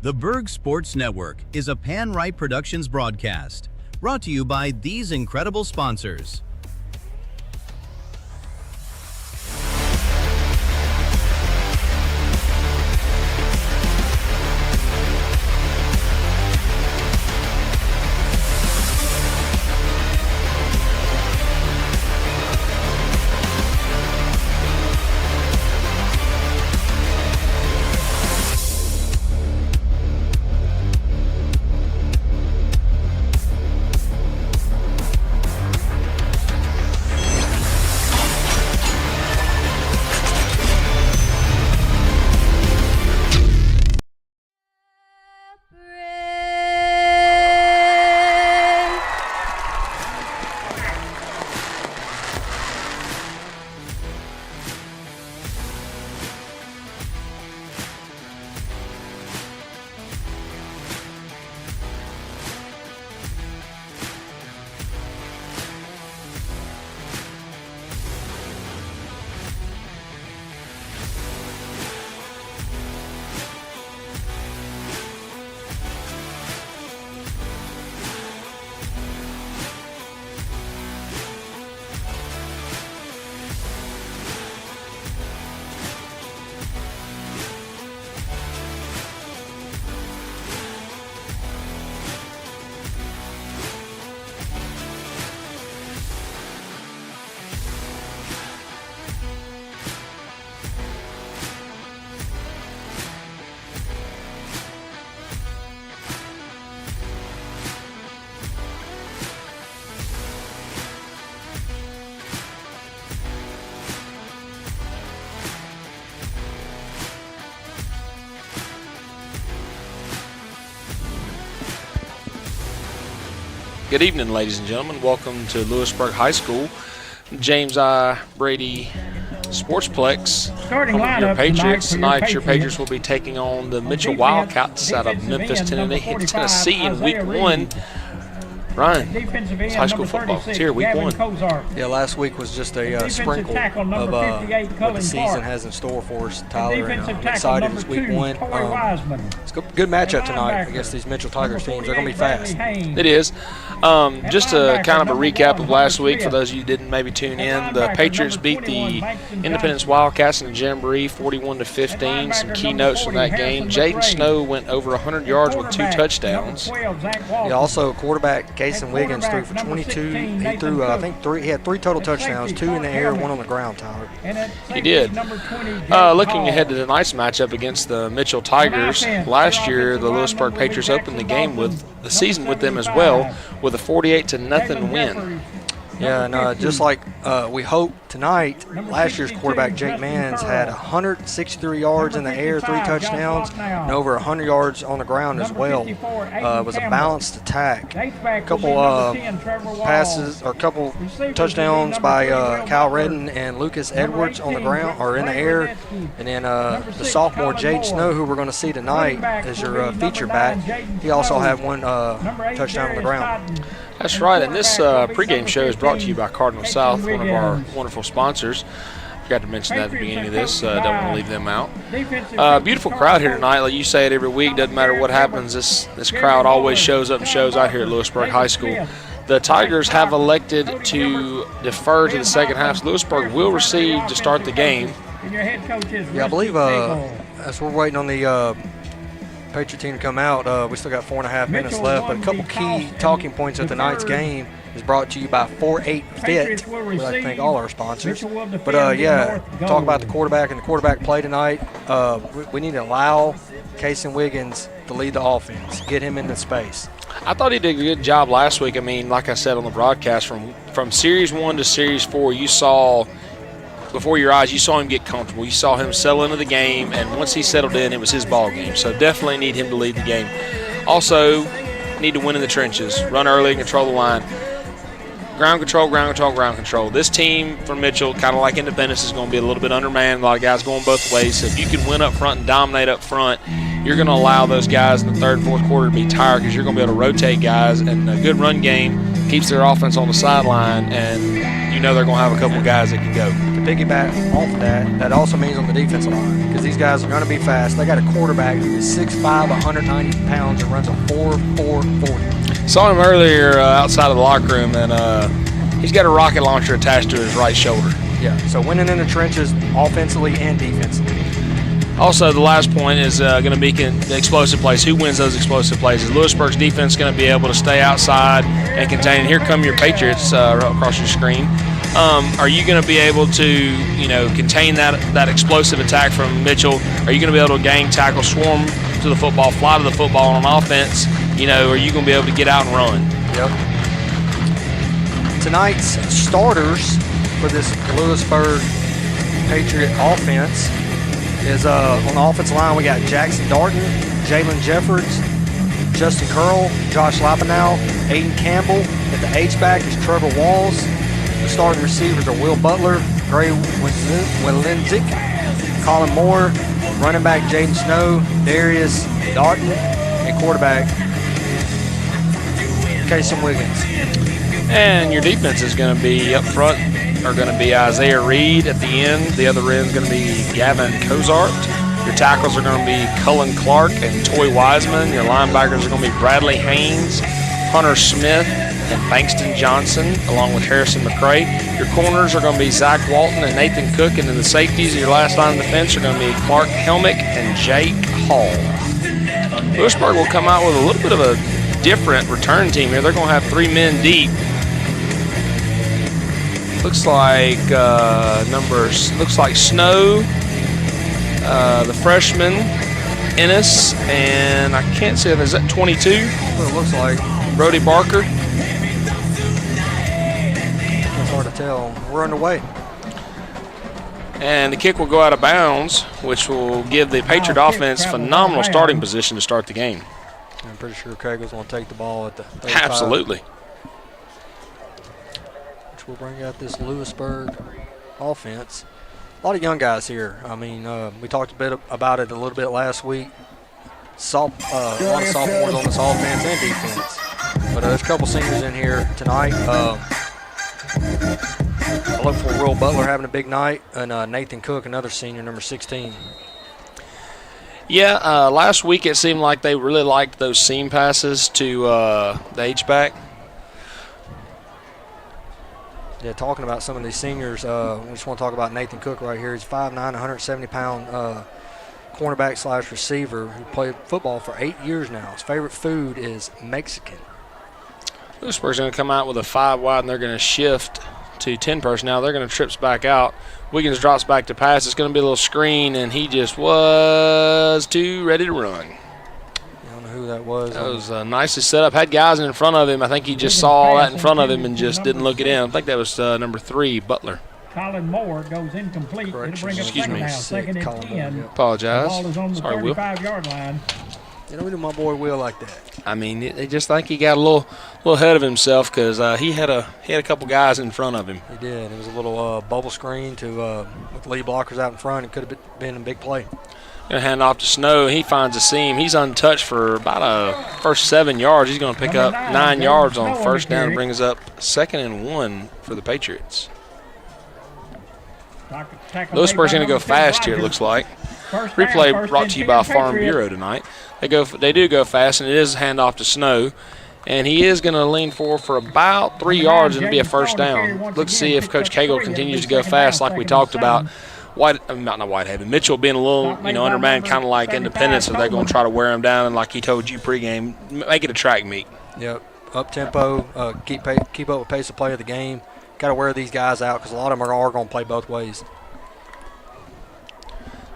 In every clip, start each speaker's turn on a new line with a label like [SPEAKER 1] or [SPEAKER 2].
[SPEAKER 1] The Berg Sports Network is a PanRight Productions broadcast, brought to you by these incredible sponsors.
[SPEAKER 2] Good evening, ladies and gentlemen. Welcome to Lewisburg High School. James I. Brady Sportsplex.
[SPEAKER 3] Starting
[SPEAKER 2] Home of your
[SPEAKER 3] lineup
[SPEAKER 2] Patriots.
[SPEAKER 3] tonight,
[SPEAKER 2] Your Patriots will be taking on the Mitchell Wildcats out of Memphis, Tennessee in Week 1. Ryan, it's high school football. It's here, Week 1.
[SPEAKER 4] Yeah, last week was just a sprinkle of what the season has in store for us, Tyler, and I'm excited. It's Week 1. It's a good matchup tonight against these Mitchell Tigers teams. They're going to be fast.
[SPEAKER 2] It is. Just a kind of a recap of last week for those of you who didn't maybe tune in. The Patriots beat the Independence Wildcats in the Jamboree 41-15. Some key notes from that game. Jaden Snow went over 100 yards with 2 touchdowns.
[SPEAKER 4] Yeah, also quarterback Casey Wiggins threw for 22. He threw, I think, he had 3 total touchdowns, 2 in the air, 1 on the ground, Tyler.
[SPEAKER 2] He did. Looking ahead to tonight's matchup against the Mitchell Tigers, last year the Lewisburg Patriots opened the season with them as well with a 48-0 win.
[SPEAKER 4] Yeah, and just like we hope tonight, last year's quarterback Jake Mans had 163 yards in the air, 3 touchdowns, and over 100 yards on the ground as well. It was a balanced attack. A couple passes or a couple touchdowns by Kyle Redden and Lucas Edwards on the ground or in the air, and then the sophomore Jade Snow, who we're going to see tonight as your feature back, he also had 1 touchdown on the ground.
[SPEAKER 2] That's right, and this pregame show is brought to you by Cardinal South, one of our wonderful sponsors. Forgot to mention that at the beginning of this. Don't want to leave them out. Beautiful crowd here tonight. Like you say it every week, doesn't matter what happens. This crowd always shows up and shows out here at Lewisburg High School. The Tigers have elected to defer to the second half. So Lewisburg will receive to start the game.
[SPEAKER 4] Yeah, I believe as we're waiting on the Patriot team to come out, we still got 4.5 minutes left, but a couple key talking points of tonight's game is brought to you by 4-8 Fit. We'd like to thank all our sponsors. But yeah, talk about the quarterback and the quarterback play tonight. We need to allow Casey Wiggins to lead the offense, get him into space.
[SPEAKER 2] I thought he did a good job last week. I mean, like I said on the broadcast, from Series 1 to Series 4, you saw before your eyes, you saw him get comfortable. You saw him settle into the game, and once he settled in, it was his ball game. So definitely need him to lead the game. Also, need to win in the trenches, run early and control the line. Ground control, ground control, ground control. This team from Mitchell, kind of like Independence, is going to be a little bit undermanned. A lot of guys going both ways. So if you can win up front and dominate up front, you're going to allow those guys in the third and fourth quarter to be tired because you're going to be able to rotate guys. And a good run game keeps their offense on the sideline, and you know they're going to have a couple guys that can go.
[SPEAKER 4] piggyback off of that, that also means on the defensive line, because these guys are going to be fast. They got a quarterback who is 6'5", 190 pounds, and runs a 4.40.
[SPEAKER 2] Saw him earlier outside of the locker room, and he's got a rocket launcher attached to his right shoulder.
[SPEAKER 4] Yeah, so winning in the trenches offensively and defensively.
[SPEAKER 2] Also, the last point is going to be the explosive plays. Who wins those explosive plays? Is Lewisburg's defense going to be able to stay outside and contain? Here come your Patriots across your screen. Are you going to be able to, contain that explosive attack from Mitchell? Are you going to be able to gang tackle, swarm to the football, fly to the football on offense? Are you going to be able to get out and run?
[SPEAKER 4] Yep. Tonight's starters for this Lewisburg Patriot offense is on the offensive line. We got Jackson Darton, Jalen Jeffords, Justin Curl, Josh Lapenow, Aiden Campbell. At the H-back is Trevor Walls. The starting receivers are Will Butler, Gray Wilinzik, Colin Moore, running back Jaden Snow, Darius Darton, and quarterback Casey Wiggins.
[SPEAKER 2] And your defense is going to be up front, are going to be Isaiah Reed at the end. The other end is going to be Gavin Cozart. Your tackles are going to be Cullen Clark and Toy Wiseman. Your linebackers are going to be Bradley Haynes, Hunter Smith, and Bankston Johnson, along with Harrison McCray. Your corners are going to be Zach Walton and Nathan Cook, and then the safeties of your last line of defense are going to be Clark Helmick and Jake Hall. Lewisburg will come out with a little bit of a different return team here. They're going to have 3 men deep. Looks like Snow, the freshman, Ennis, and I can't see if is that 22.
[SPEAKER 4] What it looks like.
[SPEAKER 2] Brody Barker.
[SPEAKER 4] It's hard to tell. We're underway.
[SPEAKER 2] And the kick will go out of bounds, which will give the Patriot offense phenomenal starting position to start the game.
[SPEAKER 4] I'm pretty sure Kegel's going to take the ball at the 35.
[SPEAKER 2] Absolutely.
[SPEAKER 4] We'll bring out this Lewisburg offense. A lot of young guys here. I mean, we talked a bit about it a little bit last week. A lot of sophomores on this offense and defense. But there's a couple seniors in here tonight. I look for Will Butler having a big night, and Nathan Cook, another senior, number 16.
[SPEAKER 2] Yeah, last week it seemed like they really liked those seam passes to the H-back.
[SPEAKER 4] Yeah, talking about some of these seniors, we just want to talk about Nathan Cook right here. He's 5'9", 170-pound cornerback / receiver who played football for 8 years now. His favorite food is Mexican.
[SPEAKER 2] Lewisburg's going to come out with a 5 wide, and they're going to shift to 10 personnel. They're going to trips back out. Wiggins drops back to pass. It's going to be a little screen, and he just was too ready to run.
[SPEAKER 4] I don't know who that was.
[SPEAKER 2] That was nicely set up. Had guys in front of him. I think he just saw that in front of him and just didn't look it in. I think that was number 3, Butler.
[SPEAKER 3] Colin Moore goes incomplete. It'll bring up
[SPEAKER 2] Excuse me.
[SPEAKER 3] second and 10.
[SPEAKER 2] Apologize.
[SPEAKER 3] The ball is on the
[SPEAKER 2] Sorry, Will.
[SPEAKER 3] 35-yard line.
[SPEAKER 4] You know, we do my boy Will like that.
[SPEAKER 2] I mean, they just think he got a little ahead of himself because he had a couple guys in front of him.
[SPEAKER 4] He did. It was a little bubble screen to with lead blockers out in front. It could have been a big play.
[SPEAKER 2] Going to hand off to Snow. He finds a seam. He's untouched for about a first 7 yards. He's going to pick up 9 yards on first down and brings up 2nd and 1 for the Patriots. Lewisburg's going to go fast here, it looks like. Replay brought to you by Farm Bureau tonight. They do go fast, and it is a handoff to Snow. And he is going to lean forward for about 3 yards and it'll be a first down. Let's see if Coach Cagle continues to go fast like we talked about. Mitchell being a little, undermanned, kind of like Independence, so they're going to try to wear him down, and like he told you pregame, make it a track meet.
[SPEAKER 4] Yep, up tempo, keep up with pace of play of the game. Got to wear these guys out because a lot of them are going to play both ways.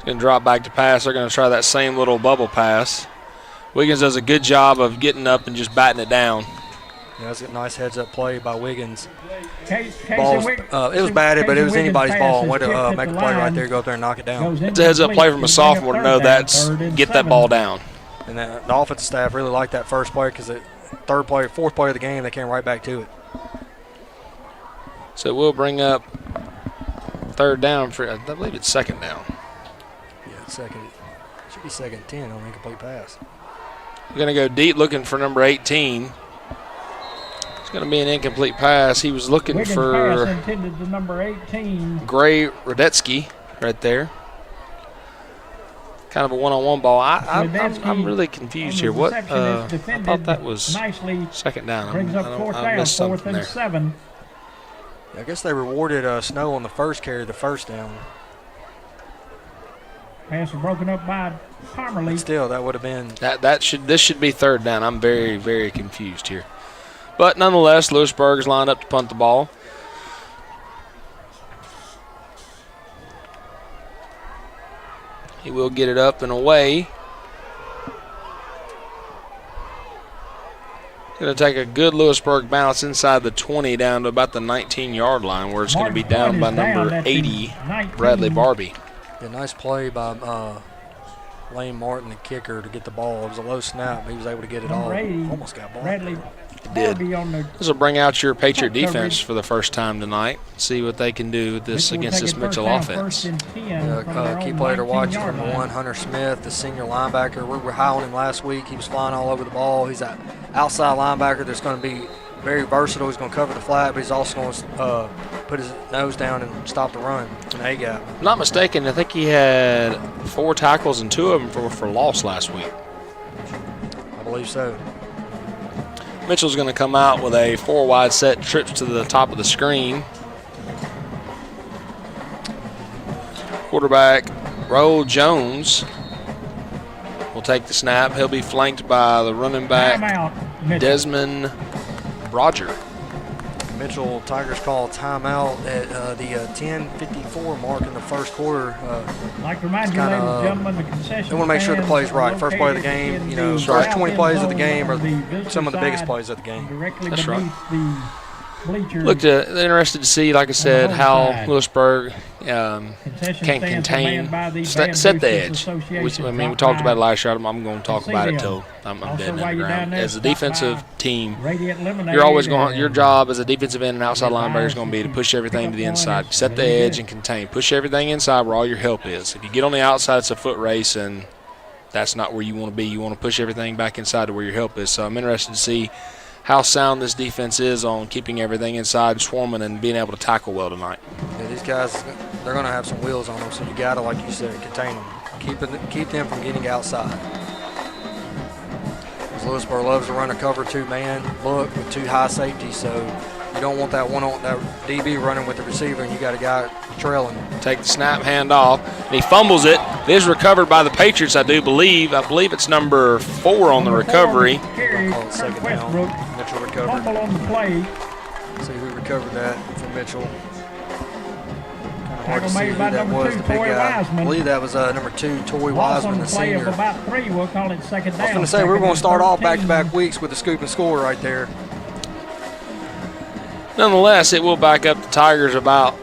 [SPEAKER 2] Going to drop back to pass. They're going to try that same little bubble pass. Wiggins does a good job of getting up and just batting it down.
[SPEAKER 4] Yeah, that's a nice heads-up play by Wiggins.
[SPEAKER 3] It
[SPEAKER 4] was batted, but it was anybody's ball. And way to make a play right there, go up there and knock it down.
[SPEAKER 2] It's a heads-up play from a sophomore to know get that ball down.
[SPEAKER 4] And the offensive staff really liked that first play because the fourth play of the game, they came right back to it.
[SPEAKER 2] So we'll bring up third down for, I believe it's second down.
[SPEAKER 4] Yeah, second. Should be second and 10 on an incomplete pass.
[SPEAKER 2] We're going to go deep looking for number 18. It's going going to be an incomplete pass. He was looking
[SPEAKER 3] Wiggins
[SPEAKER 2] for
[SPEAKER 3] pass intended to number 18.
[SPEAKER 2] Gray Radetsky right there. Kind of a one-on-one ball. I'm really confused here. What? I thought that was
[SPEAKER 3] nicely
[SPEAKER 2] second down.
[SPEAKER 3] brings up fourth
[SPEAKER 2] I
[SPEAKER 3] down,
[SPEAKER 2] missed something
[SPEAKER 3] 4th and
[SPEAKER 2] there.
[SPEAKER 3] 7.
[SPEAKER 4] I guess they rewarded Snow on the first carry, the first down.
[SPEAKER 3] Pass was broken up by Pomerly.
[SPEAKER 4] Still, that would have been.
[SPEAKER 2] This should be third down. I'm very, very confused here. But nonetheless, Lewisburg is lined up to punt the ball. He will get it up and away. Going to take a good Lewisburg bounce inside the 20 down to about the 19-yard line, where it's going to be down by number 80, Bradley Barbie.
[SPEAKER 4] A nice play by Lane Martin, the kicker, to get the ball. It was a low snap, but he was able to get it all. Almost got blocked.
[SPEAKER 3] Bradley
[SPEAKER 2] Did. This will bring out your Patriot
[SPEAKER 3] punt
[SPEAKER 2] defense
[SPEAKER 3] coverage.
[SPEAKER 2] for the first time tonight. See what they can do with this against this Mitchell offense.
[SPEAKER 4] Key player to watch is number 1, Hunter Smith, the senior linebacker. We were high on him last week. He was flying all over the ball. He's an outside linebacker that's going to be very versatile. He's going to cover the flat, but he's also going to put his nose down and stop the run in the A-gap.
[SPEAKER 2] If I'm not mistaken, I think he had 4 tackles and 2 of them for loss last week.
[SPEAKER 4] I believe so.
[SPEAKER 2] Mitchell's going to come out with a 4 wide set, trips to the top of the screen. Quarterback Roll Jones will take the snap. He'll be flanked by the running back Desmond Roger.
[SPEAKER 4] Mitchell Tigers call timeout at the 10:54 mark in the first quarter.
[SPEAKER 3] I'd like to remind you, ladies and gentlemen, the concession
[SPEAKER 4] They want to make sure the
[SPEAKER 3] stands
[SPEAKER 4] play's right.
[SPEAKER 3] are
[SPEAKER 4] First play of the
[SPEAKER 3] located
[SPEAKER 4] game,
[SPEAKER 3] in
[SPEAKER 4] you know,
[SPEAKER 3] the
[SPEAKER 4] first
[SPEAKER 3] south
[SPEAKER 4] 20
[SPEAKER 3] end
[SPEAKER 4] plays of the
[SPEAKER 3] zone
[SPEAKER 4] game
[SPEAKER 3] of the
[SPEAKER 4] are
[SPEAKER 3] visitor
[SPEAKER 4] some of the biggest
[SPEAKER 3] side,
[SPEAKER 4] plays of the game.
[SPEAKER 3] Directly
[SPEAKER 2] That's right.
[SPEAKER 3] beneath the bleachers.
[SPEAKER 2] Looked interested to see, like I said, how Lewisburg can contain, set the edge. We talked about it last year. I'm going to talk about it till I'm dead in the ground. As a defensive team, you're always going. Your job as a defensive end and outside linebacker is going to be to push everything to the inside, set the edge, and contain. Push everything inside where all your help is. If you get on the outside, it's a foot race, and that's not where you want to be. You want to push everything back inside to where your help is. So I'm interested to see how sound this defense is on keeping everything inside, swarming, and being able to tackle well tonight.
[SPEAKER 4] Yeah, these guys, they're going to have some wheels on them, so you got to, like you said, contain them. Keep them from getting outside. Lewisburg loves to run a cover 2-man look with 2 high safeties, so you don't want that that DB running with the receiver, and you got a guy trailing.
[SPEAKER 2] Take the snap, hand off, and he fumbles it. It is recovered by the Patriots, I do believe. I believe it's number 4 on the recovery.
[SPEAKER 4] Call it second down. Mitchell recovered.
[SPEAKER 3] Fumble on the play.
[SPEAKER 4] See who recovered that for Mitchell. Hard to
[SPEAKER 3] Tackle
[SPEAKER 4] see
[SPEAKER 3] made
[SPEAKER 4] who
[SPEAKER 3] by
[SPEAKER 4] that
[SPEAKER 3] number
[SPEAKER 4] was,
[SPEAKER 3] 2,
[SPEAKER 4] the big
[SPEAKER 3] Toy
[SPEAKER 4] guy.
[SPEAKER 3] Wiseman.
[SPEAKER 4] I believe that was number 2, Toy
[SPEAKER 3] Loss on
[SPEAKER 4] Wiseman,
[SPEAKER 3] the
[SPEAKER 4] the
[SPEAKER 3] play
[SPEAKER 4] senior.
[SPEAKER 3] of about 3, we'll call it second down.
[SPEAKER 4] I was going to say, we're going to start off back-to-back weeks with a scoop and score right there.
[SPEAKER 2] Nonetheless, it will back up the Tigers about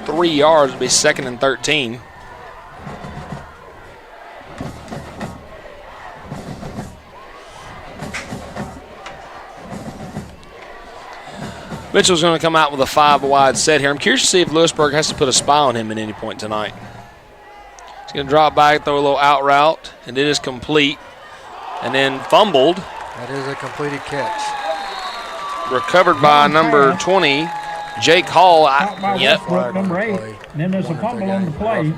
[SPEAKER 2] 3 yards. It'll be 2nd and 13. Mitchell's going to come out with a 5 wide set here. I'm curious to see if Lewisburg has to put a spy on him at any point tonight. He's going to drop back, throw a little out route, and it is complete. And then fumbled.
[SPEAKER 4] That is a completed catch.
[SPEAKER 2] Recovered by number 20, Jake Hall. Yep.
[SPEAKER 3] Number 8. And then there's a fumble on the play.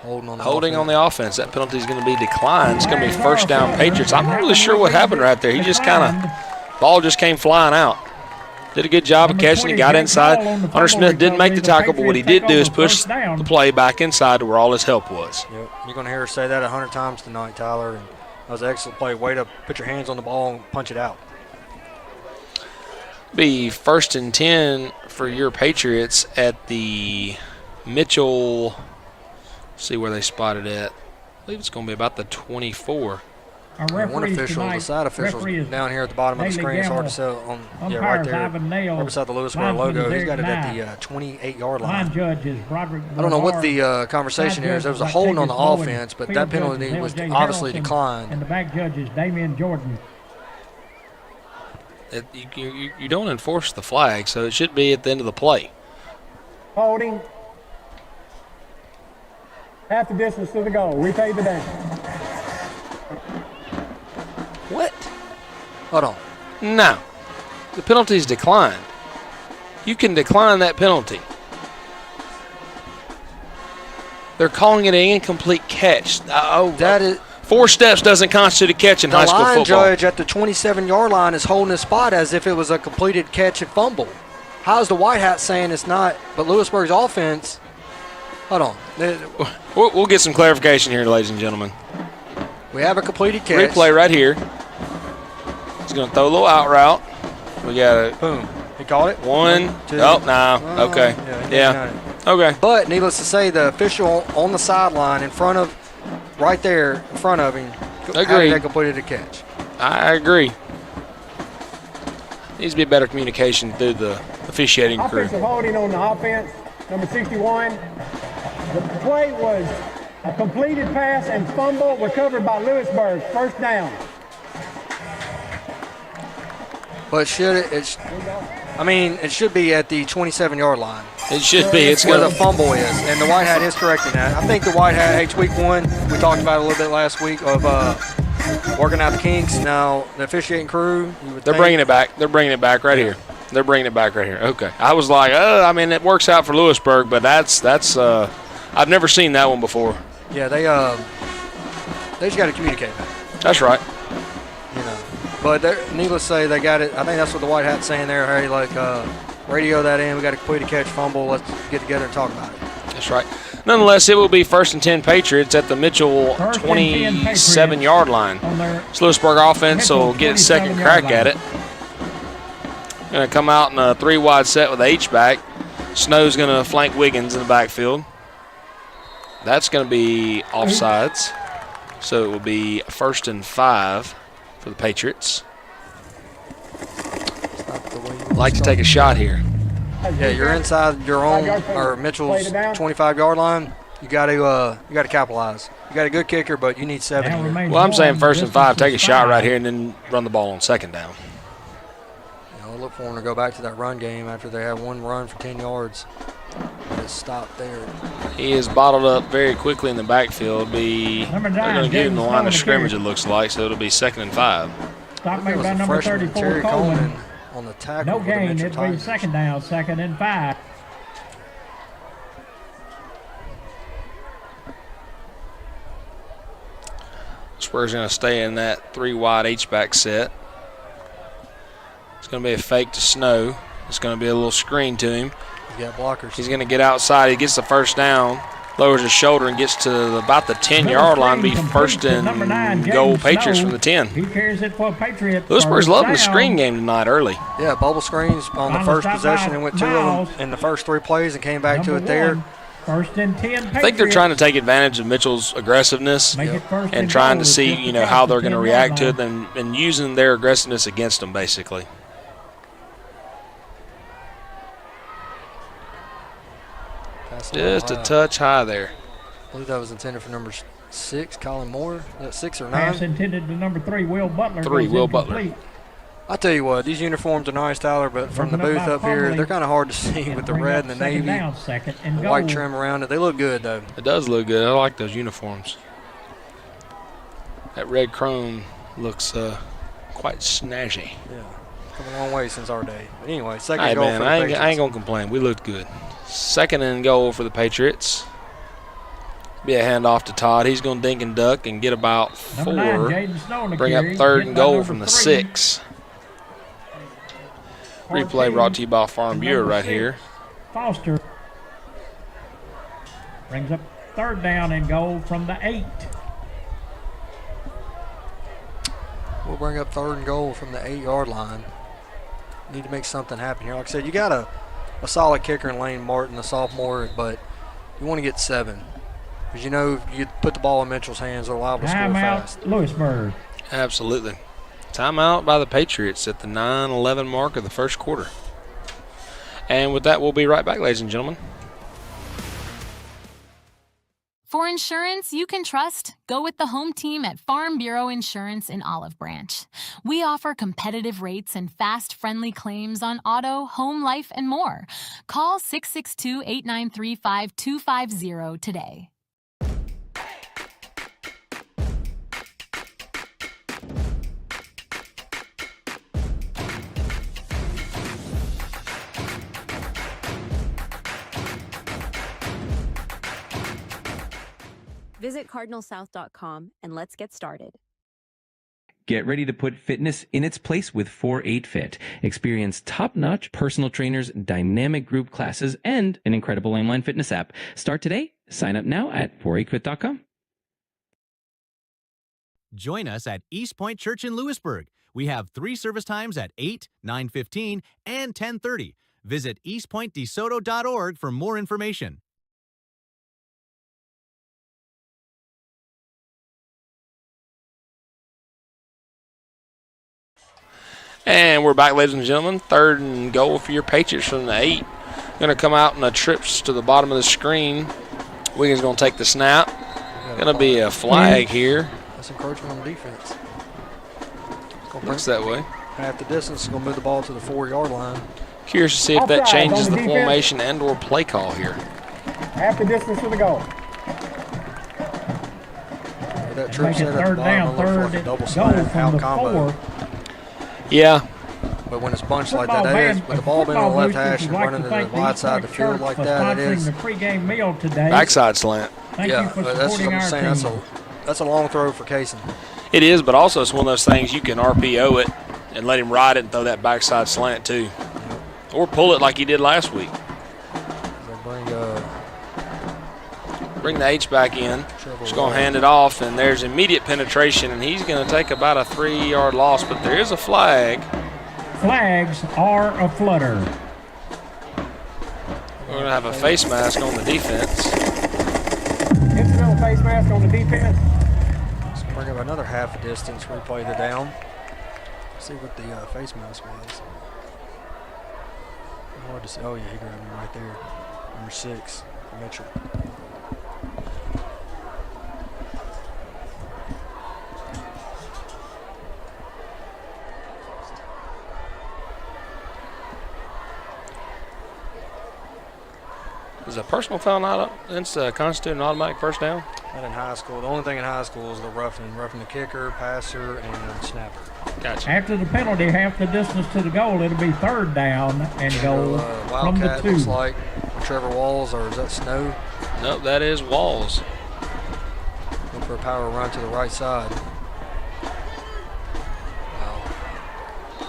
[SPEAKER 4] Holding
[SPEAKER 2] on the offense. That penalty is going to be declined. It's going to be first down Patriots. I'm not really sure what happened right there. He just kind of, ball just came flying out. Did a good job of catching it, got inside. Hunter Smith didn't make the tackle, but what he did do is push the play back inside to where all his help was.
[SPEAKER 4] Yep. You're going to hear us say that 100 times tonight, Tyler. And that was an excellent play. Way to put your hands on the ball and punch it out.
[SPEAKER 2] Be 1st and 10 for your Patriots at the Mitchell. See where they spotted at. I believe it's going to be about the 24.
[SPEAKER 4] One official, the side official, down here at the bottom of the screen. It's hard to tell on, right there, right beside the Lewisburg logo. He's got it at the 28-yard line. I don't know what the conversation here is. There was a holding on the offense, but that penalty was obviously declined.
[SPEAKER 3] And the back judge is Damian Jordan.
[SPEAKER 2] You don't enforce the flag, so it should be at the end of the play.
[SPEAKER 5] Holding. Half the distance to the goal. Repay the day.
[SPEAKER 2] What?
[SPEAKER 4] Hold on.
[SPEAKER 2] No. The penalty is declined. You can decline that penalty. They're calling it an incomplete catch.
[SPEAKER 4] That is
[SPEAKER 2] 4 steps doesn't constitute a catch in high school
[SPEAKER 4] the line
[SPEAKER 2] football.
[SPEAKER 4] judge at the 27-yard line is holding his spot as if it was a completed catch and fumble. How's the White Hat saying it's not? But Lewisburg's offense. Hold on.
[SPEAKER 2] We'll get some clarification here, ladies and gentlemen.
[SPEAKER 4] We have a completed catch.
[SPEAKER 2] Replay right here. He's going to throw a little out route. We got it.
[SPEAKER 4] Boom. He caught it.
[SPEAKER 2] One.
[SPEAKER 4] Two.
[SPEAKER 2] Oh, no. Okay.
[SPEAKER 4] Yeah.
[SPEAKER 2] Okay.
[SPEAKER 4] But needless to say, the official on the sideline in front of, right there in front of him,
[SPEAKER 2] Agreed.
[SPEAKER 4] had completed a catch.
[SPEAKER 2] I agree. Needs to be better communication through the officiating crew.
[SPEAKER 5] Offensive holding on the offense, number 61. The play was a completed pass and fumble recovered by Lewisburg. First down.
[SPEAKER 4] But it should be at the 27-yard line.
[SPEAKER 2] It should be. It's
[SPEAKER 4] where
[SPEAKER 2] going
[SPEAKER 4] the
[SPEAKER 2] to.
[SPEAKER 4] fumble is, and the White Hat is correcting that. I think the White Hat hates week 1. We talked about it a little bit last week of working out the kinks. Now the officiating crew,
[SPEAKER 2] They're bringing it back. They're bringing it back right here. They're bringing it back right here. Okay. I was like, it works out for Lewisburg, but that's I've never seen that one before.
[SPEAKER 4] Yeah, they just got to communicate that.
[SPEAKER 2] That's right.
[SPEAKER 4] But needless to say, they got it. I think that's what the White Hat's saying there. Hey, radio that in. We got to complete a catch fumble. Let's get together and talk about it.
[SPEAKER 2] That's right. Nonetheless, it will be 1st and 10 Patriots at the Mitchell 27-yard line. So Lewisburg offense will get its second crack at it. Going to come out in a 3-wide set with H-back. Snow's going to flank Wiggins in the backfield. That's going to be offsides. So it will be 1st and 5 for the Patriots. Like to take a shot here.
[SPEAKER 4] Yeah, you're inside your own or Mitchell's 25-yard line. You got to capitalize. You got a good kicker, but you need 7 here.
[SPEAKER 2] Well, I'm saying 1st and 5. Take a shot right here and then run the ball on 2nd down.
[SPEAKER 4] We'll look for them to go back to that run game after they have one run for 10 yards. Just stop there.
[SPEAKER 2] He is bottled up very quickly in the backfield. They're going to give him the line of scrimmage, it looks like, so it'll be 2nd and 5.
[SPEAKER 3] Stop made by number 34, Coleman.
[SPEAKER 4] On the tackle.
[SPEAKER 3] No gain. It'll be 2nd down, 2nd and 5.
[SPEAKER 2] Spurs going to stay in that 3-wide H-back set. It's going to be a fake to Snow. It's going to be a little screen to him.
[SPEAKER 4] He's got blockers.
[SPEAKER 2] He's going to get outside. He gets the 1st down, lowers his shoulder, and gets to about the 10-yard line. Be 1st and goal Patriots from the 10.
[SPEAKER 3] He carries it for Patriots.
[SPEAKER 2] Lewisburg's loving the screen game tonight early.
[SPEAKER 4] Yeah, bubble screens on the first possession and went 2 of them in the first 3 plays and came back to it there.
[SPEAKER 3] 1st and 10 Patriots.
[SPEAKER 2] I think they're trying to take advantage of Mitchell's aggressiveness and trying to see, how they're going to react to it and using their aggressiveness against them, basically. Just a touch high there.
[SPEAKER 4] I believe that was intended for number 6, Colin Moore. 6 or 9.
[SPEAKER 3] Pass intended to number 3, Will Butler.
[SPEAKER 2] 3, Will Butler.
[SPEAKER 4] I tell you what, these uniforms are nice, Tyler, but from the booth up here, they're kind of hard to see with the red and the navy, the white trim around it. They look good, though.
[SPEAKER 2] It does look good. I like those uniforms. That red chrome looks quite snazzy.
[SPEAKER 4] Yeah, come a long way since our day. But anyway, second
[SPEAKER 2] Hey,
[SPEAKER 4] goal
[SPEAKER 2] man,
[SPEAKER 4] for the Patriots.
[SPEAKER 2] I ain't going to complain. We looked good. 2nd and goal for the Patriots. Be a handoff to Todd. He's going to dink and duck and get about 4. Bring up 3rd and goal from the 6. Replay brought to you by Farm Bureau right here.
[SPEAKER 3] Foster brings up 3rd down and goal from the 8.
[SPEAKER 4] We'll bring up 3rd and goal from the 8-yard line. Need to make something happen here. Like I said, you got a solid kicker in Lane Martin, the sophomore, but you want to get 7. Because if you put the ball in Mitchell's hands, they're liable to score fast.
[SPEAKER 3] Lewisburg.
[SPEAKER 2] Absolutely. Timeout by the Patriots at the 9:11 mark of the 1st quarter. And with that, we'll be right back, ladies and gentlemen.
[SPEAKER 6] For insurance you can trust, go with the home team at Farm Bureau Insurance in Olive Branch. We offer competitive rates and fast, friendly claims on auto, home, life, and more. Call 662-893-5250 today.
[SPEAKER 7] Visit cardinalsouth.com and let's get started.
[SPEAKER 8] Get ready to put fitness in its place with 4-8 Fit. Experience top-notch personal trainers, dynamic group classes, and an incredible online fitness app. Start today. Sign up now at 48fit.com.
[SPEAKER 1] Join us at Eastpoint Church in Lewisburg. We have 3 service times at 8, 9:15, and 10:30. Visit eastpointdesoto.org for more information.
[SPEAKER 2] And we're back, ladies and gentlemen. 3rd and goal for your Patriots from the 8. Going to come out in the trips to the bottom of the screen. Wiggins going to take the snap. Going to be a flag here.
[SPEAKER 4] That's encouragement on defense.
[SPEAKER 2] Looks that way.
[SPEAKER 4] Half the distance is going to move the ball to the 4-yard line.
[SPEAKER 2] Curious to see if that changes the formation and or play call here.
[SPEAKER 5] Half the distance to the goal.
[SPEAKER 4] That trip
[SPEAKER 3] Make it
[SPEAKER 4] set at the
[SPEAKER 3] third
[SPEAKER 4] bottom,
[SPEAKER 3] down,
[SPEAKER 4] look for
[SPEAKER 3] third
[SPEAKER 4] a double
[SPEAKER 3] goal
[SPEAKER 4] slant
[SPEAKER 3] from
[SPEAKER 4] out
[SPEAKER 3] the
[SPEAKER 4] combo.
[SPEAKER 3] 4.
[SPEAKER 2] Yeah.
[SPEAKER 4] But when it's bunched like
[SPEAKER 3] Football
[SPEAKER 4] that, that is,
[SPEAKER 3] band-
[SPEAKER 4] with the ball being on the left
[SPEAKER 3] football
[SPEAKER 4] hash
[SPEAKER 3] boosters
[SPEAKER 4] and
[SPEAKER 3] would like
[SPEAKER 4] running
[SPEAKER 3] to
[SPEAKER 4] to the
[SPEAKER 3] thank
[SPEAKER 4] wide side of the
[SPEAKER 3] Eastpoint
[SPEAKER 4] field
[SPEAKER 3] Church
[SPEAKER 4] like
[SPEAKER 3] for
[SPEAKER 4] that, it
[SPEAKER 3] sponsoring
[SPEAKER 4] is.
[SPEAKER 3] the pregame meal today.
[SPEAKER 2] Backside slant.
[SPEAKER 3] Thank you for
[SPEAKER 4] But that's what
[SPEAKER 3] supporting
[SPEAKER 4] I'm
[SPEAKER 3] our
[SPEAKER 4] saying.
[SPEAKER 3] team.
[SPEAKER 4] That's a long throw for Kaysen.
[SPEAKER 2] It is, but also it's one of those things you can RPO it and let him ride it and throw that backside slant too. Or pull it like he did last week. Bring the H back in. Just going to hand it off, and there's immediate penetration, and he's going to take about a 3-yard loss, but there is a flag.
[SPEAKER 3] Flags are a flutter.
[SPEAKER 2] We're going to have a face mask on the defense.
[SPEAKER 5] Incidental face mask on the defense.
[SPEAKER 4] Let's bring up another half distance, replay the down. See what the face mask was. Hard to see. Oh, yeah, he grabbed him right there. Number 6, Mitchell.
[SPEAKER 2] Is a personal foul not constitute an automatic first down?
[SPEAKER 4] Not in high school. The only thing in high school is the roughing the kicker, passer, and snapper.
[SPEAKER 2] Gotcha.
[SPEAKER 3] After the penalty, half the distance to the goal, it'll be 3rd down and goal from the
[SPEAKER 4] Wildcat
[SPEAKER 3] 2.
[SPEAKER 4] looks like Trevor Walls, or is that Snow?
[SPEAKER 2] Nope, that is Walls.
[SPEAKER 4] Look for a power run to the right side. Wow.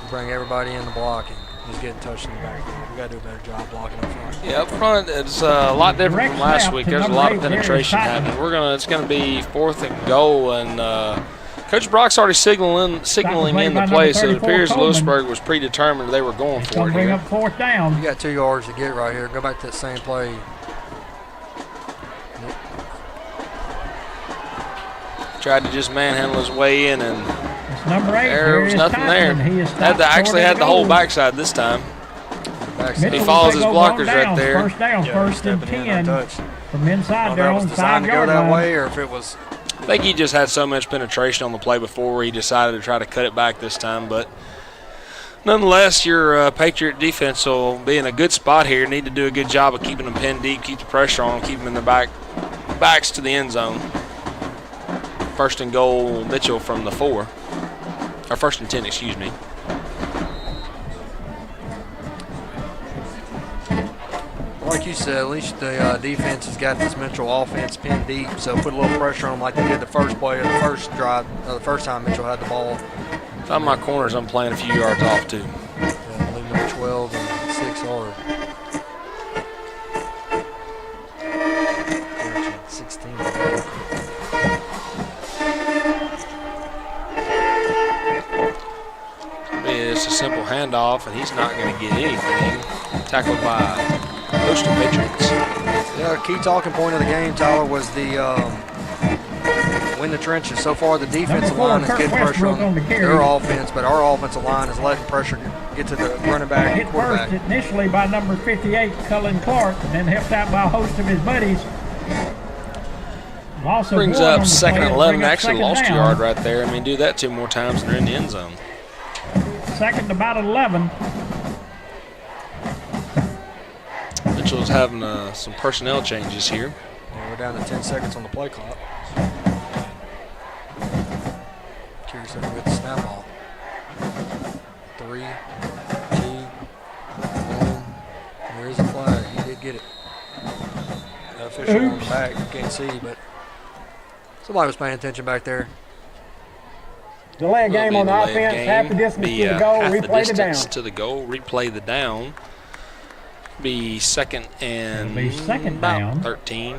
[SPEAKER 4] Bring everybody in the blocking. He's getting touched in the backfield. We got to do a better job blocking up front.
[SPEAKER 2] Yeah, up front it's a lot different from last week. There's a lot of penetration happening. It's going to be 4th and goal, and Coach Brock's already signaling in the play, so it appears Lewisburg was predetermined they were going for it
[SPEAKER 3] Bring
[SPEAKER 2] here.
[SPEAKER 3] up 4th down.
[SPEAKER 4] You got 2 yards to get right here. Go back to that same play.
[SPEAKER 2] Tried to just manhandle his way in, and
[SPEAKER 3] It's number 8.
[SPEAKER 2] there was nothing there. Actually had the whole backside this time. He follows his blockers right there.
[SPEAKER 3] First down,
[SPEAKER 4] Yeah,
[SPEAKER 3] 1st and 10 from inside their own
[SPEAKER 4] designed to go
[SPEAKER 3] 5-yard
[SPEAKER 4] that
[SPEAKER 3] line.
[SPEAKER 4] way, or if it was.
[SPEAKER 2] I think he just had so much penetration on the play before where he decided to try to cut it back this time. But nonetheless, your Patriot defense will be in a good spot here. Need to do a good job of keeping them pinned deep, keep the pressure on them, keep them in their backs to the end zone. 1st and goal, Mitchell from the 4. Or 1st and 10, excuse me.
[SPEAKER 4] Like you said, at least the defense has got this Mitchell offense pinned deep, so put a little pressure on them like they did the first play of the first drive, the first time Mitchell had the ball.
[SPEAKER 2] If I'm my corners, I'm playing a few yards off too.
[SPEAKER 4] Yeah, leave number 12 and 6 hard. 16.
[SPEAKER 2] It's a simple handoff, and he's not going to get anything. Tackled by a host of Patriots.
[SPEAKER 4] Yeah, key talking point of the game, Tyler, was the win the trenches. So far, the defensive line is getting pressure on their offense, but our offensive line is letting pressure get to the running back
[SPEAKER 3] Hit
[SPEAKER 4] and quarterback.
[SPEAKER 3] first initially by number 58, Cullen Clark, and then helped out by a host of his buddies. Also
[SPEAKER 2] Brings
[SPEAKER 3] Ward on
[SPEAKER 2] up
[SPEAKER 3] the
[SPEAKER 2] 2nd
[SPEAKER 3] play
[SPEAKER 2] and
[SPEAKER 3] to
[SPEAKER 2] 11.
[SPEAKER 3] bring up
[SPEAKER 2] Actually
[SPEAKER 3] second
[SPEAKER 2] lost a
[SPEAKER 3] down.
[SPEAKER 2] yard right there. I mean, do that 2 more times and they're in the end zone.
[SPEAKER 3] 2nd about 11.
[SPEAKER 2] Mitchell's having some personnel changes here.
[SPEAKER 4] Yeah, we're down to 10 seconds on the play clock. Curious if we get the snap ball. 3, 2, 1. There is a flag. He did get it. The official on the back, you can't see, but Somebody was paying attention back there.
[SPEAKER 5] Delay a game on the offense, half the distance to the goal, replay the down.
[SPEAKER 2] To the goal, replay the down. Be second and
[SPEAKER 3] about
[SPEAKER 2] down. 13.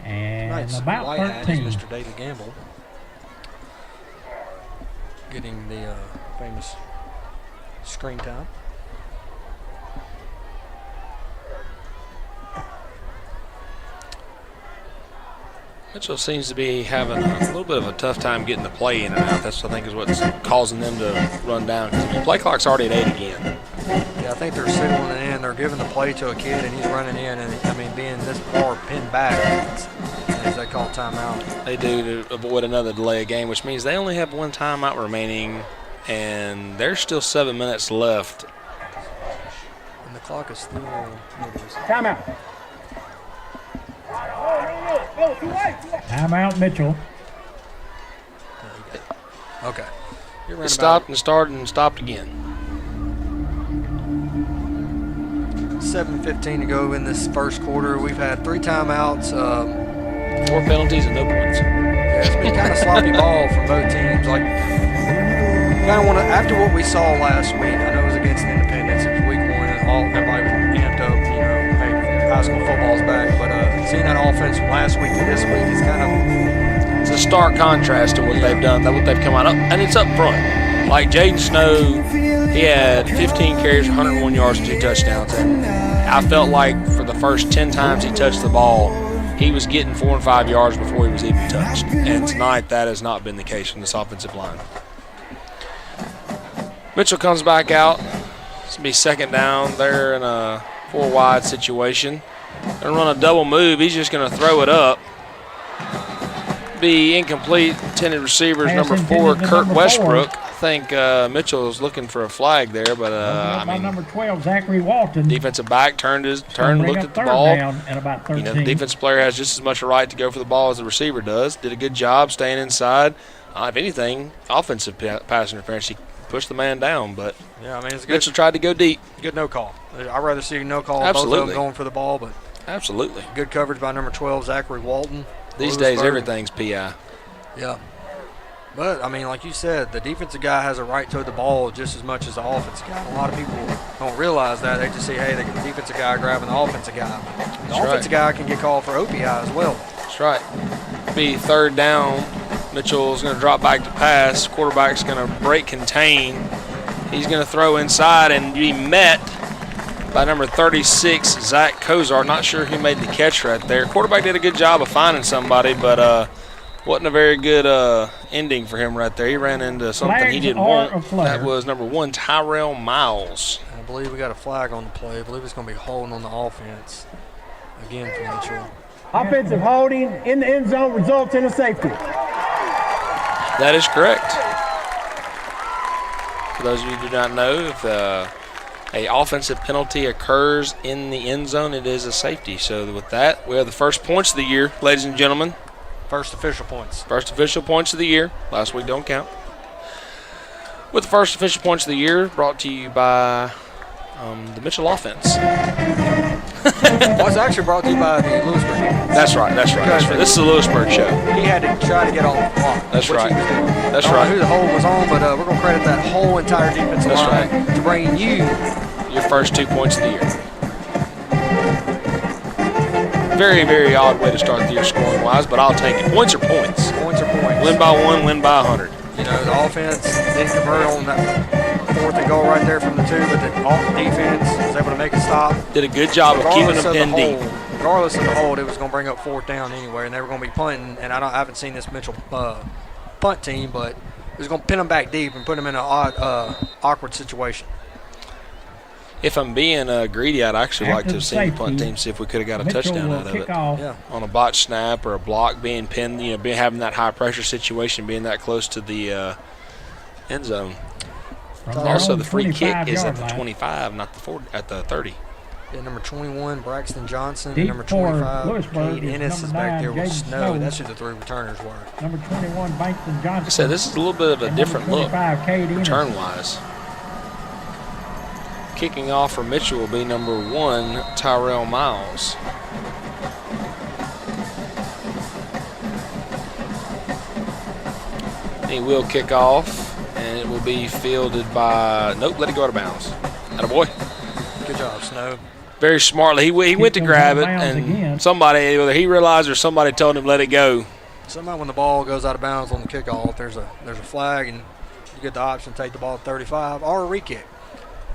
[SPEAKER 3] And
[SPEAKER 4] nice.
[SPEAKER 3] about
[SPEAKER 4] White
[SPEAKER 3] 13.
[SPEAKER 4] Hat is Mr. David Gamble. Getting the famous screen time.
[SPEAKER 2] Mitchell seems to be having a little bit of a tough time getting the play in and out. That's, I think, is what's causing them to run down. Because the play clock's already at 8 again.
[SPEAKER 4] Yeah, I think they're signaling it in. They're giving the play to a kid, and he's running in. And, I mean, being this far pinned back, as they call timeout.
[SPEAKER 2] They do to avoid another delay of game, which means they only have one timeout remaining, and there's still 7 minutes left.
[SPEAKER 4] And the clock is still,
[SPEAKER 5] Timeout.
[SPEAKER 3] Timeout, Mitchell.
[SPEAKER 4] Okay.
[SPEAKER 2] It stopped and started and stopped again.
[SPEAKER 4] 7:15 to go in this first quarter. We've had 3 timeouts.
[SPEAKER 2] 4 penalties and no points.
[SPEAKER 4] Yeah, it's been kind of sloppy ball from both teams. Like, kind of want to, after what we saw last week, I know it was against Independence, it was week 1, and everybody was amped up, you know, hey, high school football's back. But seeing that offense from last week to this week is kind of...
[SPEAKER 2] It's a stark contrast to what they've done, what they've come out up, and it's up front. Like Jaden Snow, he had 15 carries, 101 yards, and 2 touchdowns. And I felt like for the first 10 times he touched the ball, he was getting 4 and 5 yards before he was even touched. And tonight, that has not been the case from this offensive line. Mitchell comes back out. It's going to be second down. They're in a 4-wide situation. Going to run a double move. He's just going to throw it up. Be incomplete. Intended receivers number 4, Kurt Westbrook. I think Mitchell is looking for a flag there, but I mean,
[SPEAKER 3] number 12, Zachary Walton.
[SPEAKER 2] Defensive back turned, looked at the ball.
[SPEAKER 3] At about 13.
[SPEAKER 2] You know, the defensive player has just as much a right to go for the ball as the receiver does. Did a good job staying inside. If anything, offensive pass interference, he pushed the man down, but
[SPEAKER 4] yeah, I mean, it's good.
[SPEAKER 2] Mitchell tried to go deep.
[SPEAKER 4] Good no call. I'd rather see no call.
[SPEAKER 2] Absolutely.
[SPEAKER 4] Both of them going for the ball, but
[SPEAKER 2] absolutely
[SPEAKER 4] good coverage by number 12, Zachary Walton.
[SPEAKER 2] These days, everything's PI.
[SPEAKER 4] Yeah. But, I mean, like you said, the defensive guy has a right to the ball just as much as the offensive guy. A lot of people don't realize that. They just say, hey, the defensive guy grabbing the offensive guy. The offensive guy can get called for OPI as well.
[SPEAKER 2] That's right. Be third down. Mitchell's going to drop back to pass. Quarterback's going to break contain. He's going to throw inside and be met by number 36, Zach Kozar. Not sure who made the catch right there. Quarterback did a good job of finding somebody, but wasn't a very good ending for him right there. He ran into something he didn't want. That was number 1, Tyrell Miles.
[SPEAKER 4] I believe we got a flag on the play. I believe it's going to be holding on the offense again for Mitchell.
[SPEAKER 5] Offensive holding in the end zone results in a safety.
[SPEAKER 2] That is correct. For those of you who do not know, if a offensive penalty occurs in the end zone, it is a safety. So with that, we have the first points of the year, ladies and gentlemen.
[SPEAKER 4] First official points.
[SPEAKER 2] First official points of the year. Last week don't count. With the first official points of the year, brought to you by the Mitchell offense.
[SPEAKER 4] Well, it's actually brought to you by the Lewisburg.
[SPEAKER 2] That's right. This is a Lewisburg show.
[SPEAKER 4] He had to try to get off the block.
[SPEAKER 2] That's right. That's
[SPEAKER 4] I don't
[SPEAKER 2] right.
[SPEAKER 4] know who the hold was on, but we're going to credit that whole entire defensive line to bringing you
[SPEAKER 2] your first 2 points of the year. Very, very odd way to start the year scoring-wise, but I'll take it. Points are points.
[SPEAKER 4] Points are points.
[SPEAKER 2] Win by 1, win by 100.
[SPEAKER 4] You know, the offense didn't convert on that 4th and goal right there from the 2, but the defense was able to make a stop.
[SPEAKER 2] Did a good job of keeping them pinned deep.
[SPEAKER 4] Regardless of the hold, it was going to bring up 4th down anyway, and they were going to be punting. And I haven't seen this Mitchell punt team, but it was going to pin them back deep and put them in an awkward situation.
[SPEAKER 2] If I'm being greedy, I'd actually like to have seen the punt team see if we could have got a touchdown out of it.
[SPEAKER 4] Yeah.
[SPEAKER 2] On a botched snap or a block being pinned, having that high pressure situation, being that close to the end zone. Also, the free kick is at the 25, not the 40, at the 30.
[SPEAKER 4] Yeah, number 21, Braxton Johnson. And number 25, Cade Ennis is back there with Snow. That's who the 3 returners were.
[SPEAKER 3] Number 21, Braxton Johnson.
[SPEAKER 2] Like I said, this is a little bit of a different look, return-wise. Kicking off for Mitchell will be number 1, Tyrell Miles. He will kick off, and it will be fielded by, nope, let it go out of bounds. Attaboy.
[SPEAKER 4] Good job, Snow.
[SPEAKER 2] Very smartly. He went to grab it, and somebody, whether he realized or somebody told him let it go.
[SPEAKER 4] Somehow when the ball goes out of bounds on the kickoff, there's a flag, and you get the option to take the ball at 35 or a re-kick.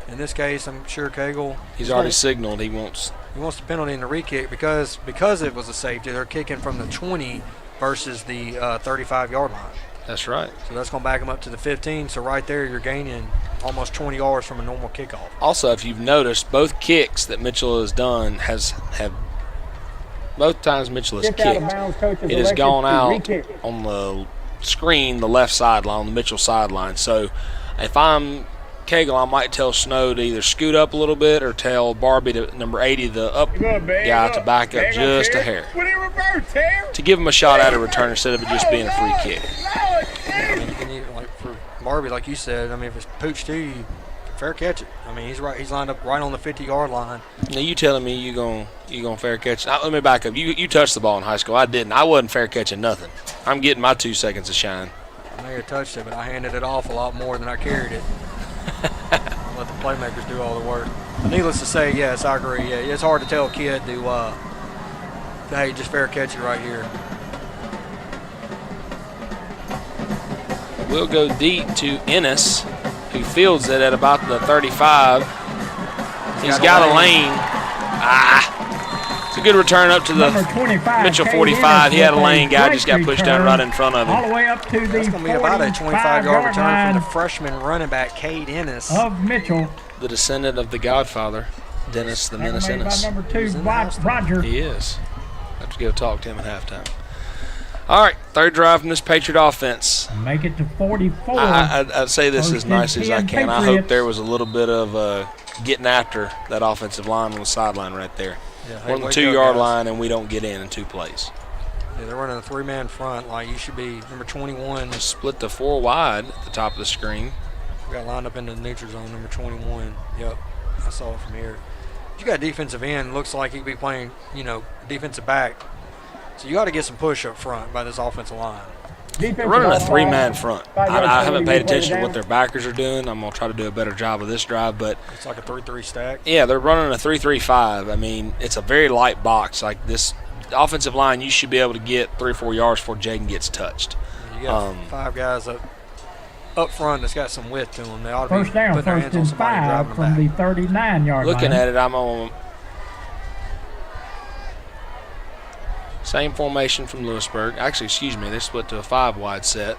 [SPEAKER 4] In this case, I'm sure Cagle.
[SPEAKER 2] He's already signaled he wants.
[SPEAKER 4] He wants the penalty in the re-kick because it was a safety. They're kicking from the 20 versus the 35-yard line.
[SPEAKER 2] That's right.
[SPEAKER 4] So that's going to back him up to the 15. So right there, you're gaining almost 20 yards from a normal kickoff.
[SPEAKER 2] Also, if you've noticed, both kicks that Mitchell has done have both times Mitchell has kicked, it has gone out on the screen, the left sideline, on the Mitchell sideline. So if I'm Cagle, I might tell Snow to either scoot up a little bit or tell Barbie, to number 80, the up guy, to back up just a hair. To give him a shot at a return instead of it just being a free kick.
[SPEAKER 4] Like for Barbie, like you said, I mean, if it's pooch to you, fair catch it. I mean, he's lined up right on the 50-yard line.
[SPEAKER 2] Now you telling me you gonna fair catch? Let me back up. You touched the ball in high school. I didn't. I wasn't fair catching nothing. I'm getting my 2 seconds of shine.
[SPEAKER 4] I may have touched it, but I handed it off a lot more than I carried it. Let the playmakers do all the work. Needless to say, yes, I agree. Yeah, it's hard to tell a kid to hey, just fair catch it right here.
[SPEAKER 2] We'll go deep to Ennis, who fields it at about the 35. He's got a lane. It's a good return up to the Mitchell 45. He had a lane. Guy just got pushed down right in front of him.
[SPEAKER 3] All the way up to the
[SPEAKER 4] That's going to be about a 25-yard return from the freshman running back, Cade Ennis.
[SPEAKER 3] Of Mitchell.
[SPEAKER 2] The descendant of the Godfather, Dennis the Menace Ennis.
[SPEAKER 3] Number 2, Roger.
[SPEAKER 2] He is. Have to go talk to him at halftime. All right, third drive from this Patriot offense.
[SPEAKER 3] Make it to 44.
[SPEAKER 2] I'd say this as nice as I can. I hope there was a little bit of getting after that offensive line on the sideline right there.
[SPEAKER 4] Yeah,
[SPEAKER 2] we're on the 2-yard line, and we don't get in 2 plays.
[SPEAKER 4] Yeah, they're running a 3-man front. Like, you should be number 21.
[SPEAKER 2] Split the 4 wide at the top of the screen.
[SPEAKER 4] We got lined up into the neutral zone, number 21. Yep, I saw it from here. You got a defensive end. Looks like he could be playing, defensive back. So you got to get some push up front by this offensive line.
[SPEAKER 2] They're running a 3-man front. I haven't paid attention to what their backers are doing. I'm going to try to do a better job of this drive. But
[SPEAKER 4] it's like a 3-3 stack.
[SPEAKER 2] Yeah, they're running a 3-3-5. I mean, it's a very light box. Like this offensive line, you should be able to get 3 or 4 yards before Jaden gets touched.
[SPEAKER 4] You got 5 guys up front that's got some width to them. They ought to
[SPEAKER 3] first
[SPEAKER 4] be
[SPEAKER 3] down,
[SPEAKER 4] putting their hands on somebody and driving
[SPEAKER 3] from
[SPEAKER 4] them back.
[SPEAKER 3] the 39-yard line.
[SPEAKER 2] Looking at it, I'm on same formation from Lewisburg. Actually, excuse me, they split to a 5-wide set.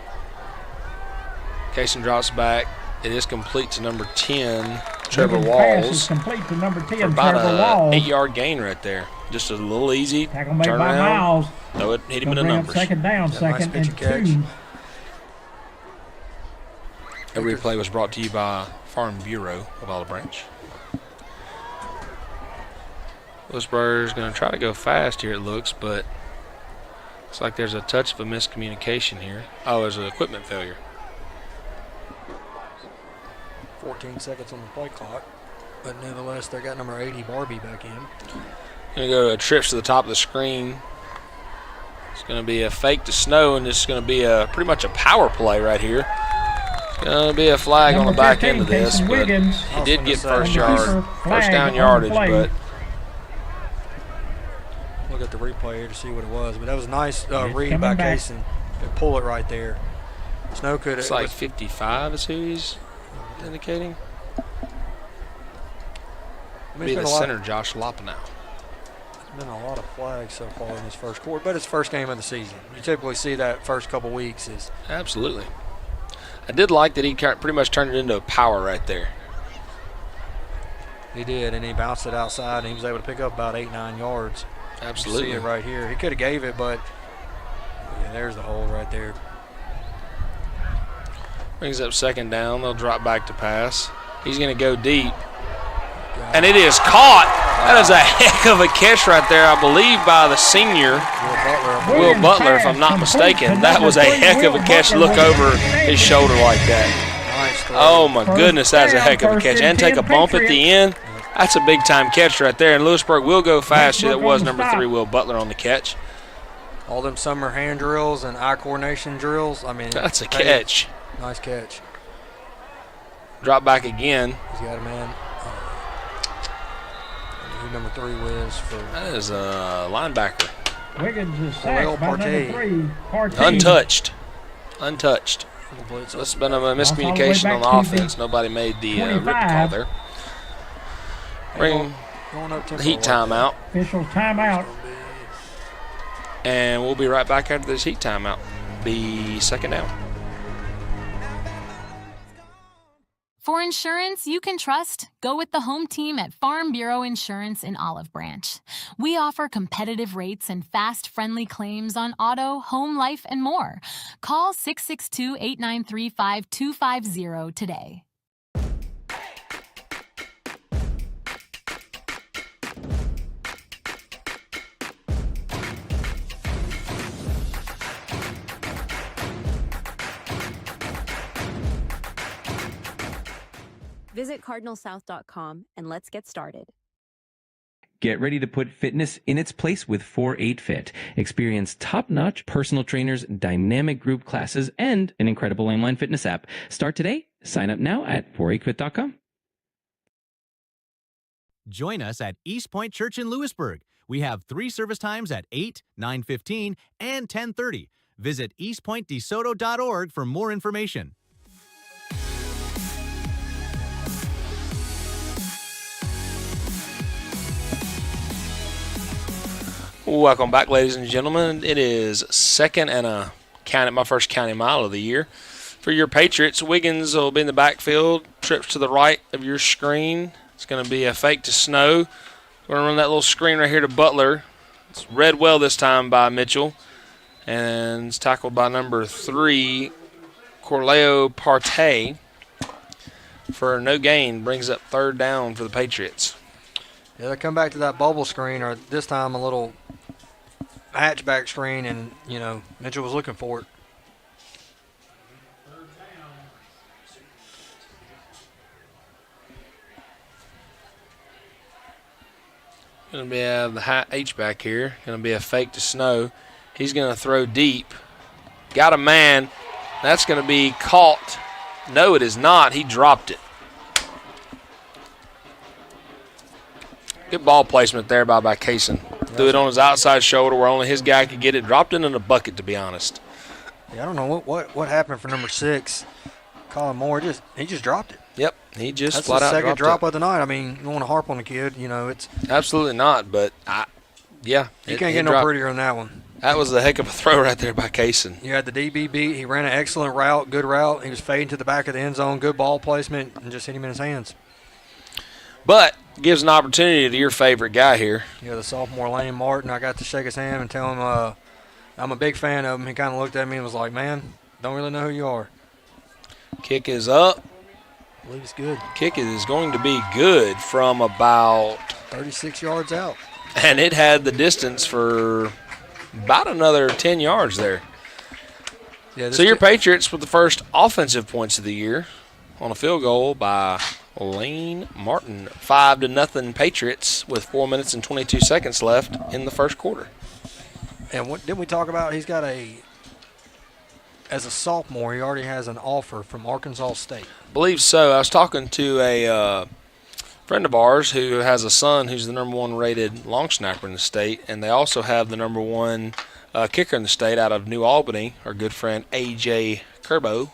[SPEAKER 2] Kaysen drops back. It is complete to number 10, Trevor Walls.
[SPEAKER 3] Complete to number 10,
[SPEAKER 2] for about
[SPEAKER 3] Trevor
[SPEAKER 2] a
[SPEAKER 3] Walls.
[SPEAKER 2] 8-yard gain right there. Just a little easy.
[SPEAKER 3] Tackle made
[SPEAKER 2] turn
[SPEAKER 3] by
[SPEAKER 2] around.
[SPEAKER 3] Miles.
[SPEAKER 2] Throw it, hit him in the numbers.
[SPEAKER 3] Second down, second
[SPEAKER 4] nice
[SPEAKER 3] and
[SPEAKER 4] catch.
[SPEAKER 3] 2.
[SPEAKER 2] Every replay was brought to you by Farm Bureau of Olive Branch. Lewisburg's going to try to go fast here, it looks, but looks like there's a touch of a miscommunication here. Oh, there's an equipment failure.
[SPEAKER 4] 14 seconds on the play clock. But nevertheless, they got number 80, Barbie, back in.
[SPEAKER 2] Going to go to trips to the top of the screen. It's going to be a fake to Snow, and this is going to be pretty much a power play right here. It's going to be a flag on the back end of this, but he did get first down yardage, but
[SPEAKER 4] look at the replay here to see what it was. But that was a nice read by Kaysen. Pull it right there. Snow could have.
[SPEAKER 2] It's like 55 is who he's indicating. Be the center, Josh Lopenow.
[SPEAKER 4] There's been a lot of flags so far in this first quarter, but it's first game of the season. You typically see that first couple weeks is.
[SPEAKER 2] Absolutely. I did like that he pretty much turned it into a power right there.
[SPEAKER 4] He did, and he bounced it outside, and he was able to pick up about 8-9 yards.
[SPEAKER 2] Absolutely.
[SPEAKER 4] You see it right here. He could have gave it, but yeah, there's the hole right there.
[SPEAKER 2] Brings up second down. They'll drop back to pass. He's going to go deep. And it is caught. That is a heck of a catch right there, I believe, by the senior, Will Butler, if I'm not mistaken. That was a heck of a catch to look over his shoulder like that. Oh, my goodness, that's a heck of a catch. And take a bump at the end. That's a big-time catch right there. And Lewisburg will go fast. That was number 3, Will Butler, on the catch.
[SPEAKER 4] All them summer hand drills and eye coordination drills. I mean,
[SPEAKER 2] that's a catch.
[SPEAKER 4] Nice catch.
[SPEAKER 2] Drop back again.
[SPEAKER 4] He's got a man. Who number 3 was for?
[SPEAKER 2] That is a linebacker.
[SPEAKER 3] Wiggins is sacked by number 3. Partey.
[SPEAKER 2] Untouched. That's been a miscommunication on the offense. Nobody made the written call there. Bring the heat timeout.
[SPEAKER 3] Official timeout.
[SPEAKER 2] And we'll be right back after this heat timeout. Be second down.
[SPEAKER 6] For insurance you can trust, go with the home team at Farm Bureau Insurance in Olive Branch. We offer competitive rates and fast, friendly claims on auto, home, life, and more. Call 662-893-5250 today.
[SPEAKER 7] Visit cardinalsouth.com and let's get started.
[SPEAKER 8] Get ready to put fitness in its place with 4-8 Fit. Experience top-notch personal trainers, dynamic group classes, and an incredible online fitness app. Start today. Sign up now at 48fit.com.
[SPEAKER 1] Join us at Eastpoint Church in Lewisburg. We have 3 service times at 8, 9:15, and 10:30. Visit eastpointdesoto.org for more information.
[SPEAKER 2] Welcome back, ladies and gentlemen. It is second and my first county mile of the year. For your Patriots, Wiggins will be in the backfield, trips to the right of your screen. It's going to be a fake to Snow. We're going to run that little screen right here to Butler. It's read well this time by Mitchell. And it's tackled by number 3, Corleo Partey. For no gain, brings up third down for the Patriots.
[SPEAKER 4] Yeah, they come back to that bubble screen, or this time a little hatchback screen, and, Mitchell was looking for it.
[SPEAKER 2] Going to be the H-back here. Going to be a fake to Snow. He's going to throw deep. Got a man. That's going to be caught. No, it is not. He dropped it. Good ball placement there by Kaysen. Threw it on his outside shoulder where only his guy could get it. Dropped it in a bucket, to be honest.
[SPEAKER 4] Yeah, I don't know what happened for number 6, Colin Moore. He just dropped it.
[SPEAKER 2] Yep, he just
[SPEAKER 4] That's
[SPEAKER 2] flat
[SPEAKER 4] the
[SPEAKER 2] out
[SPEAKER 4] second
[SPEAKER 2] dropped
[SPEAKER 4] drop
[SPEAKER 2] it.
[SPEAKER 4] of the night. I mean, you don't want to harp on the kid. It's
[SPEAKER 2] Absolutely not, but
[SPEAKER 4] you can't get no prettier than that one.
[SPEAKER 2] That was a heck of a throw right there by Kaysen.
[SPEAKER 4] You had the DB beat. He ran an excellent route, good route. He was fading to the back of the end zone, good ball placement, and just hit him in his hands.
[SPEAKER 2] But gives an opportunity to your favorite guy here.
[SPEAKER 4] Yeah, the sophomore Lane Martin. I got to shake his hand and tell him I'm a big fan of him. He kind of looked at me and was like, man, don't really know who you are.
[SPEAKER 2] Kick is up.
[SPEAKER 4] I believe it's good.
[SPEAKER 2] Kick is going to be good from about
[SPEAKER 4] 36 yards out.
[SPEAKER 2] And it had the distance for about another 10 yards there.
[SPEAKER 4] Yeah,
[SPEAKER 2] so your Patriots with the first offensive points of the year on a field goal by Lane Martin. 5-0 Patriots with 4 minutes and 22 seconds left in the first quarter.
[SPEAKER 4] And what did we talk about? He's got as a sophomore, he already has an offer from Arkansas State.
[SPEAKER 2] I believe so. I was talking to a friend of ours who has a son who's the number 1 rated long snapper in the state, and they also have the number 1 kicker in the state out of New Albany, our good friend A.J. Kerbo.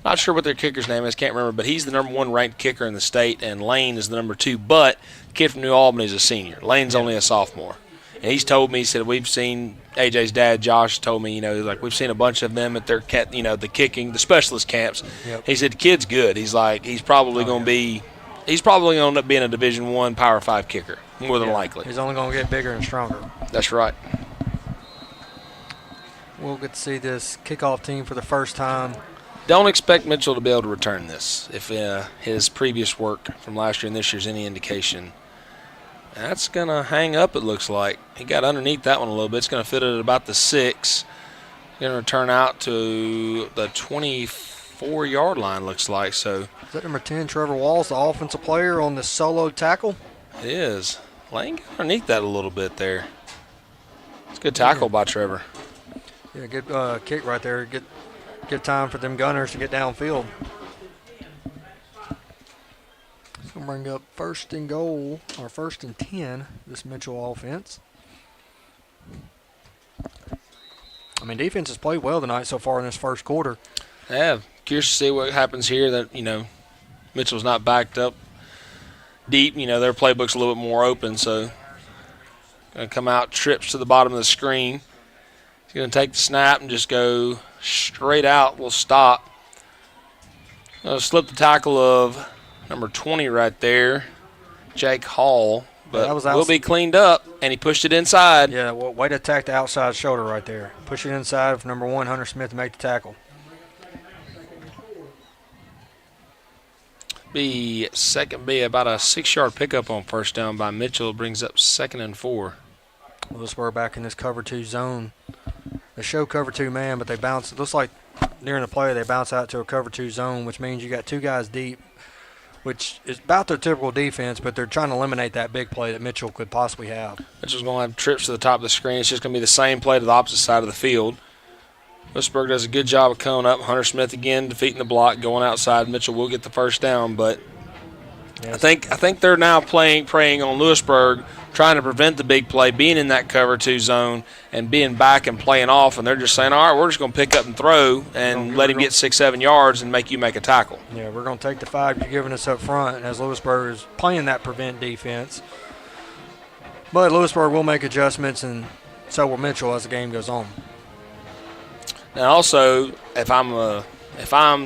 [SPEAKER 2] Not sure what their kicker's name is, can't remember, but he's the number 1 ranked kicker in the state, and Lane is the number 2. But the kid from New Albany is a senior. Lane's only a sophomore. And he's told me, he said, we've seen, AJ's dad, Josh, told me, we've seen a bunch of them at their, the kicking, the specialist camps.
[SPEAKER 4] Yep.
[SPEAKER 2] He said, the kid's good. He's like, he's probably going to end up being a Division I Power 5 kicker, more than likely.
[SPEAKER 4] He's only going to get bigger and stronger.
[SPEAKER 2] That's right.
[SPEAKER 4] We'll get to see this kickoff team for the first time.
[SPEAKER 2] Don't expect Mitchell to be able to return this if his previous work from last year and this year's any indication. That's going to hang up, it looks like. He got underneath that one a little bit. It's going to fit it at about the 6. Going to return out to the 24-yard line, looks like. So
[SPEAKER 4] is that number 10, Trevor Walls, the offensive player on the solo tackle?
[SPEAKER 2] It is. Lane got underneath that a little bit there. It's a good tackle by Trevor.
[SPEAKER 4] Yeah, good kick right there. Good time for them Gunners to get downfield. It's going to bring up 1st and goal, or 1st and 10, this Mitchell offense. I mean, defense has played well tonight so far in this first quarter.
[SPEAKER 2] Yeah, curious to see what happens here that, Mitchell's not backed up deep. Their playbook's a little bit more open, so going to come out, trips to the bottom of the screen. He's going to take the snap and just go straight out. We'll stop. Slip the tackle of number 20 right there, Jake Hall. But
[SPEAKER 4] that was
[SPEAKER 2] will be cleaned up, and he pushed it inside.
[SPEAKER 4] Yeah, well, way to attack the outside shoulder right there. Push it inside for number 1, Hunter Smith, to make the tackle.
[SPEAKER 2] Be about a 6-yard pickup on first down by Mitchell. Brings up 2nd and 4.
[SPEAKER 4] Lewisburg back in this cover 2 zone. They show cover 2 man, but they bounce. It looks like during the play they bounce out to a cover 2 zone, which means you got 2 guys deep, which is about their typical defense, but they're trying to eliminate that big play that Mitchell could possibly have.
[SPEAKER 2] Mitchell's going to have trips to the top of the screen. It's just going to be the same play to the opposite side of the field. Lewisburg does a good job of coming up. Hunter Smith again defeating the block, going outside. Mitchell will get the first down, but yes. I think they're now preying on Lewisburg, trying to prevent the big play, being in that cover 2 zone and being back and playing off, and they're just saying, all right, we're just going to pick up and throw and let him get 6-7 yards and make you make a tackle.
[SPEAKER 4] Yeah, we're going to take the 5 you're giving us up front as Lewisburg is playing that prevent defense. But Lewisburg will make adjustments, and so will Mitchell as the game goes on.
[SPEAKER 2] Now, also, if I'm the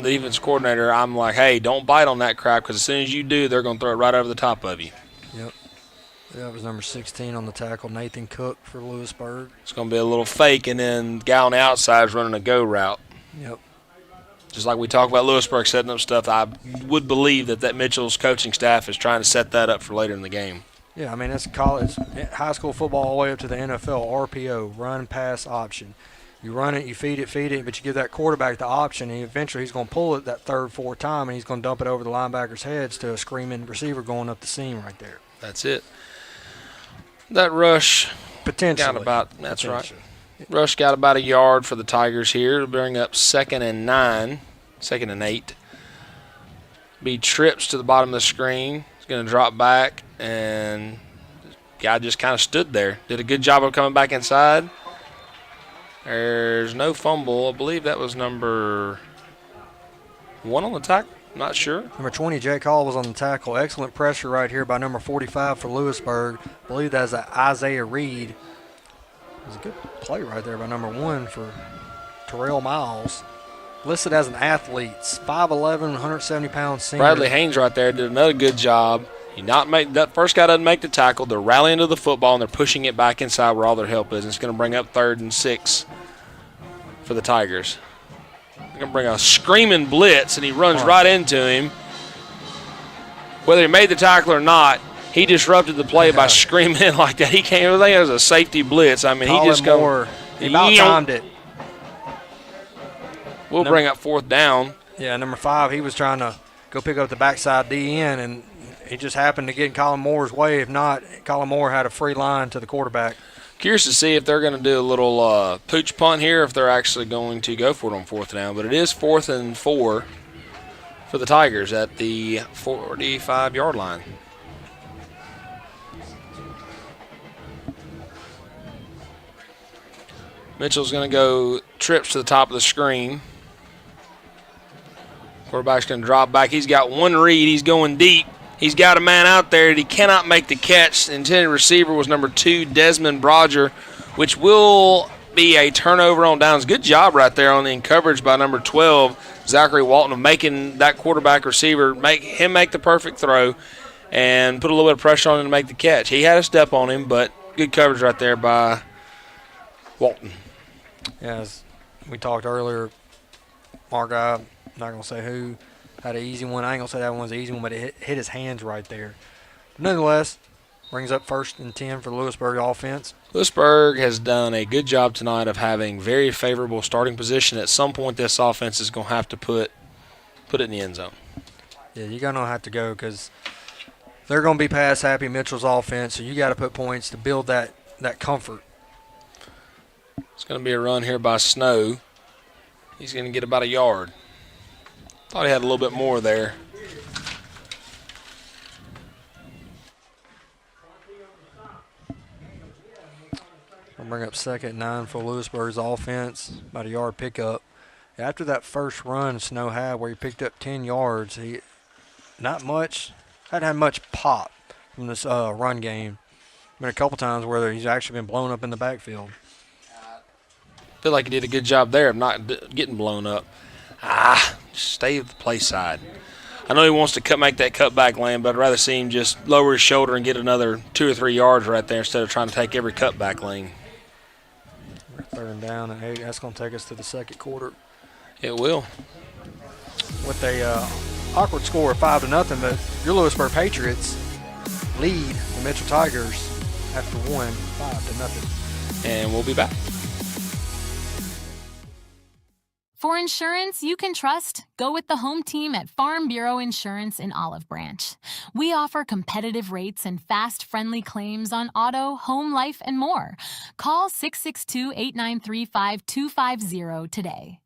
[SPEAKER 2] defense coordinator, I'm like, hey, don't bite on that crap, because as soon as you do, they're going to throw it right over the top of you.
[SPEAKER 4] Yep. That was number 16 on the tackle, Nathan Cook for Lewisburg.
[SPEAKER 2] It's going to be a little fake, and then the guy on the outside is running a go route.
[SPEAKER 4] Yep.
[SPEAKER 2] Just like we talk about Lewisburg setting up stuff, I would believe that Mitchell's coaching staff is trying to set that up for later in the game.
[SPEAKER 4] Yeah, I mean, that's college, high school football all the way up to the NFL, RPO, run, pass, option. You run it, you feed it, but you give that quarterback the option, and eventually he's going to pull it that 3rd, 4th time, and he's going to dump it over the linebackers' heads to a screaming receiver going up the seam right there.
[SPEAKER 2] That's it. That rush
[SPEAKER 4] potentially
[SPEAKER 2] got about, that's right. Rush got about 1 yard for the Tigers here. It'll bring up 2nd and 9, 2nd and 8. Be trips to the bottom of the screen. He's going to drop back, and the guy just kind of stood there. Did a good job of coming back inside. There's no fumble. I believe that was number 1 on the tackle. Not sure.
[SPEAKER 4] Number 20, Jake Hall, was on the tackle. Excellent pressure right here by number 45 for Lewisburg. I believe that's Isaiah Reed. It was a good play right there by number 1 for Terrell Miles. Listed as an athlete, 5'11", 170-pound senior.
[SPEAKER 2] Bradley Haynes right there did another good job. That first guy doesn't make the tackle. They're rallying to the football, and they're pushing it back inside where all their help is. And it's going to bring up 3rd and 6 for the Tigers. They're going to bring a screaming blitz, and he runs right into him. Whether he made the tackle or not, he disrupted the play by screaming like that. He can't. I think it was a safety blitz. I mean,
[SPEAKER 4] Colin
[SPEAKER 2] he just
[SPEAKER 4] Moore, he about timed it.
[SPEAKER 2] We'll bring up 4th down.
[SPEAKER 4] Yeah, number 5, he was trying to go pick up the backside DN, and he just happened to get in Colin Moore's way. If not, Colin Moore had a free line to the quarterback.
[SPEAKER 2] Curious to see if they're going to do a little pooch punt here, if they're actually going to go for it on 4th down. But it is 4th and 4 for the Tigers at the 45-yard line. Mitchell's going to go trips to the top of the screen. Quarterback's going to drop back. He's got one read. He's going deep. He's got a man out there that he cannot make the catch. The intended receiver was number 2, Desmond Brodger, which will be a turnover on downs. Good job right there on the coverage by number 12, Zachary Walton, of making that quarterback receiver make the perfect throw and put a little bit of pressure on him to make the catch. He had a step on him, but good coverage right there by Walton.
[SPEAKER 4] Yeah, as we talked earlier, our guy, I'm not going to say who, had an easy one. I ain't going to say that one was an easy one, but it hit his hands right there. But nonetheless, brings up 1st and 10 for the Lewisburg offense.
[SPEAKER 2] Lewisburg has done a good job tonight of having very favorable starting position. At some point, this offense is going to have to put it in the end zone.
[SPEAKER 4] Yeah, you're going to have to go because they're going to be pass happy, Mitchell's offense, so you got to put points to build that comfort.
[SPEAKER 2] It's going to be a run here by Snow. He's going to get about a yard. Thought he had a little bit more there.
[SPEAKER 4] I'll bring up 2nd and 9 for Lewisburg's offense. About a yard pickup. After that first run Snow had where he picked up 10 yards, he hadn't had much pop from this run game. Been a couple times where he's actually been blown up in the backfield.
[SPEAKER 2] Feel like he did a good job there of not getting blown up. Just stay at the play side. I know he wants to make that cutback lane, but I'd rather see him just lower his shoulder and get another 2 or 3 yards right there instead of trying to take every cutback lane.
[SPEAKER 4] We're 3rd down and 8. That's going to take us to the second quarter.
[SPEAKER 2] It will.
[SPEAKER 4] With a awkward score of 5-0, but your Lewisburg Patriots lead the Mitchell Tigers after 5-0.
[SPEAKER 2] And we'll be back.
[SPEAKER 6] For insurance you can trust, go with the home team at Farm Bureau Insurance in Olive Branch. We offer competitive rates and fast, friendly claims on auto, home, life, and more. Call 662-893-5250 today.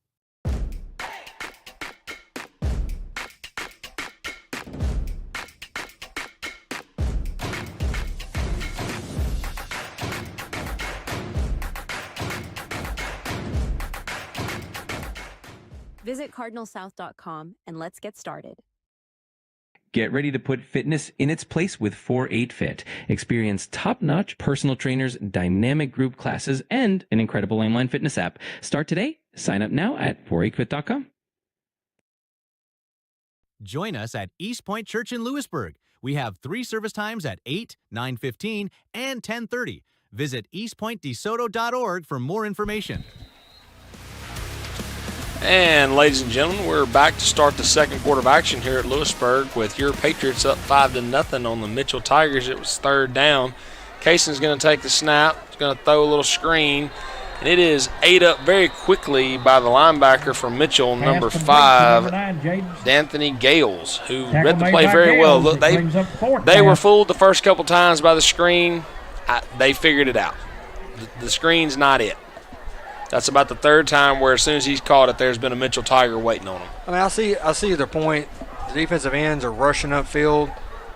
[SPEAKER 7] Visit cardinalsouth.com and let's get started.
[SPEAKER 8] Get ready to put fitness in its place with 4-8 Fit. Experience top-notch personal trainers, dynamic group classes, and an incredible online fitness app. Start today. Sign up now at 48fit.com.
[SPEAKER 1] Join us at Eastpoint Church in Lewisburg. We have 3 service times at 8, 9:15, and 10:30. Visit eastpointdesoto.org for more information.
[SPEAKER 2] And ladies and gentlemen, we're back to start the second quarter of action here at Lewisburg with your Patriots up 5-0 on the Mitchell Tigers. It was 3rd down. Cason's going to take the snap. He's going to throw a little screen. And it is ate up very quickly by the linebacker from Mitchell, number 5, D'Anthony Gales, who read the play very well. Look, they were fooled the first couple times by the screen. They figured it out. The screen's not it. That's about the 3rd time where as soon as he's caught it, there's been a Mitchell Tiger waiting on him.
[SPEAKER 4] I mean, I see their point. The defensive ends are rushing upfield.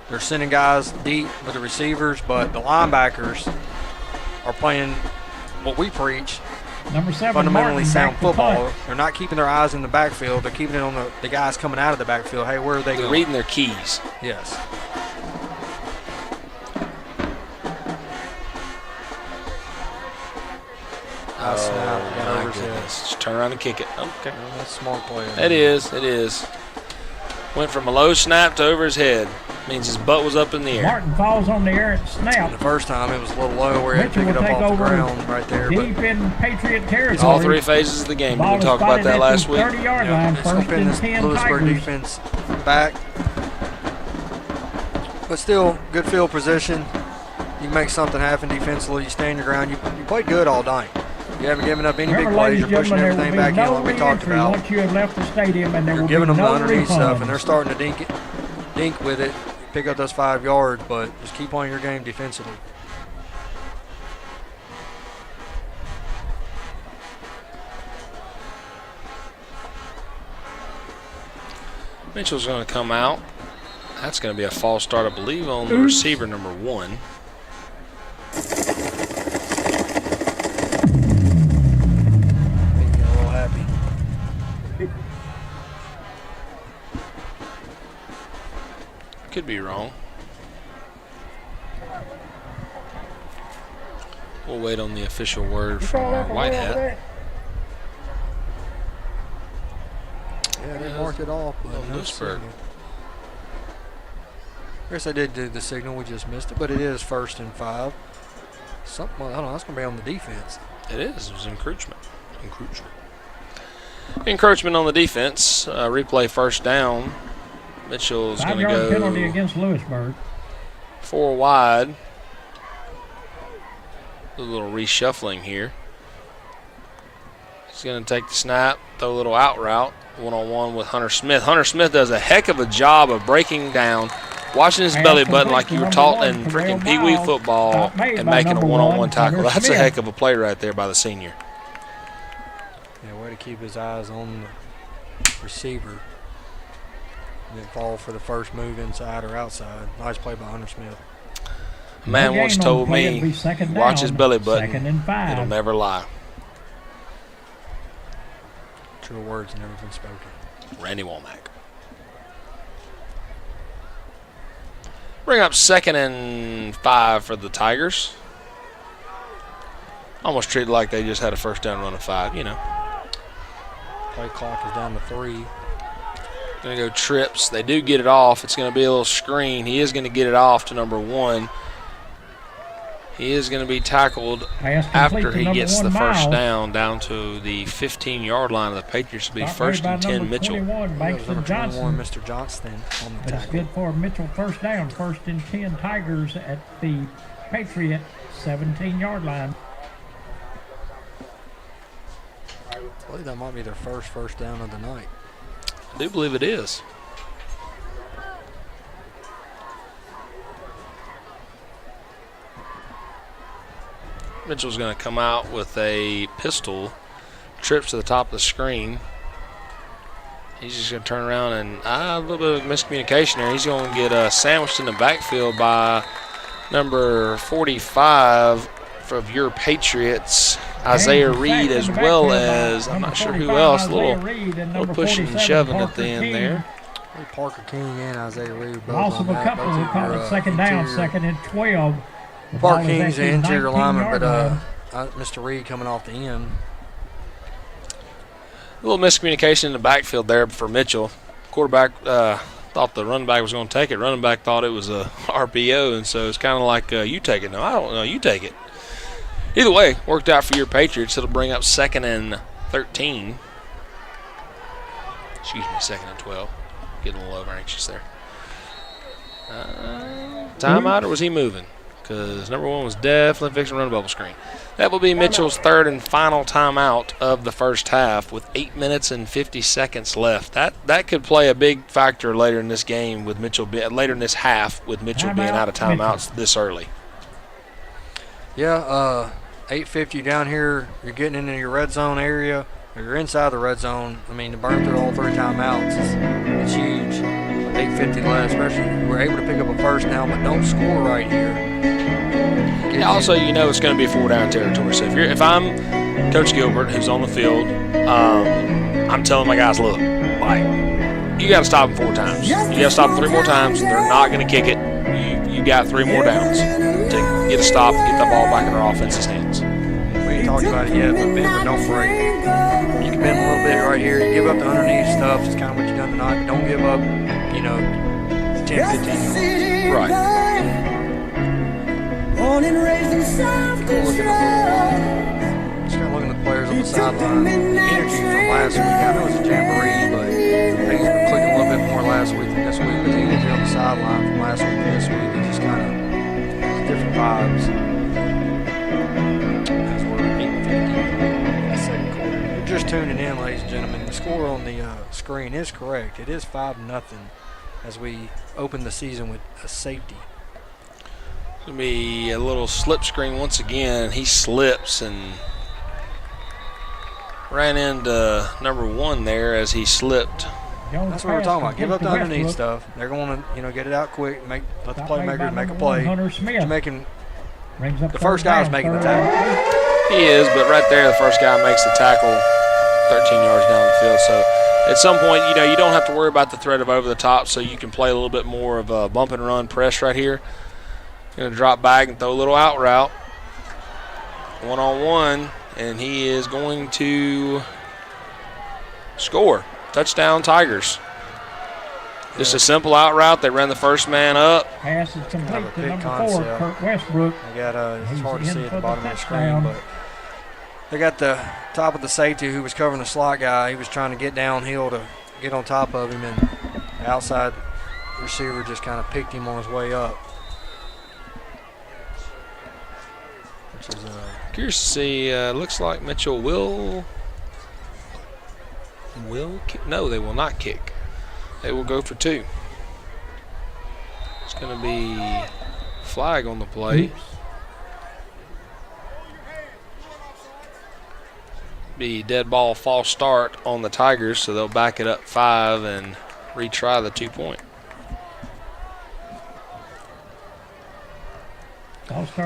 [SPEAKER 4] They're sending guys deep with the receivers, but the linebackers are playing what we preach,
[SPEAKER 3] Number 7,
[SPEAKER 4] fundamentally
[SPEAKER 3] Martin,
[SPEAKER 4] sound
[SPEAKER 3] back to
[SPEAKER 4] football.
[SPEAKER 3] punt.
[SPEAKER 4] They're not keeping their eyes in the backfield. They're keeping it on the guys coming out of the backfield. Hey, where are they
[SPEAKER 2] They're
[SPEAKER 4] going?
[SPEAKER 2] reading their keys.
[SPEAKER 4] Yes. Snap. Got over his head.
[SPEAKER 2] Just turn around and kick it. Okay.
[SPEAKER 4] Well, that's a smart play.
[SPEAKER 2] It is. Went from a low snap to over his head. Means his butt was up in the air.
[SPEAKER 3] Martin falls on the air and
[SPEAKER 4] The
[SPEAKER 3] snap.
[SPEAKER 4] first time it was a little low where he had to
[SPEAKER 3] Mitchell
[SPEAKER 4] pick it
[SPEAKER 3] will
[SPEAKER 4] up
[SPEAKER 3] take
[SPEAKER 4] off the
[SPEAKER 3] over
[SPEAKER 4] ground right there.
[SPEAKER 3] Deep
[SPEAKER 4] But
[SPEAKER 3] in Patriot territory.
[SPEAKER 2] All 3 phases of the game. We
[SPEAKER 3] Ball is
[SPEAKER 2] talked about
[SPEAKER 3] spotted
[SPEAKER 2] that
[SPEAKER 3] at
[SPEAKER 2] last
[SPEAKER 3] the
[SPEAKER 2] week.
[SPEAKER 3] 30-yard line,
[SPEAKER 4] it's going to
[SPEAKER 3] first
[SPEAKER 4] pin
[SPEAKER 3] and
[SPEAKER 4] this
[SPEAKER 3] 10
[SPEAKER 4] Lewisburg
[SPEAKER 3] Tigers.
[SPEAKER 4] defense back. But still, good field position. You can make something happen defensively. You stand your ground. You played good all night. You haven't given up any big
[SPEAKER 3] Remember,
[SPEAKER 4] plays.
[SPEAKER 3] ladies
[SPEAKER 4] You're
[SPEAKER 3] and
[SPEAKER 4] pushing
[SPEAKER 3] gentlemen,
[SPEAKER 4] everything
[SPEAKER 3] there will
[SPEAKER 4] back
[SPEAKER 3] be
[SPEAKER 4] in
[SPEAKER 3] no
[SPEAKER 4] what we talked
[SPEAKER 3] re-entry
[SPEAKER 4] about.
[SPEAKER 3] once you have left the stadium, and there
[SPEAKER 4] You're
[SPEAKER 3] will
[SPEAKER 4] giving
[SPEAKER 3] be
[SPEAKER 4] them the
[SPEAKER 3] no
[SPEAKER 4] underneath stuff,
[SPEAKER 3] refunds.
[SPEAKER 4] and they're starting to dink with it, pick up those 5 yards, but just keep on your game defensively.
[SPEAKER 2] Mitchell's going to come out. That's going to be a false start, I believe, on the receiver, number 1.
[SPEAKER 4] Being a little happy.
[SPEAKER 2] Could be wrong. We'll wait on the official word from our white hat.
[SPEAKER 4] Yeah, they marked it off. But no
[SPEAKER 2] Lewisburg.
[SPEAKER 4] signal. I guess I did do the signal. We just missed it, but it is 1st and 5. Something, I don't know. That's going to be on the defense.
[SPEAKER 2] It is. It was encroachment. Encroachment on the defense. Replay 1st down. Mitchell's going to
[SPEAKER 3] 5-yard penalty
[SPEAKER 2] go
[SPEAKER 3] against Lewisburg.
[SPEAKER 2] 4 wide. A little reshuffling here. He's going to take the snap, throw a little out route, one-on-one with Hunter Smith. Hunter Smith does a heck of a job of breaking down watching his belly button like you were taught in freaking Pee Wee football and making a one-on-one tackle. That's a heck of a play right there by the senior.
[SPEAKER 4] Yeah, way to keep his eyes on the receiver. And then fall for the first move inside or outside. Nice play by Hunter Smith.
[SPEAKER 2] A man once told me, watch his belly button, it'll never lie.
[SPEAKER 4] True words never been spoken.
[SPEAKER 2] Randy Womack. Bring up 2nd and 5 for the Tigers. Almost treated like they just had a first down run of 5, you know.
[SPEAKER 4] Play clock is down to 3.
[SPEAKER 2] Going to go trips. They do get it off. It's going to be a little screen. He is going to get it off to number 1. He is going to be tackled after he gets the first down to the 15-yard line of the Patriots. Will be 1st and 10, Mitchell.
[SPEAKER 4] Mr. Johnston on the
[SPEAKER 3] tackle. It's good for Mitchell first down. 1st and 10 Tigers at the Patriot 17-yard line.
[SPEAKER 4] I believe that might be their first down of the night.
[SPEAKER 2] I do believe it is. Mitchell's going to come out with a pistol, trips to the top of the screen. He's just going to turn around and a little bit of miscommunication there. He's going to get sandwiched in the backfield by number 45 of your Patriots, Isaiah Reed, as well as I'm not sure who else. A little pushing and shoving at the end there.
[SPEAKER 4] Parker King and Isaiah Reed.
[SPEAKER 3] Loss of a couple. We'll call it 2nd down, 2nd and 12.
[SPEAKER 4] Parker King's the interior lineman, but Mr. Reed coming off the end.
[SPEAKER 2] A little miscommunication in the backfield there for Mitchell. Quarterback thought the running back was going to take it. Running back thought it was a RPO, and so it's kind of like, you take it. No, I don't know. You take it. Either way, worked out for your Patriots. It'll bring up 2nd and 13. Excuse me, 2nd and 12. Getting a little over anxious there. Timeout, or was he moving? Because number 1 was definitely fixing to run a bubble screen. That will be Mitchell's 3rd and final timeout of the first half with 8 minutes and 50 seconds left. That could play a big factor later in this game with Mitchell, later in this half with Mitchell being out of timeouts this early.
[SPEAKER 4] Yeah, 8:50 down here. You're getting into your red zone area, or you're inside the red zone. I mean, to burn through all 3 timeouts is huge. 8:50 left, especially we're able to pick up a first down, but don't score right here.
[SPEAKER 2] Yeah, also, you know it's going to be 4-down territory. So if I'm Coach Gilbert, who's on the field, I'm telling my guys, look, you got to stop them 4 times. You got to stop them 3 more times. They're not going to kick it. You got 3 more downs to get a stop and get the ball back in our offense's hands.
[SPEAKER 4] We ain't talked about it yet, but bend but don't break. You can bend a little bit right here. You give up the underneath stuff. It's kind of what you've done tonight, but don't give up, 10, 15 yards.
[SPEAKER 2] Right.
[SPEAKER 4] Just kind of looking at the players on the sideline. The energy from last week, I know it's a jamboree, but things were clicking a little bit more last week than this week. But the energy on the sideline from last week to this week, it just kind of different vibes. As we're 8:50 in the second quarter. If you're just tuning in, ladies and gentlemen, the score on the screen is correct. It is 5-0 as we open the season with a safety.
[SPEAKER 2] It's going to be a little slip screen once again. He slips and ran into number 1 there as he slipped.
[SPEAKER 4] That's what we're talking about. Give up the underneath stuff. They're going to, get it out quick, let the playmaker make a play. The first guy is making the tackle.
[SPEAKER 2] He is, but right there, the first guy makes the tackle 13 yards down the field. So at some point, you don't have to worry about the threat of over the top, so you can play a little bit more of a bump and run press right here. Going to drop back and throw a little out route. 1-on-1, and he is going to score. Touchdown, Tigers. Just a simple out route. They ran the first man up.
[SPEAKER 3] Pass is complete to number 4, Kurt Westbrook.
[SPEAKER 4] It's hard to see at the bottom of the screen, but they got the top of the safety who was covering the slot guy. He was trying to get downhill to get on top of him, and the outside receiver just kind of picked him on his way up.
[SPEAKER 2] Curious to see. Looks like Mitchell will kick. No, they will not kick. They will go for 2. It's going to be flag on the play. Be dead ball false start on the Tigers, so they'll back it up 5 and retry the 2-point.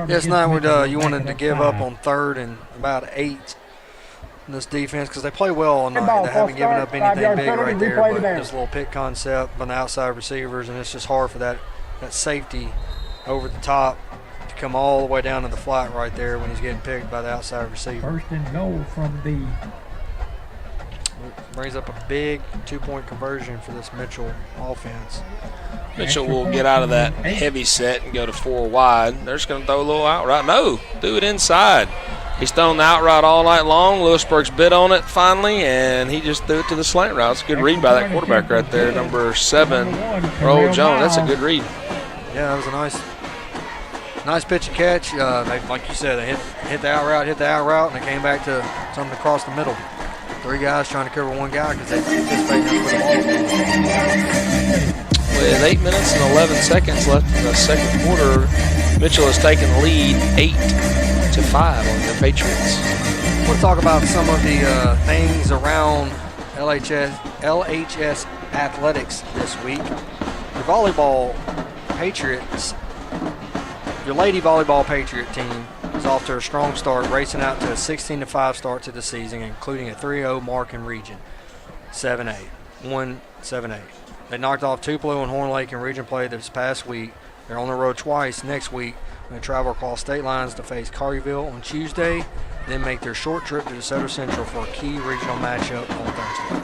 [SPEAKER 4] It's not what you wanted to give up on 3rd and about 8 in this defense because they play well all night. They haven't given up anything big right there, but this little pick concept on the outside receivers, and it's just hard for that safety over the top to come all the way down to the flat right there when he's getting picked by the outside receiver.
[SPEAKER 3] 1st and goal from the.
[SPEAKER 4] Brings up a big 2-point conversion for this Mitchell offense.
[SPEAKER 2] Mitchell will get out of that heavy set and go to 4 wide. They're just going to throw a little outright. No, do it inside. He's thrown the outright all night long. Lewisburg's bit on it finally, and he just threw it to the slant route. It's a good read by that quarterback right there, number 7, Roll Jones. That's a good read.
[SPEAKER 4] Yeah, that was a nice pitch and catch. Like you said, they hit the out route, and they came back to something across the middle. 3 guys trying to cover 1 guy because they anticipate that's where the ball is.
[SPEAKER 2] With 8 minutes and 11 seconds left in the 2nd quarter, Mitchell has taken the lead 8-5 on the Patriots.
[SPEAKER 4] We'll talk about some of the things around LHS athletics this week. Your volleyball Patriots, your Lady Volleyball Patriot team is off to a strong start, racing out to a 16-5 start to the season, including a 3-0 mark in region 7A. 1-7-8. They knocked off Tupelo and Horn Lake in region play this past week. They're on the road twice next week. They travel across state lines to face Collierville on Tuesday, then make their short trip to DeSoto Central for a key regional matchup on Thursday.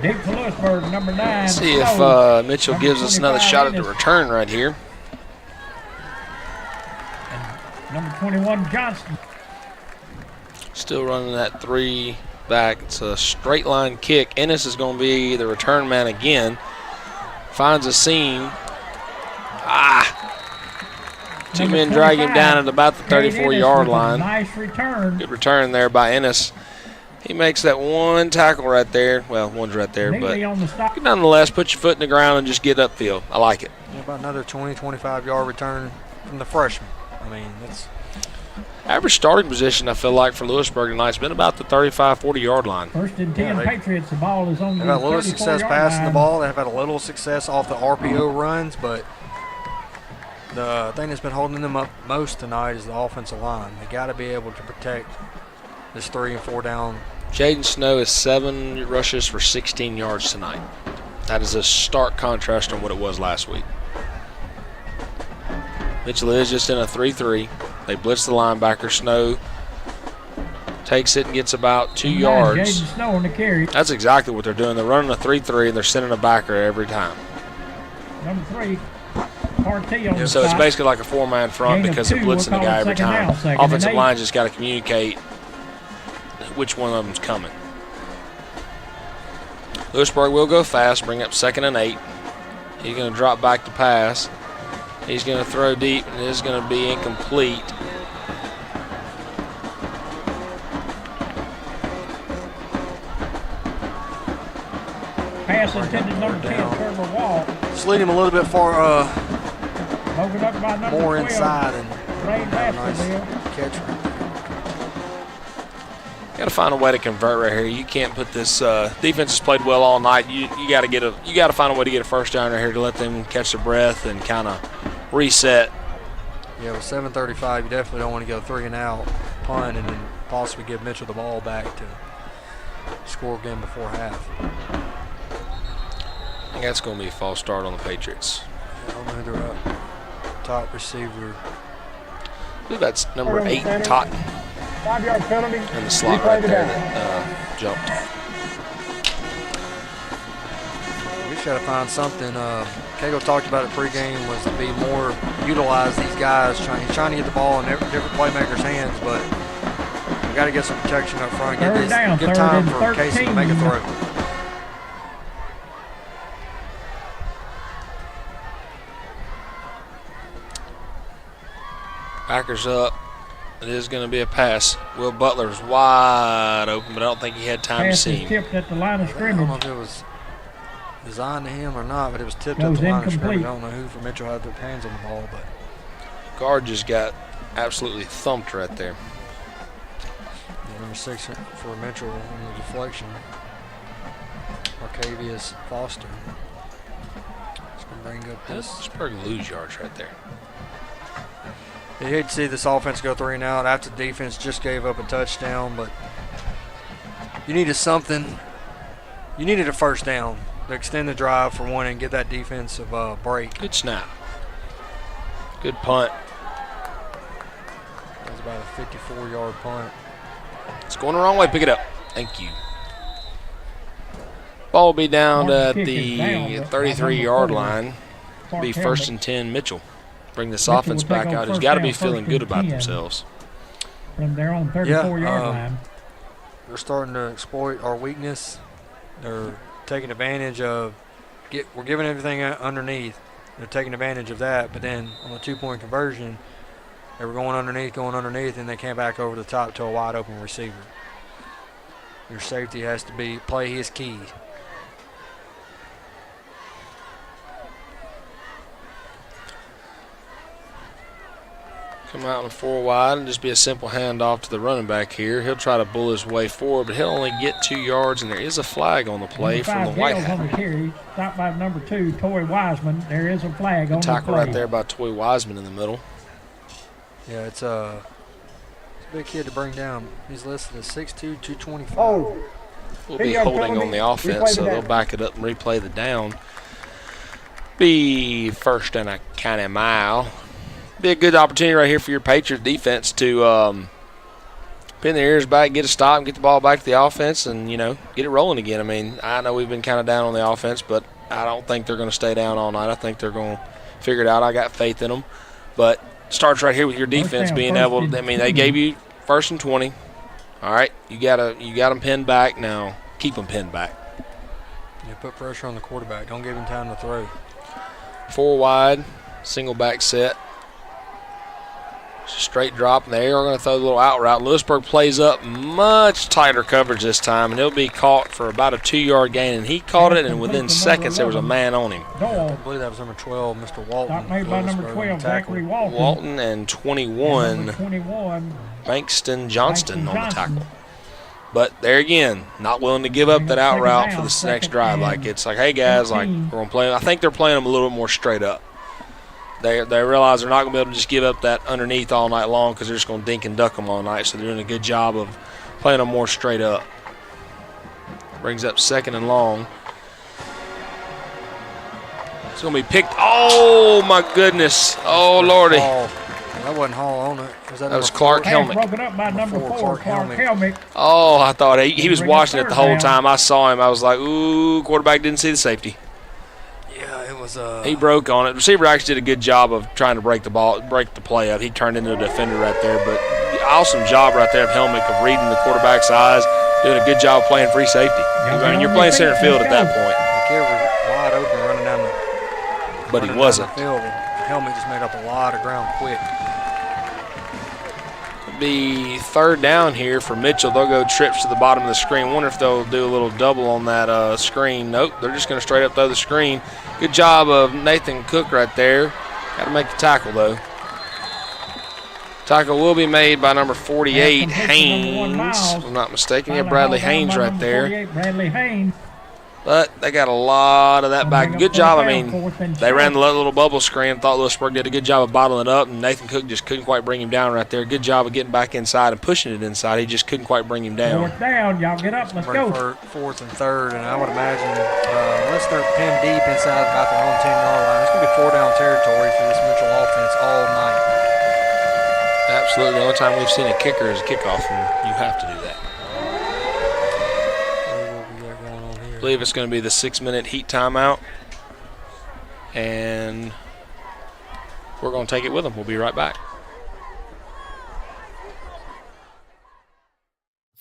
[SPEAKER 3] Deep to Lewisburg, number 9.
[SPEAKER 2] See if Mitchell gives us another shot at the return right here.
[SPEAKER 3] And number 21, Johnston.
[SPEAKER 2] Still running that 3 back. It's a straight line kick. Ennis is going to be the return man again. Finds a seam. Two men drag him down at about the 34-yard line.
[SPEAKER 3] Nice return.
[SPEAKER 2] Good return there by Ennis. He makes that 1 tackle right there. Well, one's right there, but nonetheless, put your foot in the ground and just get upfield. I like it.
[SPEAKER 4] Yeah, about another 20, 25-yard return from the freshman. I mean, that's
[SPEAKER 2] average starting position, I feel like, for Lewisburg tonight has been about the 35, 40-yard line.
[SPEAKER 3] 1st and 10 Patriots. The ball is on the 34-yard line.
[SPEAKER 4] They've had a little success passing the ball. They've had a little success off the RPO runs, but the thing that's been holding them up most tonight is the offensive line. They got to be able to protect this 3 and 4 down.
[SPEAKER 2] Jaden Snow is 7 rushes for 16 yards tonight. That is a stark contrast on what it was last week. Mitchell is just in a 3-3. They blitz the linebacker. Snow takes it and gets about 2 yards.
[SPEAKER 3] Jaden Snow on the carry.
[SPEAKER 2] That's exactly what they're doing. They're running a 3-3 and they're sending a backer every time.
[SPEAKER 3] Number 3.
[SPEAKER 2] So it's basically like a 4-man front because they're blitzing the guy every time. Offensive line just got to communicate which one of them's coming. Lewisburg will go fast, bring up 2nd and 8. He's going to drop back to pass. He's going to throw deep, and it is going to be incomplete.
[SPEAKER 3] Pass intended number 10, Trevor Wall.
[SPEAKER 4] Just lead him a little bit far, more
[SPEAKER 3] 12,
[SPEAKER 4] inside and
[SPEAKER 3] have
[SPEAKER 4] a nice catch right there.
[SPEAKER 2] Got to find a way to convert right here. You can't put this defense has played well all night. You got to find a way to get a first down right here to let them catch their breath and kind of reset.
[SPEAKER 4] Yeah, with 7:35, you definitely don't want to go 3 and out, punt, and then possibly give Mitchell the ball back to score again before half.
[SPEAKER 2] I think that's going to be a false start on the Patriots.
[SPEAKER 4] I don't know who they're up. Top receiver.
[SPEAKER 2] I believe that's number 8, Totten.
[SPEAKER 5] 5-yard penalty.
[SPEAKER 2] In the slot right there that jumped.
[SPEAKER 4] We just got to find something. Cagle talked about it pregame was to be more utilize these guys. He's trying to get the ball in different playmakers' hands, but we got to get some protection up front. Get time for Casey to make a throw.
[SPEAKER 2] Backers up. It is going to be a pass. Will Butler's wide open, but I don't think he had time to
[SPEAKER 3] Pass
[SPEAKER 2] see
[SPEAKER 3] is
[SPEAKER 2] him.
[SPEAKER 3] tipped at the line of
[SPEAKER 4] I don't know
[SPEAKER 3] scrimmage.
[SPEAKER 4] if it was designed to him or not, but it was tipped
[SPEAKER 3] Goes
[SPEAKER 4] at the line of
[SPEAKER 3] incomplete.
[SPEAKER 4] scrimmage. I don't know who from Mitchell had their hands on the ball, but
[SPEAKER 2] Guard just got absolutely thumped right there.
[SPEAKER 4] number 6 for Mitchell on the deflection. Arcavius Foster. It's going to bring up this.
[SPEAKER 2] Lewisburg lose yards right there.
[SPEAKER 4] You hate to see this offense go 3 and out after the defense just gave up a touchdown, but you needed something. You needed a first down to extend the drive for one and get that defensive break.
[SPEAKER 2] Good snap. Good punt.
[SPEAKER 4] That was about a 54-yard punt.
[SPEAKER 2] It's going the wrong way. Pick it up. Thank you. Ball will be down at the 33-yard line. It'll be 1st and 10 Mitchell. Bring this offense back out. He's got to be feeling good about themselves.
[SPEAKER 3] From their own 34-yard line.
[SPEAKER 4] They're starting to exploit our weakness. They're taking advantage of we're giving everything underneath. They're taking advantage of that, but then on the 2-point conversion, they were going underneath, and they came back over the top to a wide open receiver. Your safety has to play his key.
[SPEAKER 2] Come out in 4 wide and just be a simple handoff to the running back here. He'll try to bull his way forward, but he'll only get 2 yards, and there is a flag on the play from the White Hat.
[SPEAKER 3] On the carry, stopped by number 2, Toy Wiseman. There is a flag on the play.
[SPEAKER 2] Tackle right there by Toy Wiseman in the middle.
[SPEAKER 4] Yeah, it's a big kid to bring down. He's listed as 6'2", 225.
[SPEAKER 5] Oh.
[SPEAKER 2] We'll be holding on the offense, so they'll back it up and replay the down. Be 1st and a kind of mile. Be a good opportunity right here for your Patriots defense to pin their ears back, get a stop, and get the ball back to the offense and, get it rolling again. I mean, I know we've been kind of down on the offense, but I don't think they're going to stay down all night. I think they're going to figure it out. I got faith in them. But starts right here with your defense being able to, they gave you 1st and 20. All right, you got them pinned back. Now keep them pinned back.
[SPEAKER 4] Yeah, put pressure on the quarterback. Don't give him time to throw.
[SPEAKER 2] 4 wide, single back set. Straight drop, and they are going to throw the little out route. Lewisburg plays up much tighter coverage this time, and he'll be caught for about a 2-yard gain. And he caught it, and within seconds there was a man on him.
[SPEAKER 4] I believe that was number 12, Mr. Walton.
[SPEAKER 3] Not made by number 12, Zachary Walton.
[SPEAKER 2] Walton and 21,
[SPEAKER 3] 21,
[SPEAKER 2] Bankston Johnston on the tackle. But there again, not willing to give up that out route for this next drive. It's like, hey guys, we're going to play. I think they're playing them a little bit more straight up. They realize they're not going to be able to just give up that underneath all night long because they're just going to dink and duck them all night. So they're doing a good job of playing them more straight up. Brings up 2nd and long. It's going to be picked. Oh, my goodness. Oh, Lordy.
[SPEAKER 4] That wasn't Hall on it.
[SPEAKER 2] That was Clark Helmick.
[SPEAKER 3] Broken up by number 4, Clark Helmick.
[SPEAKER 2] Oh, I thought he was watching it the whole time. I saw him. I was like, ooh, quarterback didn't see the safety.
[SPEAKER 4] Yeah, it was.
[SPEAKER 2] He broke on it. Receiver actually did a good job of trying to break the play up. He turned into a defender right there. But awesome job right there of Helmick of reading the quarterback's eyes, doing a good job of playing free safety. You're playing center field at that point.
[SPEAKER 4] The kid was wide open running down the.
[SPEAKER 2] But he wasn't.
[SPEAKER 4] Helmick just made up a lot of ground quick.
[SPEAKER 2] Be 3rd down here for Mitchell. They'll go trips to the bottom of the screen. Wonder if they'll do a little double on that screen. Nope, they're just going to straight up throw the screen. Good job of Nathan Cook right there. Got to make the tackle, though. Tackle will be made by number 48, Haynes. If I'm not mistaken. Yeah, Bradley Haynes right there.
[SPEAKER 3] Bradley Haynes.
[SPEAKER 2] But they got a lot of that back. Good job. They ran the little bubble screen. Thought Lewisburg did a good job of bottling it up, and Nathan Cook just couldn't quite bring him down right there. Good job of getting back inside and pushing it inside. He just couldn't quite bring him down.
[SPEAKER 3] 4th down. Y'all get up. Let's go.
[SPEAKER 4] 4th and 3rd, and I would imagine unless they're pinned deep inside about their own 10-yard line, it's going to be 4-down territory for this Mitchell offense all night.
[SPEAKER 2] Absolutely. The only time we've seen a kicker is a kickoff, and you have to do that. I believe it's going to be the 6-minute heat timeout, and we're going to take it with them. We'll be right back.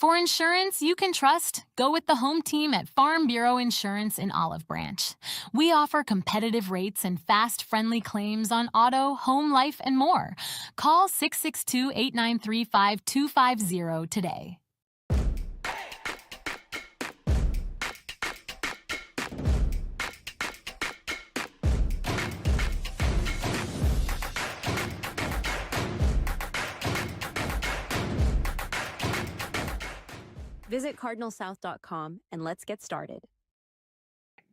[SPEAKER 6] For insurance you can trust, go with the home team at Farm Bureau Insurance in Olive Branch. We offer competitive rates and fast, friendly claims on auto, home, life, and more. Call 662-893-5250 today.
[SPEAKER 7] Visit cardinalsouth.com and let's get started.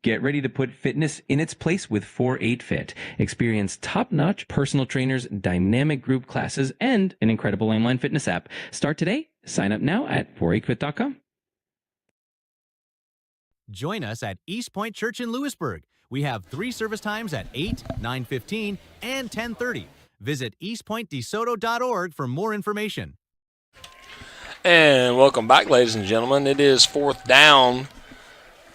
[SPEAKER 8] Get ready to put fitness in its place with 4-8 Fit. Experience top-notch personal trainers, dynamic group classes, and an incredible online fitness app. Start today. Sign up now at 48fit.com.
[SPEAKER 1] Join us at Eastpoint Church in Lewisburg. We have 3 service times at 8, 9:15, and 10:30. Visit eastpointdesoto.org for more information.
[SPEAKER 2] And welcome back, ladies and gentlemen. It is 4th down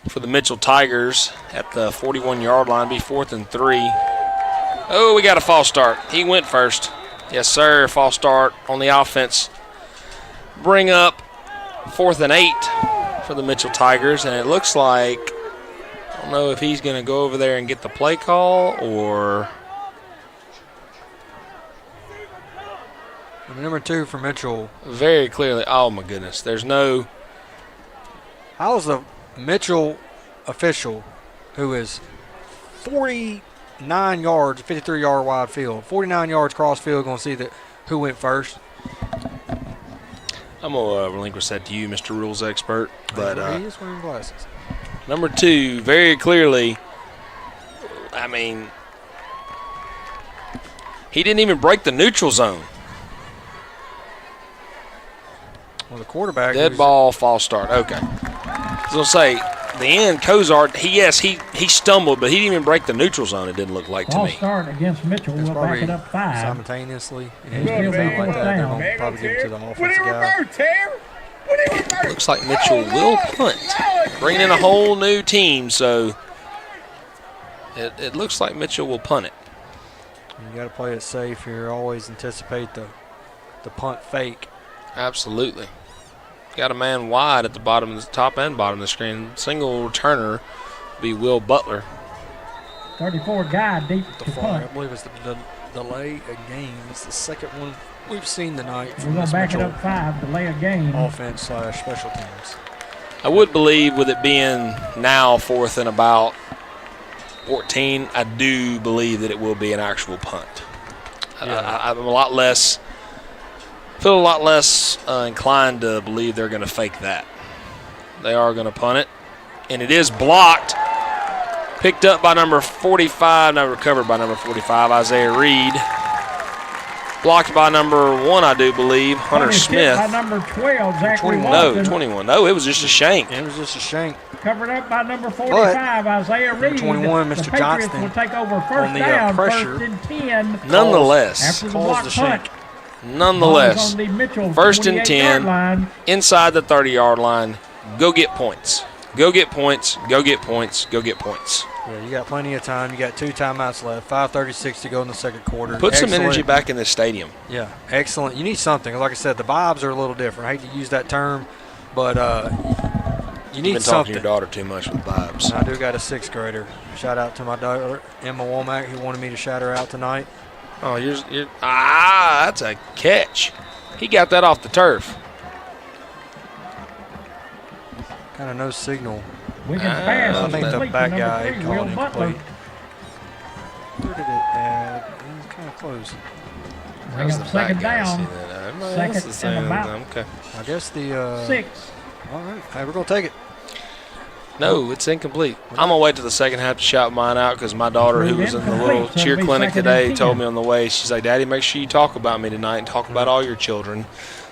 [SPEAKER 2] for the Mitchell Tigers at the 41-yard line. Be 4th and 3. Oh, we got a false start. He went first. Yes, sir. False start on the offense. Bring up 4th and 8 for the Mitchell Tigers. And it looks like, I don't know if he's going to go over there and get the play call or...
[SPEAKER 4] Number 2 for Mitchell.
[SPEAKER 2] Very clearly. Oh, my goodness. There's no...
[SPEAKER 4] How is the Mitchell official, who is 49 yards, 53-yard wide field, 49 yards cross field, going to see who went first?
[SPEAKER 2] I'm going to relinquish that to you, Mr. Rules expert. But
[SPEAKER 4] he is wearing glasses.
[SPEAKER 2] Number 2, very clearly, I mean, he didn't even break the neutral zone.
[SPEAKER 4] Well, the quarterback.
[SPEAKER 2] Dead ball, false start. Okay. I was going to say, the end, Cozart, he stumbled, but he didn't even break the neutral zone, it didn't look like to me.
[SPEAKER 3] False start against Mitchell. We'll back it up 5.
[SPEAKER 4] Simultaneously.
[SPEAKER 3] It'll be fourth down.
[SPEAKER 4] They'll probably give it to the offensive guy.
[SPEAKER 2] Looks like Mitchell will punt. Bringing in a whole new team, so it looks like Mitchell will punt it.
[SPEAKER 4] You got to play it safe here. Always anticipate the punt fake.
[SPEAKER 2] Absolutely. Got a man wide at the bottom of the top and bottom of the screen. Single returner will be Will Butler.
[SPEAKER 3] 34 guy deep to punt.
[SPEAKER 4] I believe it's the delay a game. It's the second one we've seen tonight.
[SPEAKER 3] We're going to back it up 5, delay a game.
[SPEAKER 4] Offense/special teams.
[SPEAKER 2] I would believe with it being now 4th and about 14, I do believe that it will be an actual punt.
[SPEAKER 4] Yeah.
[SPEAKER 2] I'm a lot less inclined to believe they're going to fake that. They are going to punt it, and it is blocked. Picked up by number 45, now recovered by number 45, Isaiah Reed. Blocked by number 1, I do believe, Hunter Smith.
[SPEAKER 3] By number 12, Zachary
[SPEAKER 2] 21.
[SPEAKER 3] Walton.
[SPEAKER 2] No, 21. No, it was just a shank.
[SPEAKER 4] It was just a shank.
[SPEAKER 3] Covered up by number 45, Isaiah Reed.
[SPEAKER 4] 21, Mr.
[SPEAKER 3] The Patriots
[SPEAKER 4] Johnston
[SPEAKER 3] will take over first
[SPEAKER 4] on the
[SPEAKER 3] down,
[SPEAKER 4] pressure.
[SPEAKER 3] 1st and 10.
[SPEAKER 2] Nonetheless.
[SPEAKER 3] After the
[SPEAKER 4] Calls
[SPEAKER 3] block
[SPEAKER 4] the
[SPEAKER 3] punt.
[SPEAKER 4] shank.
[SPEAKER 2] Nonetheless,
[SPEAKER 3] On the Mitchell
[SPEAKER 2] 1st and
[SPEAKER 3] 28-yard
[SPEAKER 2] 10,
[SPEAKER 3] line.
[SPEAKER 2] inside the 30-yard line. Go get points. Go get points. Go get points. Go get points.
[SPEAKER 4] Yeah, you got plenty of time. You got 2 timeouts left. 5:36 to go in the second quarter.
[SPEAKER 2] Put some
[SPEAKER 4] Excellent.
[SPEAKER 2] energy back in this stadium.
[SPEAKER 4] Yeah, excellent. You need something. Like I said, the vibes are a little different. I hate to use that term, but you need
[SPEAKER 2] You've been talking
[SPEAKER 4] something.
[SPEAKER 2] to your daughter too much with vibes.
[SPEAKER 4] And I do got a 6th grader. Shout out to my daughter, Emma Womack, who wanted me to shout her out tonight.
[SPEAKER 2] Oh, that's a catch. He got that off the turf.
[SPEAKER 4] Kind of no signal.
[SPEAKER 3] We can pass.
[SPEAKER 4] I think the
[SPEAKER 3] complete
[SPEAKER 4] back
[SPEAKER 3] to
[SPEAKER 4] guy
[SPEAKER 3] number 3,
[SPEAKER 4] called
[SPEAKER 3] Will Butler.
[SPEAKER 4] incomplete. Where did it add? It was kind of close.
[SPEAKER 3] Bring up second down. Second and about
[SPEAKER 2] Okay.
[SPEAKER 4] I guess the
[SPEAKER 3] 6.
[SPEAKER 4] All right, hey, we're gonna take it.
[SPEAKER 2] No, it's incomplete. I'm gonna wait till the second half to shout mine out because my daughter, who was in the little cheer clinic today, told me on the way. She's like, "Daddy, make sure you talk about me tonight and talk about all your children."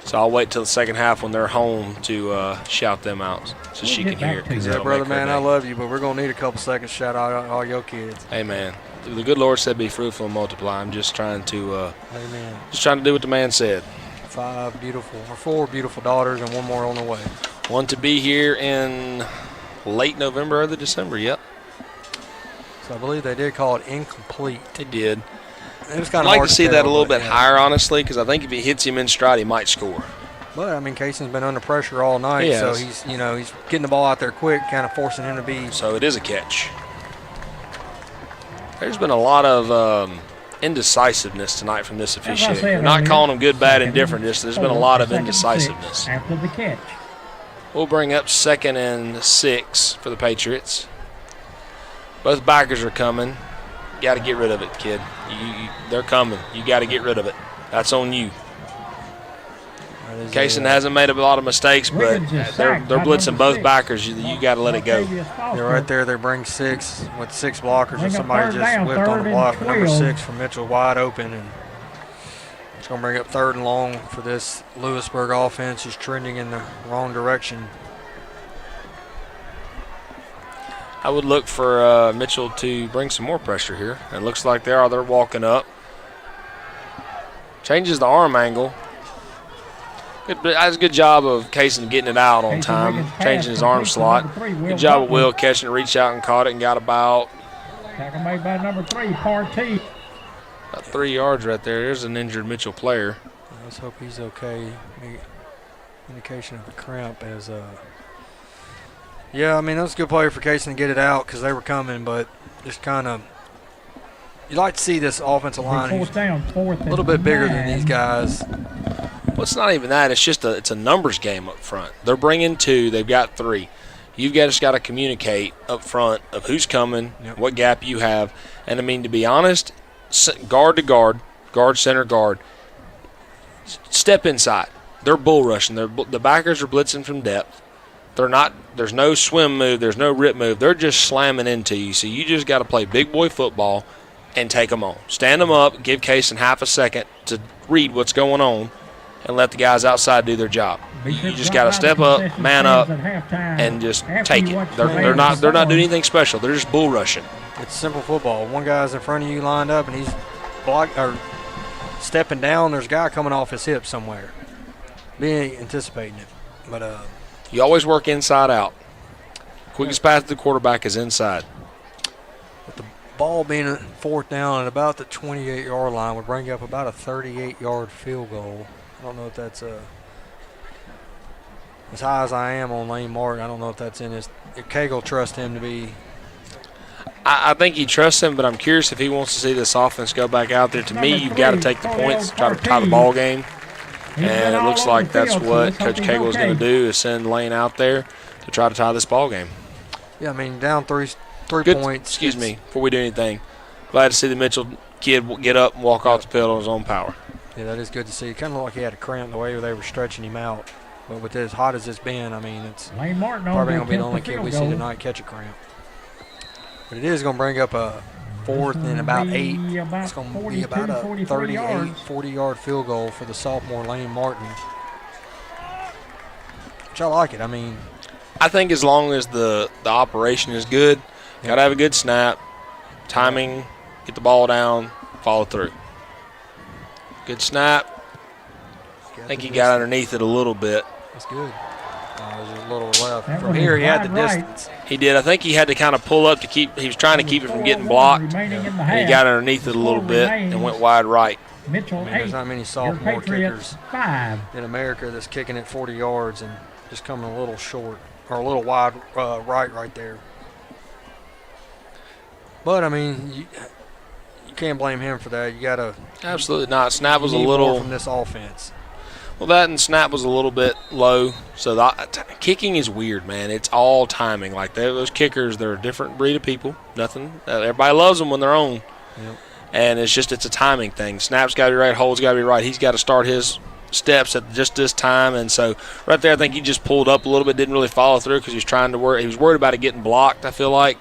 [SPEAKER 2] So I'll wait till the second half when they're home to shout them out so she can hear it.
[SPEAKER 4] Yeah, brother, man, I love you, but we're gonna need a couple seconds to shout out all your kids.
[SPEAKER 2] Hey, man, the good Lord said, "Be fruitful and multiply." I'm just trying to,
[SPEAKER 4] Amen.
[SPEAKER 2] just trying to do what the man said.
[SPEAKER 4] 4 beautiful daughters, and 1 more on the way.
[SPEAKER 2] One to be here in late November or the December. Yep,
[SPEAKER 4] So I believe they did call it incomplete.
[SPEAKER 2] they did.
[SPEAKER 4] It was kind
[SPEAKER 2] I'd
[SPEAKER 4] of
[SPEAKER 2] like to see that a little bit higher, honestly, because I think if he hits him in stride, he might score.
[SPEAKER 4] But, I mean, Cason's been under pressure all night, so he's getting the ball out there quick, kind of forcing him to be.
[SPEAKER 2] So it is a catch. There's been a lot of indecisiveness tonight from this officiating. We're not calling them good, bad, indifferent. Just there's been a lot of indecisiveness.
[SPEAKER 3] After the catch.
[SPEAKER 2] We'll bring up 2nd and 6 for the Patriots. Both backers are coming. Got to get rid of it, kid. They're coming. You got to get rid of it. That's on you. Kaysen hasn't made a lot of mistakes, but they're blitzing both backers. You got to let it go.
[SPEAKER 4] Yeah, right there, they bring 6 with 6 blockers, and somebody just whipped on the block. Number 6 for Mitchell wide open, and it's going to bring up 3rd and long for this Lewisburg offense. Is trending in the wrong direction.
[SPEAKER 2] I would look for Mitchell to bring some more pressure here. It looks like they are. They're walking up. Changes the arm angle. That's a good job of Kaysen getting it out on time, changing his arm slot. Good job of Will catching it, reached out and caught it and got about
[SPEAKER 3] Tackle made by number 3, Partee.
[SPEAKER 2] About 3 yards right there. There's an injured Mitchell player.
[SPEAKER 4] Let's hope he's okay. Indication of a cramp as yeah, I mean, that was a good play for Kaysen to get it out because they were coming, but just kind of you like to see this offensive line who's a little bit bigger than these guys.
[SPEAKER 2] Well, it's not even that. It's just it's a numbers game up front. They're bringing 2. They've got 3. You've just got to communicate up front of who's coming, what gap you have. And, I mean, to be honest, guard to guard, guard, center, guard, step inside. They're bull rushing. The backers are blitzing from depth. They're not. There's no swim move. There's no rip move. They're just slamming into you. So you just got to play big boy football and take them on. Stand them up, give Kaysen half a second to read what's going on, and let the guys outside do their job. You just got to step up, man up, and just take it. They're not doing anything special. They're just bull rushing.
[SPEAKER 4] It's simple football. One guy's in front of you lined up, and he's stepping down. There's a guy coming off his hip somewhere. Being anticipating it, but
[SPEAKER 2] you always work inside out. Quickest path to the quarterback is inside.
[SPEAKER 4] With the ball being 4th down at about the 28-yard line would bring up about a 38-yard field goal. I don't know if that's as high as I am on Lane Martin. I don't know if that's in his. If Cagle trusts him to be.
[SPEAKER 2] I think he trusts him, but I'm curious if he wants to see this offense go back out there. To me, you've got to take the points, try to tie the ball game. And it looks like that's what Coach Cagle is going to do, is send Lane out there to try to tie this ball game.
[SPEAKER 4] Yeah, I mean, down three
[SPEAKER 2] Good,
[SPEAKER 4] points.
[SPEAKER 2] Excuse me, before we do anything. Glad to see the Mitchell kid get up and walk off the field on his own power.
[SPEAKER 4] Yeah, that is good to see. Kind of like he had a cramp the way they were stretching him out. But with as hot as it's been, I mean, it's
[SPEAKER 3] Lane Martin
[SPEAKER 4] probably going to be the only kid we see tonight catch a cramp. But it is going to bring up a 4th and about 8. It's going to be about a 38, 40-yard field goal for the sophomore Lane Martin. Which I like it. I mean,
[SPEAKER 2] I think as long as the operation is good, got to have a good snap, timing, get the ball down, follow through. Good snap. I think he got underneath it a little bit.
[SPEAKER 4] That's good. There's a little left. From here, he had the distance.
[SPEAKER 2] He did. I think he had to kind of pull up to keep. He was trying to keep it from getting blocked. And he got underneath it a little bit and went wide right.
[SPEAKER 3] Mitchell,
[SPEAKER 4] there's not many sophomore kickers in America that's kicking it 40 yards and just coming a little short or a little wide right there. But I mean, you can't blame him for that. You got to
[SPEAKER 2] absolutely not. Snap was a little
[SPEAKER 4] from this offense.
[SPEAKER 2] Well, that and snap was a little bit low. So kicking is weird, man. It's all timing. Like those kickers, they're a different breed of people. Nothing. Everybody loves them when they're on.
[SPEAKER 4] Yep.
[SPEAKER 2] And it's a timing thing. Snap's got to be right. Hold's got to be right. He's got to start his steps at just this time. And so right there, I think he just pulled up a little bit, didn't really follow through because he was trying to work. He was worried about it getting blocked, I feel like,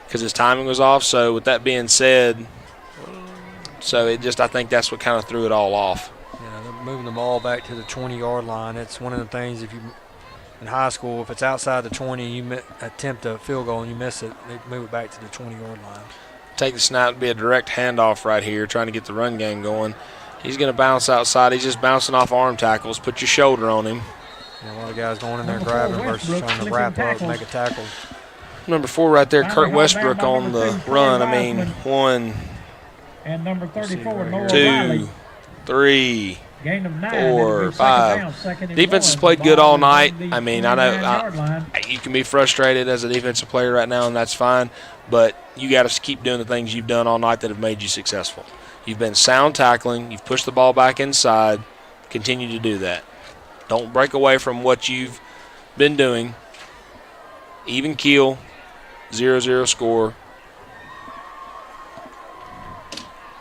[SPEAKER 2] because his timing was off. So with that being said, I think that's what kind of threw it all off.
[SPEAKER 4] Yeah, they're moving the ball back to the 20-yard line. It's one of the things in high school, if it's outside the 20, you attempt a field goal and you miss it, they move it back to the 20-yard line.
[SPEAKER 2] Take the snap to be a direct handoff right here, trying to get the run game going. He's going to bounce outside. He's just bouncing off arm tackles. Put your shoulder on him.
[SPEAKER 4] Yeah, a lot of guys going in there grabbing versus trying to wrap up, make a tackle.
[SPEAKER 2] Number 4 right there, Kurt Westbrook on the run. I mean, 1,
[SPEAKER 3] and number 34,
[SPEAKER 2] 2, 3,
[SPEAKER 3] Gain of 9.
[SPEAKER 2] 4,
[SPEAKER 3] It'll be
[SPEAKER 2] 5.
[SPEAKER 3] Down, 2nd and
[SPEAKER 2] Defense has
[SPEAKER 3] 1.
[SPEAKER 2] played
[SPEAKER 3] The
[SPEAKER 2] good
[SPEAKER 3] ball
[SPEAKER 2] all
[SPEAKER 3] is
[SPEAKER 2] night.
[SPEAKER 3] on the
[SPEAKER 2] I mean, I know
[SPEAKER 3] 29-yard line.
[SPEAKER 2] you can be frustrated as a defensive player right now, and that's fine. But you got to keep doing the things you've done all night that have made you successful. You've been sound tackling. You've pushed the ball back inside. Continue to do that. Don't break away from what you've been doing. Even keel, 0-0 score.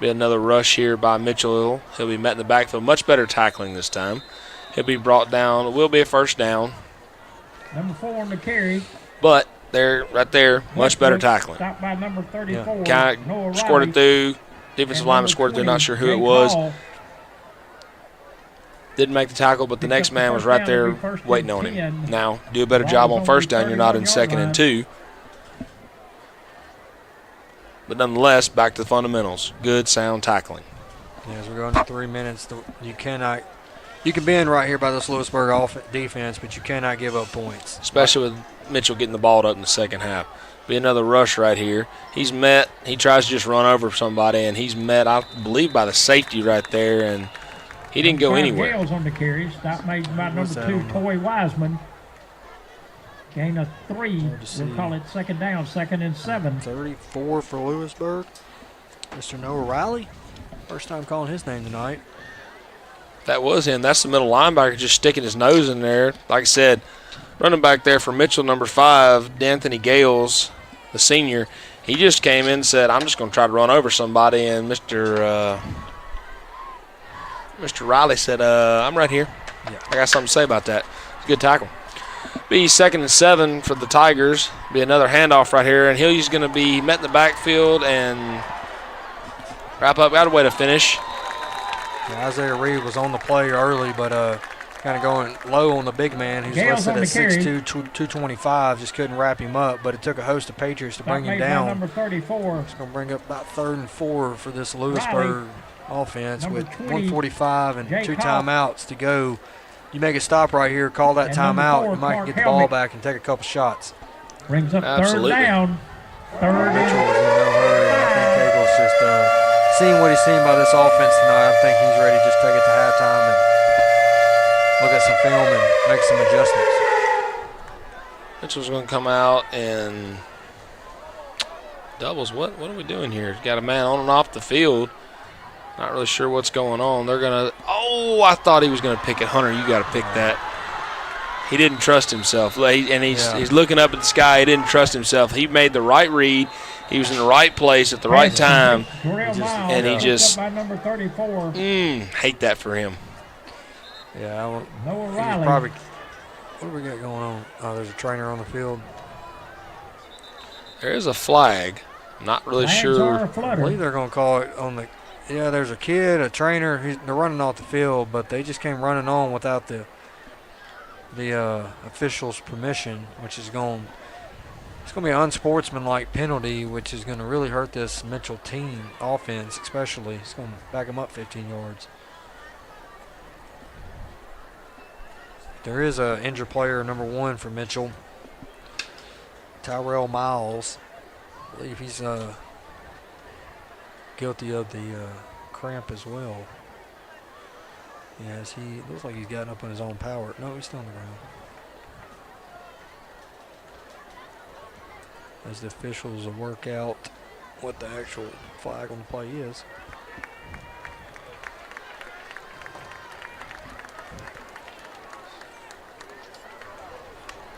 [SPEAKER 2] Be another rush here by Mitchell. He'll be met in the backfield. Much better tackling this time. He'll be brought down. It will be a first down.
[SPEAKER 3] Number 4 on the carry.
[SPEAKER 2] But there, right there, much better tackling.
[SPEAKER 3] Stopped by number 34.
[SPEAKER 2] Kind
[SPEAKER 3] Noah
[SPEAKER 2] of scored it
[SPEAKER 3] Riley.
[SPEAKER 2] through. Defensive
[SPEAKER 3] And
[SPEAKER 2] lineman
[SPEAKER 3] number
[SPEAKER 2] scored it through.
[SPEAKER 3] 20,
[SPEAKER 2] Not sure who
[SPEAKER 3] Jake
[SPEAKER 2] it was.
[SPEAKER 3] Hall.
[SPEAKER 2] Didn't make the tackle, but the
[SPEAKER 3] Picked
[SPEAKER 2] next
[SPEAKER 3] up the
[SPEAKER 2] man was
[SPEAKER 3] first
[SPEAKER 2] right
[SPEAKER 3] down.
[SPEAKER 2] there
[SPEAKER 3] It'll be first and
[SPEAKER 2] waiting on
[SPEAKER 3] 10.
[SPEAKER 2] him. Now, do a better
[SPEAKER 3] Ball
[SPEAKER 2] job
[SPEAKER 3] is
[SPEAKER 2] on
[SPEAKER 3] on
[SPEAKER 2] first
[SPEAKER 3] the
[SPEAKER 2] down. You're not in
[SPEAKER 3] 31-yard
[SPEAKER 2] 2nd and
[SPEAKER 3] line.
[SPEAKER 2] 2. But nonetheless, back to the fundamentals. Good, sound tackling.
[SPEAKER 4] Yeah, as we're going to 3 minutes, you cannot. You can bend right here by this Lewisburg defense, but you cannot give up points.
[SPEAKER 2] Especially with Mitchell getting the ball up in the second half. Be another rush right here. He's met. He tries to just run over somebody, and he's met, I believe, by the safety right there, and he didn't go anywhere.
[SPEAKER 3] Gales on the carry. Stop made by
[SPEAKER 4] What's
[SPEAKER 3] number
[SPEAKER 4] that
[SPEAKER 3] 2,
[SPEAKER 4] on
[SPEAKER 3] Toy Wiseman. Gain of 3.
[SPEAKER 4] to see.
[SPEAKER 3] We'll call it 2nd down, 2nd and 7.
[SPEAKER 4] 34 for Lewisburg. Mr. Noah Riley. First time calling his name tonight.
[SPEAKER 2] That was him. That's the middle linebacker just sticking his nose in there. Like I said, running back there for Mitchell, number 5, D'Anthony Gales, the senior. He just came in and said, I'm just going to try to run over somebody. And Mr. Riley said, I'm right here.
[SPEAKER 4] Yeah.
[SPEAKER 2] I got something to say about that. It's a good tackle. Be 2nd and 7 for the Tigers. Be another handoff right here. And he's going to be met in the backfield and wrap up. Got a way to finish.
[SPEAKER 4] Yeah, Isaiah Reed was on the play early, but kind of going low on the big man. He's
[SPEAKER 3] Gales
[SPEAKER 4] listed
[SPEAKER 3] on
[SPEAKER 4] at
[SPEAKER 3] the carry.
[SPEAKER 4] 6'2", 225. Just couldn't wrap him up, but it took a host of Patriots to bring
[SPEAKER 3] Stop
[SPEAKER 4] him
[SPEAKER 3] made by
[SPEAKER 4] down.
[SPEAKER 3] number 34.
[SPEAKER 4] It's going to bring up about 3rd and 4 for this Lewisburg offense
[SPEAKER 3] Number
[SPEAKER 4] with
[SPEAKER 3] 20,
[SPEAKER 4] 145 and
[SPEAKER 3] Jake
[SPEAKER 4] 2
[SPEAKER 3] Hall.
[SPEAKER 4] timeouts to go. You make a stop right here, call that
[SPEAKER 3] And number
[SPEAKER 4] timeout.
[SPEAKER 3] 4,
[SPEAKER 4] You might
[SPEAKER 3] Clark
[SPEAKER 4] get the ball
[SPEAKER 3] Helmick.
[SPEAKER 4] back and take a couple shots.
[SPEAKER 3] Brings up
[SPEAKER 2] Absolutely.
[SPEAKER 3] 3rd down. 3rd
[SPEAKER 4] Mitchell
[SPEAKER 3] and
[SPEAKER 4] was in no hurry. I think Cagel's just seeing what he's seen by this offense tonight. I think he's ready to just take it to halftime and look at some film and make some adjustments.
[SPEAKER 2] Mitchell's going to come out and doubles. What are we doing here? Got a man on and off the field. Not really sure what's going on. They're going to – I thought he was going to pick it. Hunter, you got to pick that. He didn't trust himself. And he's looking up at the sky. He didn't trust himself. He made the right read. He was in the right place at the right time. And he just
[SPEAKER 3] by number 34.
[SPEAKER 2] hate that for him.
[SPEAKER 4] Yeah,
[SPEAKER 3] Noah
[SPEAKER 4] he's
[SPEAKER 3] Riley.
[SPEAKER 4] probably – what do we got going on? Oh, there's a trainer on the field.
[SPEAKER 2] There is a flag. Not really
[SPEAKER 3] Flags
[SPEAKER 2] sure.
[SPEAKER 3] are a
[SPEAKER 4] I
[SPEAKER 3] flutter.
[SPEAKER 4] believe they're going to call it on the – yeah, there's a kid, a trainer. They're running off the field, but they just came running on without the official's permission, which is going – it's going to be an unsportsmanlike penalty, which is going to really hurt this Mitchell team offense, especially. It's going to back them up 15 yards. There is a injured player, number 1 for Mitchell, Tyrell Miles. I believe he's guilty of the cramp as well. Yes, he looks like he's gotten up on his own power. No, he's still on the ground. As the officials will work out what the actual flag on the play is.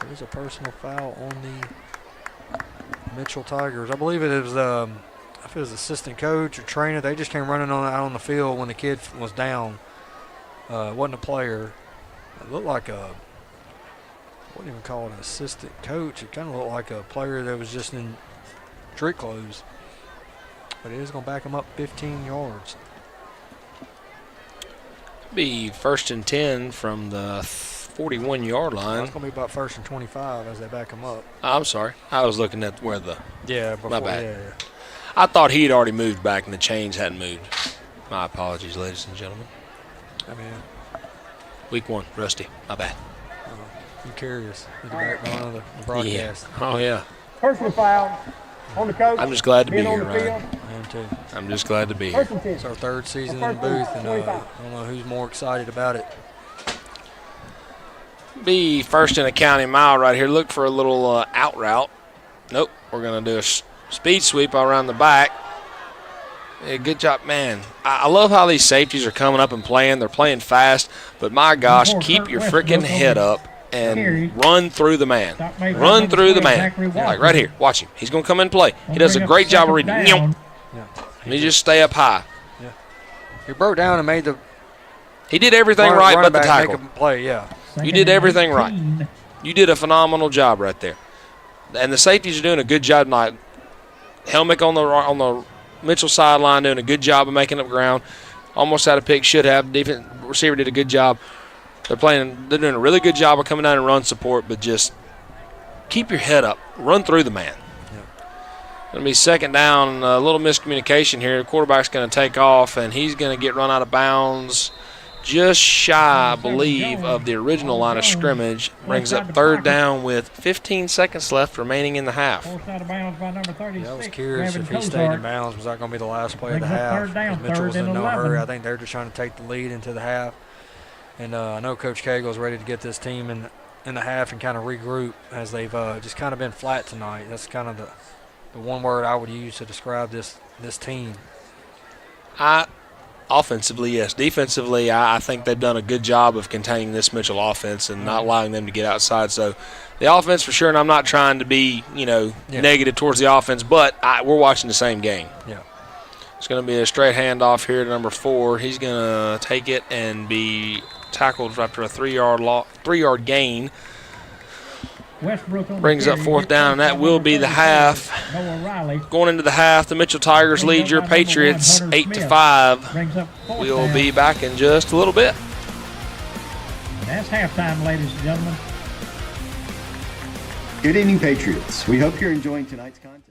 [SPEAKER 4] There's a personal foul on the Mitchell Tigers. I believe it was if it was assistant coach or trainer. They just came running out on the field when the kid was down. Wasn't a player. It looked like I wouldn't even call it an assistant coach. It kind of looked like a player that was just in street clothes. But it is going to back him up 15 yards.
[SPEAKER 2] Be 1st and 10 from the 41-yard line.
[SPEAKER 4] It's going to be about 1st and 25 as they back him up.
[SPEAKER 2] I'm sorry. I was looking at where the
[SPEAKER 4] Yeah, before,
[SPEAKER 2] my bad.
[SPEAKER 4] Yeah.
[SPEAKER 2] I thought he had already moved back and the chains hadn't moved. My apologies, ladies and gentlemen.
[SPEAKER 4] I mean,
[SPEAKER 2] Week 1, rusty. My bad.
[SPEAKER 4] you curious with the backbone of the broadcast.
[SPEAKER 2] Yeah. Oh, yeah.
[SPEAKER 5] Personal foul on the coach.
[SPEAKER 2] I'm just glad to be
[SPEAKER 5] being on
[SPEAKER 2] here,
[SPEAKER 5] the
[SPEAKER 2] Ryan.
[SPEAKER 5] field.
[SPEAKER 4] am too.
[SPEAKER 2] I'm just glad to be here.
[SPEAKER 4] It's our third season in the booth, and I don't know who's more excited about it.
[SPEAKER 2] Be first in a county mile right here. Look for a little out route. Nope. We're going to do a speed sweep around the back. Yeah, good job, man. I love how these safeties are coming up and playing. They're playing fast, but my gosh, keep your freaking head up and run through the man. Run through the man. Like right here. Watch him. He's going to come in and play. He does a great job of reading. And you just stay up high.
[SPEAKER 4] Yeah. He broke down and made the.
[SPEAKER 2] He did everything right but the tackle.
[SPEAKER 4] Make a play, yeah.
[SPEAKER 2] You did everything right. You did a phenomenal job right there. And the safeties are doing a good job tonight. Helmick on the Mitchell sideline doing a good job of making up ground. Almost had a pick, should have. Defense receiver did a good job. They're doing a really good job of coming down and run support, but just keep your head up. Run through the man. Going to be second down, a little miscommunication here. The quarterback's going to take off, and he's going to get run out of bounds just shy, I believe, of the original line of scrimmage. Brings up third down with 15 seconds left remaining in the half.
[SPEAKER 4] Yeah, I was curious if he stayed in bounds. Was that going to be the last play of the half? Mitchell was in no hurry. I think they're just trying to take the lead into the half. And I know Coach Cagle is ready to get this team in the half and kind of regroup as they've just kind of been flat tonight. That's kind of the one word I would use to describe this team.
[SPEAKER 2] Offensively, yes. Defensively, I think they've done a good job of containing this Mitchell offense and not allowing them to get outside. So the offense for sure, and I'm not trying to be, negative towards the offense, but we're watching the same game.
[SPEAKER 4] Yeah.
[SPEAKER 2] It's going to be a straight handoff here to number 4. He's going to take it and be tackled after a 3-yard gain. Brings up fourth down, and that will be the half. Going into the half, the Mitchell Tigers lead your Patriots 8-5. We'll be back in just a little bit.
[SPEAKER 3] That's halftime, ladies and gentlemen.
[SPEAKER 9] Good evening, Patriots. We hope you're enjoying tonight's contest.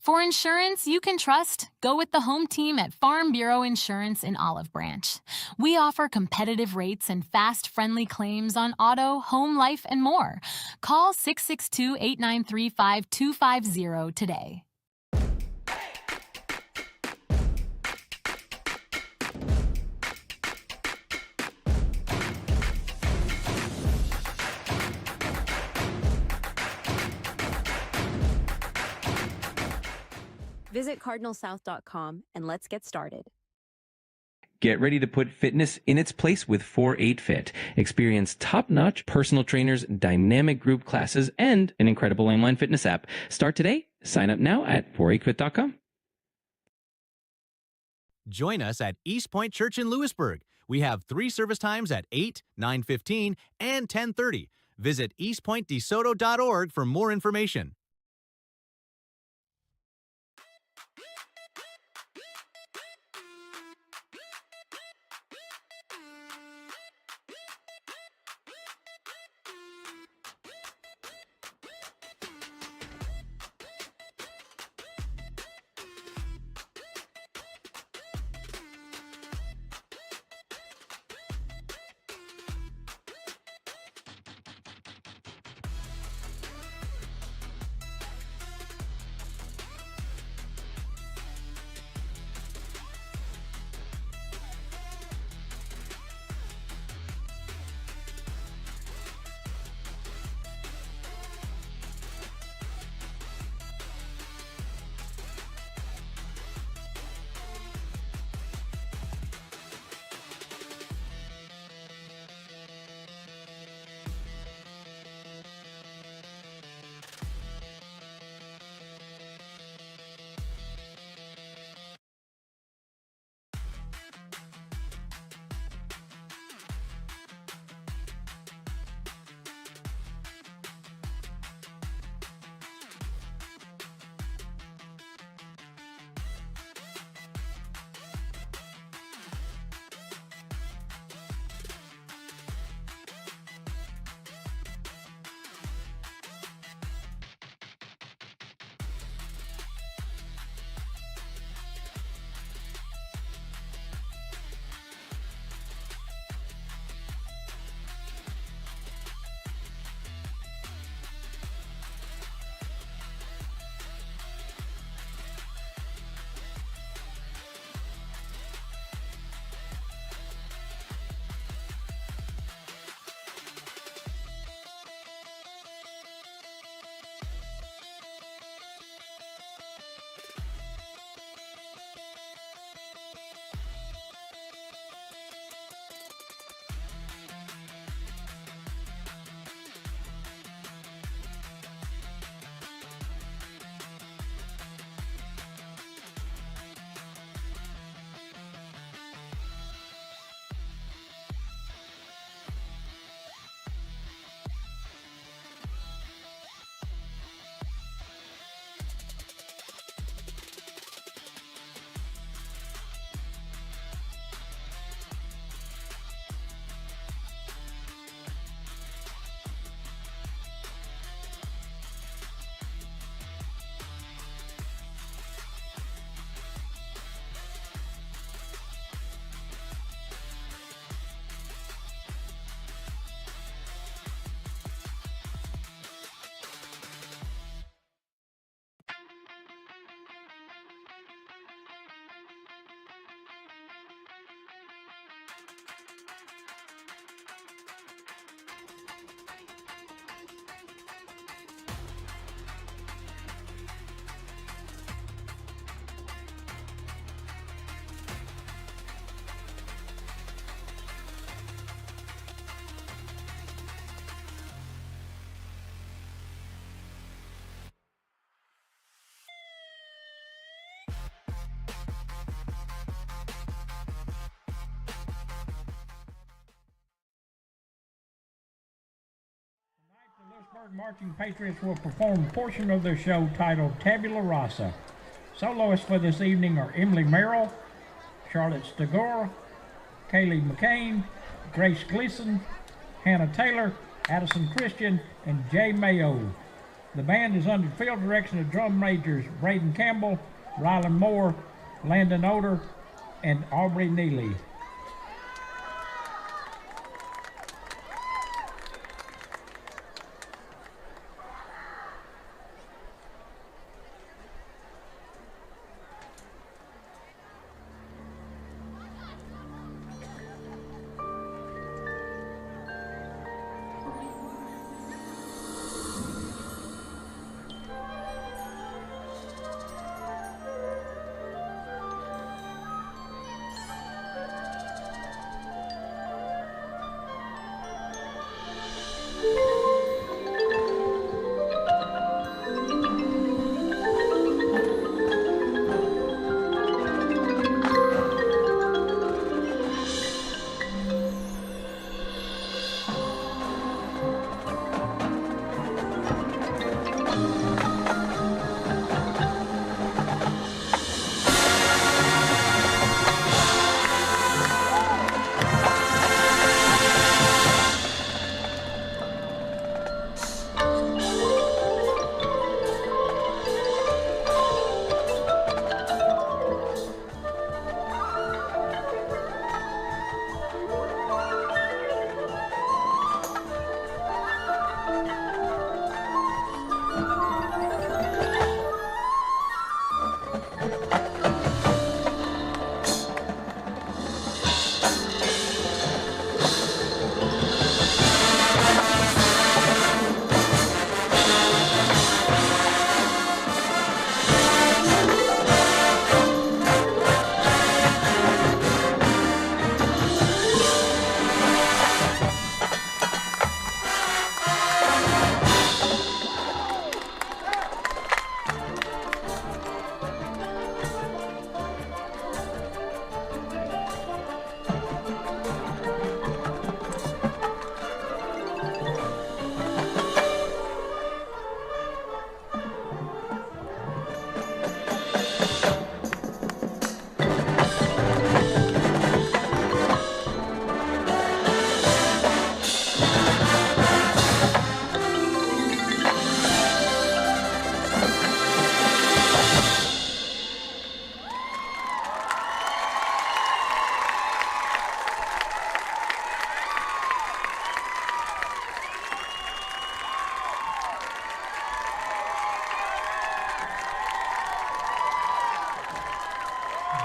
[SPEAKER 6] For insurance you can trust, go with the home team at Farm Bureau Insurance in Olive Branch. We offer competitive rates and fast, friendly claims on auto, home, life, and more. Call 662-893-5250 today.
[SPEAKER 7] Visit cardinalsouth.com and let's get started.
[SPEAKER 8] Get ready to put fitness in its place with 48Fit. Experience top-notch personal trainers, dynamic group classes, and an incredible online fitness app. Start today. Sign up now at 48fit.com.
[SPEAKER 1] Join us at Eastpoint Church in Lewisburg. We have 3 service times at 8, 9:15, and 10:30. Visit eastpointdesoto.org for more information.
[SPEAKER 3] Lewisburg Marching Patriots will perform a portion of their show titled Tabula Rasa. Soloists for this evening are Emily Merrill, Charlotte Stegor, Kaylee McCain, Grace Gleason, Hannah Taylor, Addison Christian, and Jay Mayo. The band is under field direction of drum majors Braden Campbell, Rylan Moore, Landon Oder, and Aubrey Neely.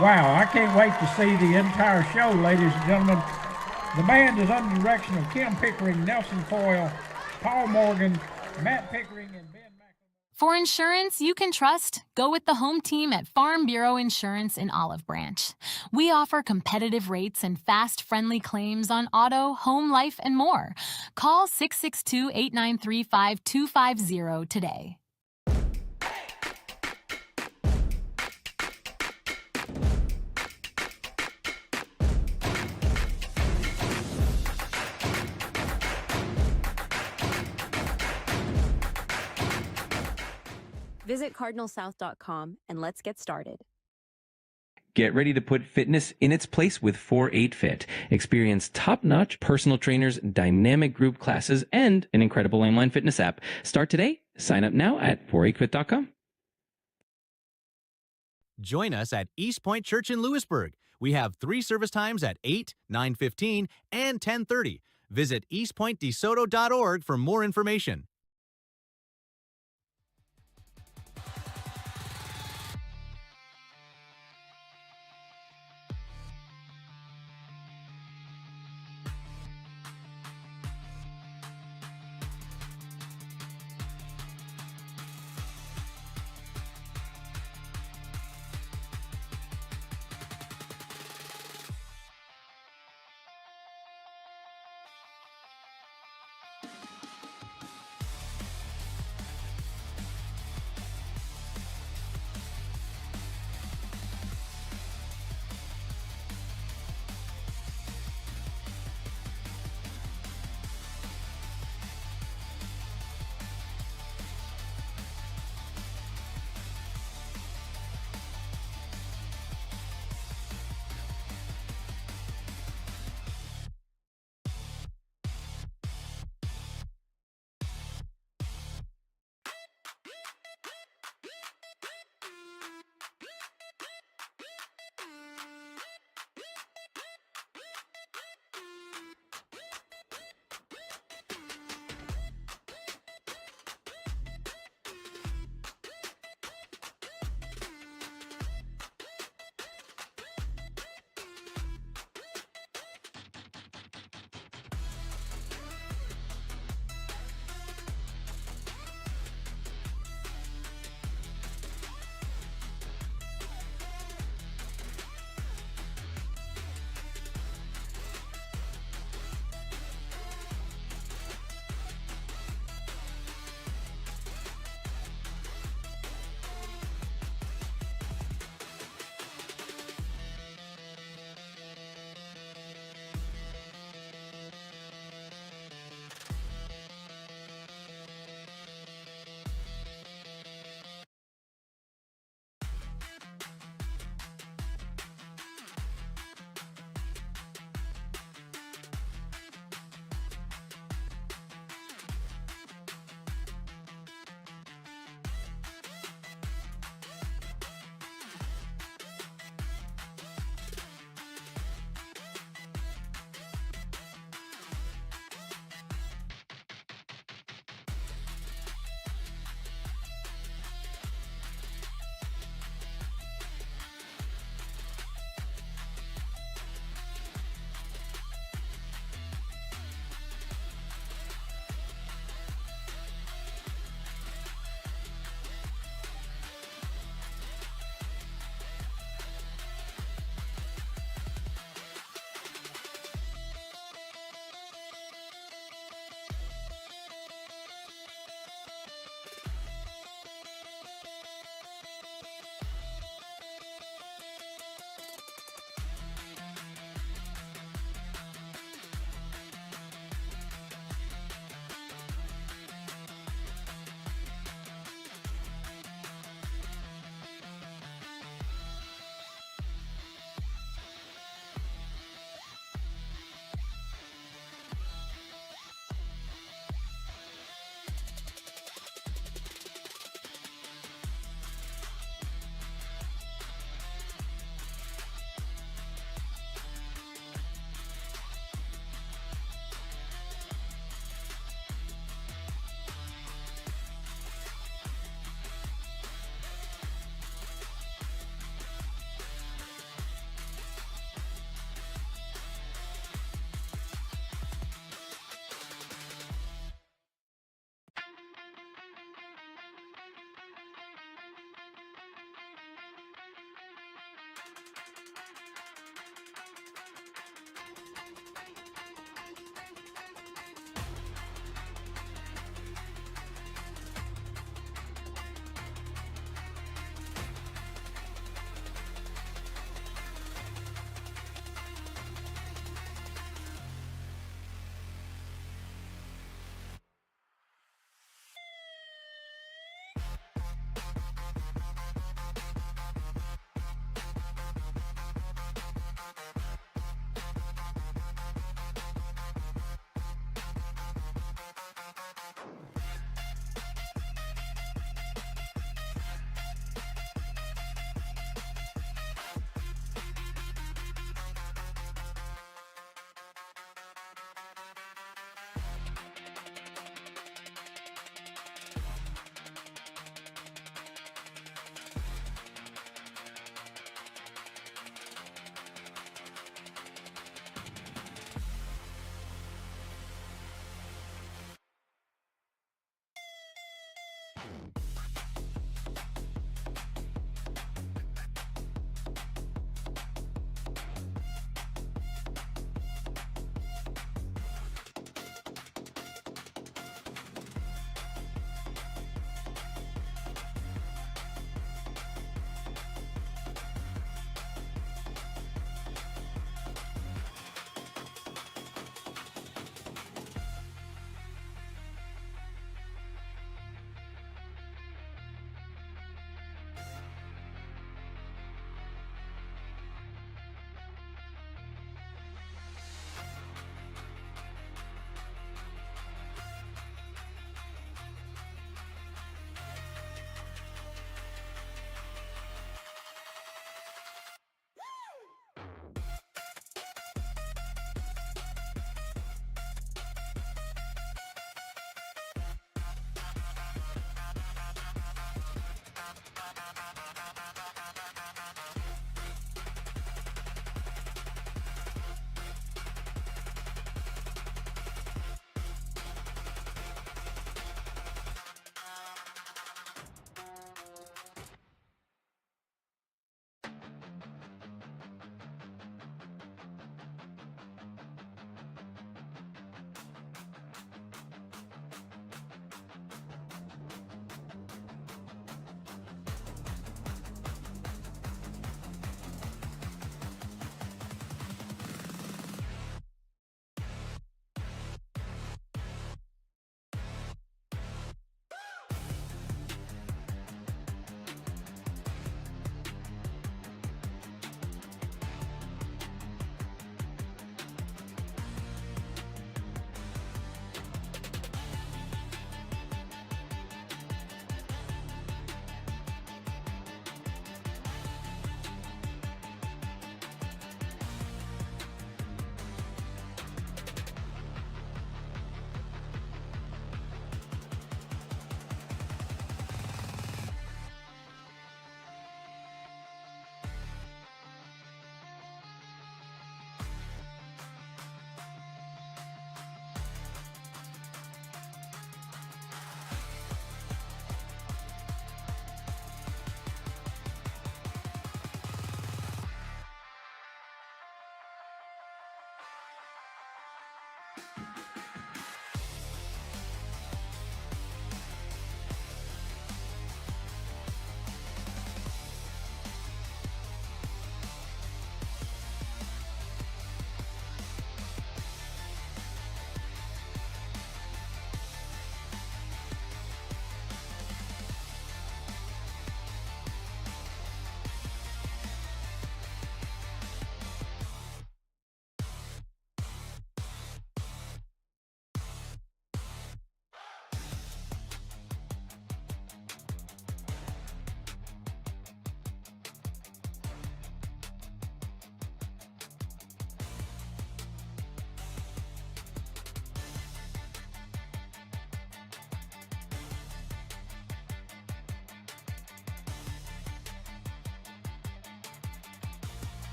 [SPEAKER 3] Wow, I can't wait to see the entire show, ladies and gentlemen. The band is under the direction of Kim Pickering, Nelson Foyle, Paul Morgan, Matt Pickering, and Ben McLemore.
[SPEAKER 6] For insurance you can trust, go with the home team at Farm Bureau Insurance in Olive Branch. We offer competitive rates and fast, friendly claims on auto, home, life, and more. Call 662-893-5250 today.
[SPEAKER 7] Visit cardinalsouth.com and let's get started.
[SPEAKER 8] Get ready to put fitness in its place with 4-8 Fit. Experience top-notch personal trainers, dynamic group classes, and an incredible online fitness app. Start today. Sign up now at 48fit.com.
[SPEAKER 1] Join us at Eastpoint Church in Lewisburg. We have 3 service times at 8, 9:15, and 10:30. Visit eastpointdesoto.org for more information.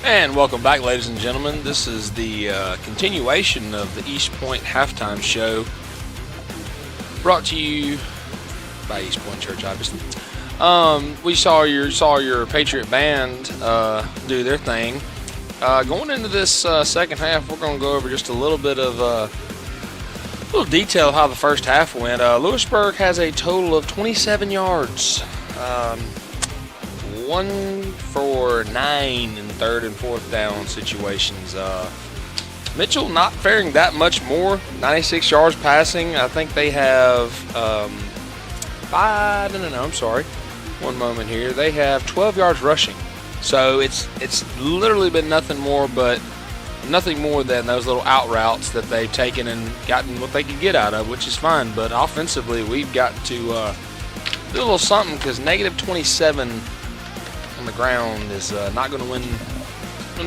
[SPEAKER 2] And welcome back, ladies and gentlemen. This is the continuation of the Eastpoint halftime show, brought to you by Eastpoint Church, obviously. We saw your Patriot band do their thing. Going into this second half, we're going to go over just a little bit of little detail of how the first half went. Lewisburg has a total of 27 yards. 1 for 9 in third and fourth down situations. Mitchell not faring that much more. 96 yards passing. I think they have I'm sorry. One moment here. They have 12 yards rushing. So it's literally been nothing more than those little out routes that they've taken and gotten what they could get out of, which is fine. But offensively, we've got to do a little something, because negative 27 on the ground is not going to win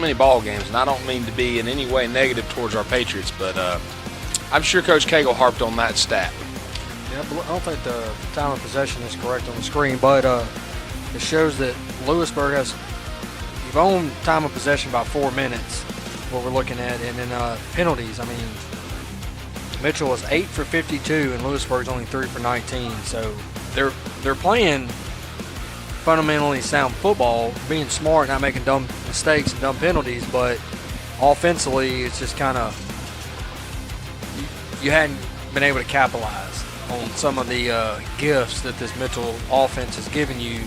[SPEAKER 2] many ball games. And I don't mean to be in any way negative towards our Patriots, but I'm sure Coach Cagle harped on that stat.
[SPEAKER 4] Yeah, I don't think the time of possession is correct on the screen, but it shows that Lewisburg has, you've owned time of possession about 4 minutes, what we're looking at, and then penalties. I mean, Mitchell is 8 for 52, and Lewisburg's only 3 for 19. So they're playing fundamentally sound football, being smart, not making dumb mistakes and dumb penalties, but offensively, it's just kind of, you hadn't been able to capitalize on some of the gifts that this Mitchell offense has given you.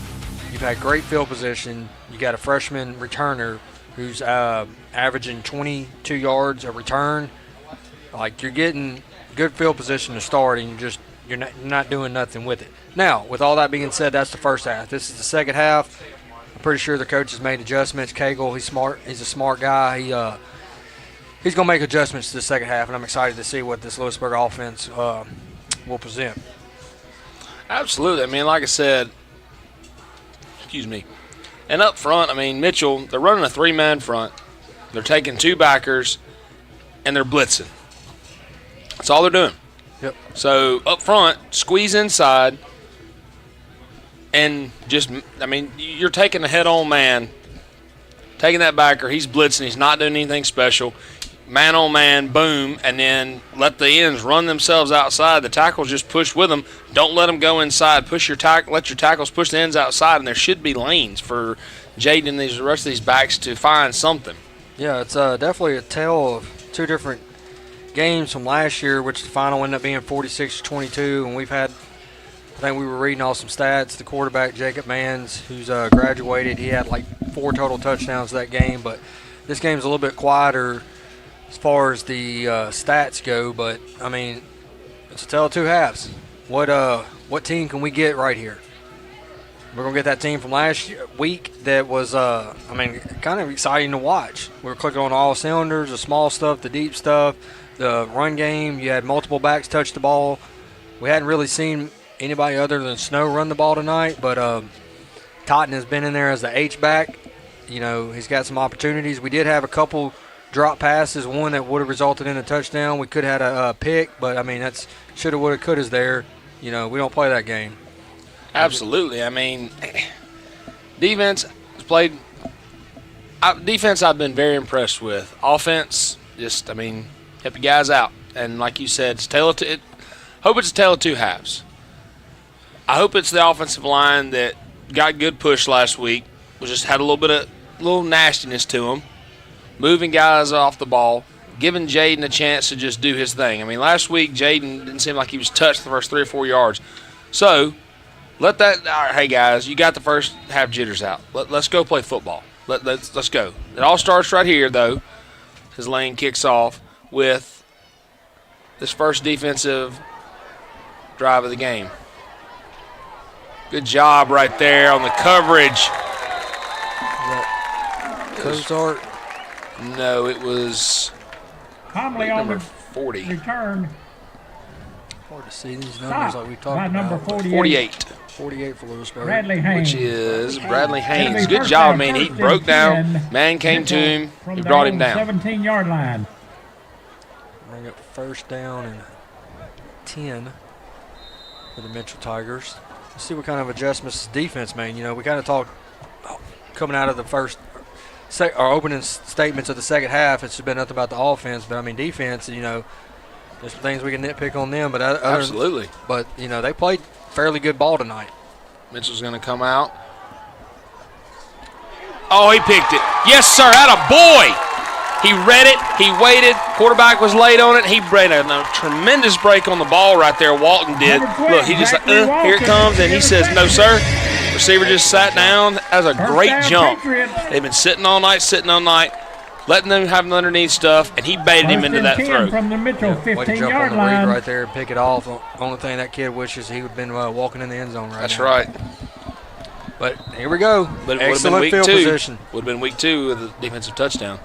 [SPEAKER 4] You've had great field position. You got a freshman returner who's averaging 22 yards a return. Like, you're getting good field position to start, and you're not doing nothing with it. Now, with all that being said, that's the first half. This is the second half. I'm pretty sure the coach has made adjustments. Cagle, he's smart. He's a smart guy. He's going to make adjustments to the second half, and I'm excited to see what this Lewisburg offense will present.
[SPEAKER 2] Absolutely. I mean, like I said, and up front, I mean, Mitchell, they're running a 3-man front. They're taking 2 backers, and they're blitzing. That's all they're doing.
[SPEAKER 4] Yep.
[SPEAKER 2] So up front, squeeze inside, and you're taking a head-on man, taking that backer, he's blitzing, he's not doing anything special. Man on man, boom, and then let the ends run themselves outside. The tackles just push with them. Don't let them go inside. Let your tackles push the ends outside, and there should be lanes for Jaden and the rest of these backs to find something.
[SPEAKER 4] Yeah, it's definitely a tale of 2 different games from last year, which the final ended up being 46-22, and we've had, I think we were reading off some stats. The quarterback, Jacob Mans, who's graduated, he had like 4 total touchdowns that game, but this game's a little bit quieter as far as the stats go. But I mean, it's a tale of 2 halves. What team can we get right here? We're gonna get that team from last week that was kind of exciting to watch. We were clicking on all cylinders, the small stuff, the deep stuff, the run game. You had multiple backs touch the ball. We hadn't really seen anybody other than Snow run the ball tonight, but Totten has been in there as the H-back. You know, he's got some opportunities. We did have a couple drop passes, one that would have resulted in a touchdown. We could have had a pick, but, I mean, that's shoulda, woulda, coulda's there. You know, we don't play that game.
[SPEAKER 2] Absolutely. I mean, defense I've been very impressed with. Offense, help your guys out. And like you said, hope it's a tale of 2 halves. I hope it's the offensive line that got good push last week, just had a little nastiness to them, moving guys off the ball, giving Jaden a chance to just do his thing. I mean, last week Jaden didn't seem like he was touched the first 3 or 4 yards. So all right, hey guys, you got the first half jitters out. Let's go play football. Let's go. It all starts right here, though. His lane kicks off with this first defensive drive of the game. Good job right there on the coverage.
[SPEAKER 4] Cozart?
[SPEAKER 2] No, it was
[SPEAKER 3] Comley on
[SPEAKER 2] number
[SPEAKER 3] the
[SPEAKER 2] 40.
[SPEAKER 3] return.
[SPEAKER 4] Hard to see these numbers like we talked
[SPEAKER 3] by
[SPEAKER 4] about.
[SPEAKER 3] number 48.
[SPEAKER 2] 48.
[SPEAKER 4] 48 for Lewisburg.
[SPEAKER 3] Bradley Haynes.
[SPEAKER 2] Which is Bradley Haynes.
[SPEAKER 3] It'll be
[SPEAKER 2] Good
[SPEAKER 3] first
[SPEAKER 2] job,
[SPEAKER 3] down,
[SPEAKER 2] man. He
[SPEAKER 3] first
[SPEAKER 2] broke
[SPEAKER 3] and
[SPEAKER 2] down.
[SPEAKER 3] 10.
[SPEAKER 2] Man came to him.
[SPEAKER 3] From
[SPEAKER 2] He
[SPEAKER 3] their
[SPEAKER 2] brought him
[SPEAKER 3] own
[SPEAKER 2] down.
[SPEAKER 3] 17-yard line.
[SPEAKER 4] Bring up first down and 10 for the Mitchell Tigers. Let's see what kind of adjustments defense made. You know, we kind of talked coming out of the our opening statements of the second half, it's been nothing about the offense. But, I mean, defense, there's some things we can nitpick on them. But
[SPEAKER 2] Absolutely.
[SPEAKER 4] But, they played fairly good ball tonight.
[SPEAKER 2] Mitchell's going to come out. Oh, he picked it. Yes, sir. Atta boy. He read it. He waited. Quarterback was late on it. He made a tremendous break on the ball right there. Walton did. Look, he just here it comes, and he says, no, sir. Receiver just sat down. That was a great jump. They've been sitting all night, letting them have the underneath stuff, and he baited him into that throw.
[SPEAKER 3] From the Mitchell 15-yard
[SPEAKER 4] line.
[SPEAKER 3] line.
[SPEAKER 4] Right there and pick it off. Only thing that kid wishes he would have been walking in the end zone right now.
[SPEAKER 2] That's right.
[SPEAKER 4] But here we go.
[SPEAKER 2] But it
[SPEAKER 4] excellent field position.
[SPEAKER 2] Would have been week 2 with a defensive touchdown.